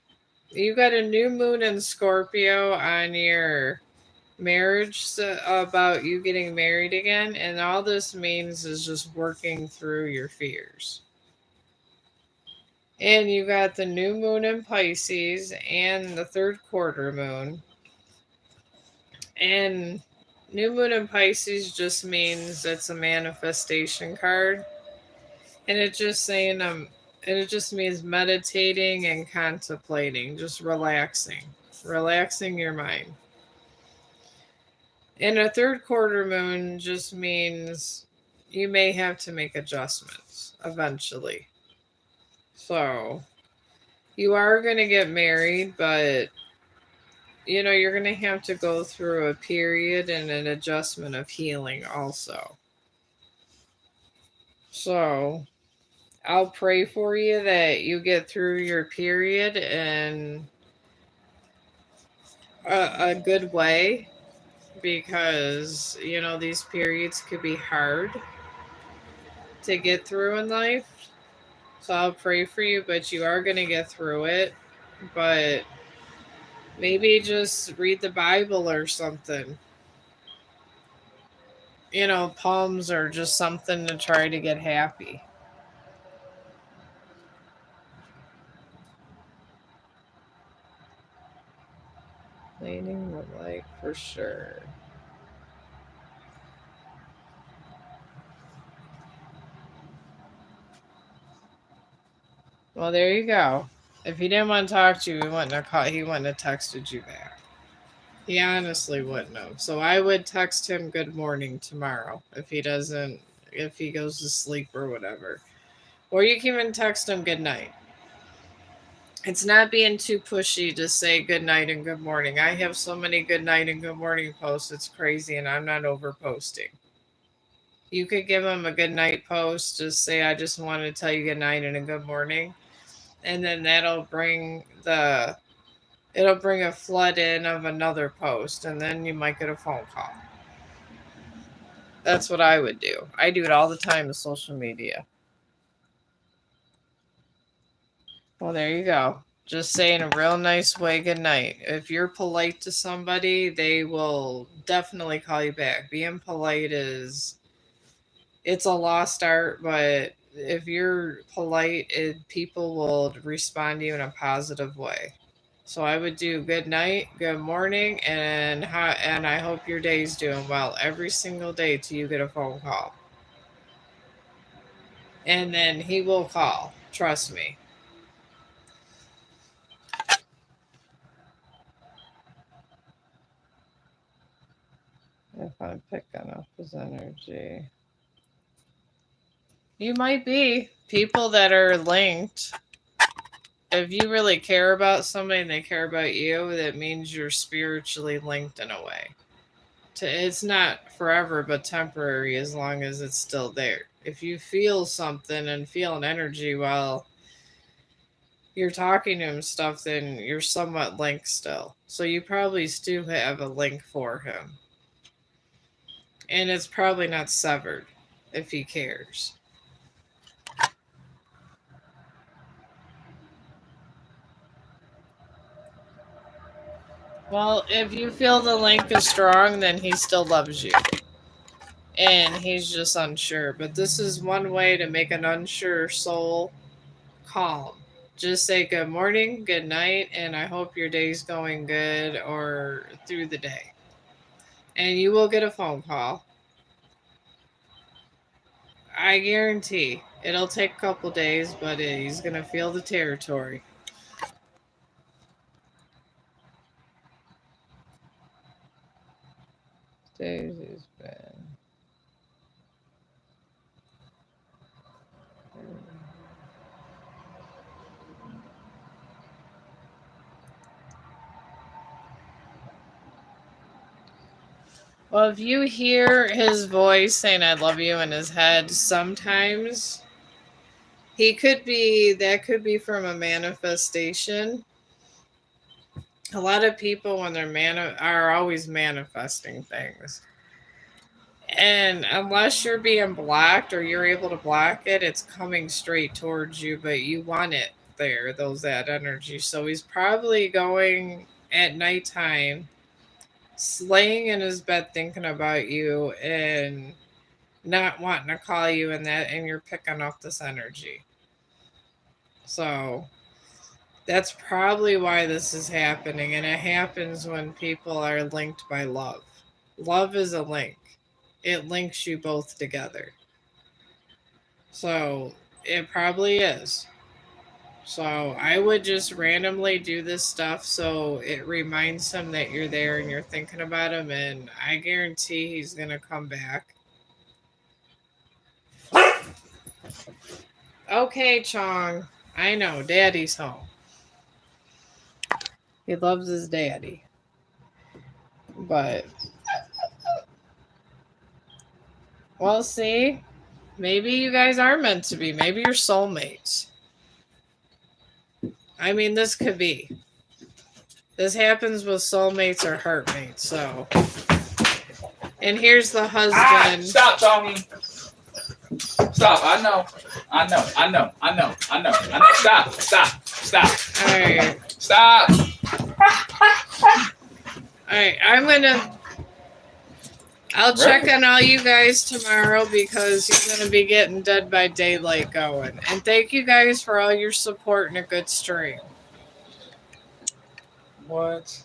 A: You got a new moon in Scorpio on your marriage, so about you getting married again. And all this means is just working through your fears. And you got the new moon in Pisces and the third quarter moon. And new moon in Pisces just means it's a manifestation card. And it just means meditating and contemplating, just relaxing your mind. And a third quarter moon just means you may have to make adjustments eventually. So you are going to get married, but you're going to have to go through a period and an adjustment of healing also. So I'll pray for you that you get through your period in a good way, because, these periods could be hard to get through in life. So I'll pray for you, but you are going to get through it. But maybe just read the Bible or something. Palms are just something to try to get happy. Cleaning would like for sure. Well, there you go. If he didn't want to talk to you, he wouldn't have called, he wouldn't have texted you back. He honestly wouldn't have. So I would text him good morning tomorrow if he doesn't, if he goes to sleep or whatever. Or you can even text him good night. It's not being too pushy to say good night and good morning. I have so many good night and good morning posts. It's crazy, and I'm not over posting. You could give him a good night post. Just say, I just wanted to tell you good night and a good morning. And then it'll bring a flood in of another post, and then you might get a phone call. That's what I would do. I do it all the time with social media. Well, there you go. Just say in a real nice way good night. If you're polite to somebody, they will definitely call you back. Being polite it's a lost art, but if you're polite, people will respond to you in a positive way. So I would do good night, good morning, and I hope your day's doing well every single day till you get a phone call. And then he will call. Trust me. If I'm picking up his energy. You might be. People that are linked. If you really care about somebody and they care about you, that means you're spiritually linked in a way. It's not forever, but temporary as long as it's still there. If you feel something and feel an energy while you're talking to him stuff, then you're somewhat linked still. So you probably still have a link for him. And it's probably not severed if he cares. Well, if you feel the link is strong, then he still loves you. And he's just unsure. But this is one way to make an unsure soul calm. Just say good morning, good night, and I hope your day's going good or through the day. And you will get a phone call. I guarantee. It'll take a couple days, but he's going to feel the territory. Daisy's been. Well, if you hear his voice saying I love you in his head, sometimes that could be from a manifestation. A lot of people when are always manifesting things. And unless you're being blocked or you're able to block it, it's coming straight towards you, but you want it there, that energy. So he's probably going at nighttime, laying in his bed thinking about you and not wanting to call you and you're picking up this energy. So that's probably why this is happening. And it happens when people are linked by love. Love is a link. It links you both together. So it probably is. So I would just randomly do this stuff so it reminds him that you're there and you're thinking about him, and I guarantee he's gonna come back. Okay, Chong. I know, Daddy's home. He loves his daddy. But well, see, maybe you guys are meant to be. Maybe you're soulmates. I mean, this could be. This happens with soulmates or heartmates. So, and here's the husband.
B: Stop, Tommy. Stop. I know. Stop.
A: All right.
B: Stop.
A: All right. I'll check on all you guys tomorrow because you're going to be getting Dead by Daylight going. And thank you guys for all your support and a good stream.
B: What?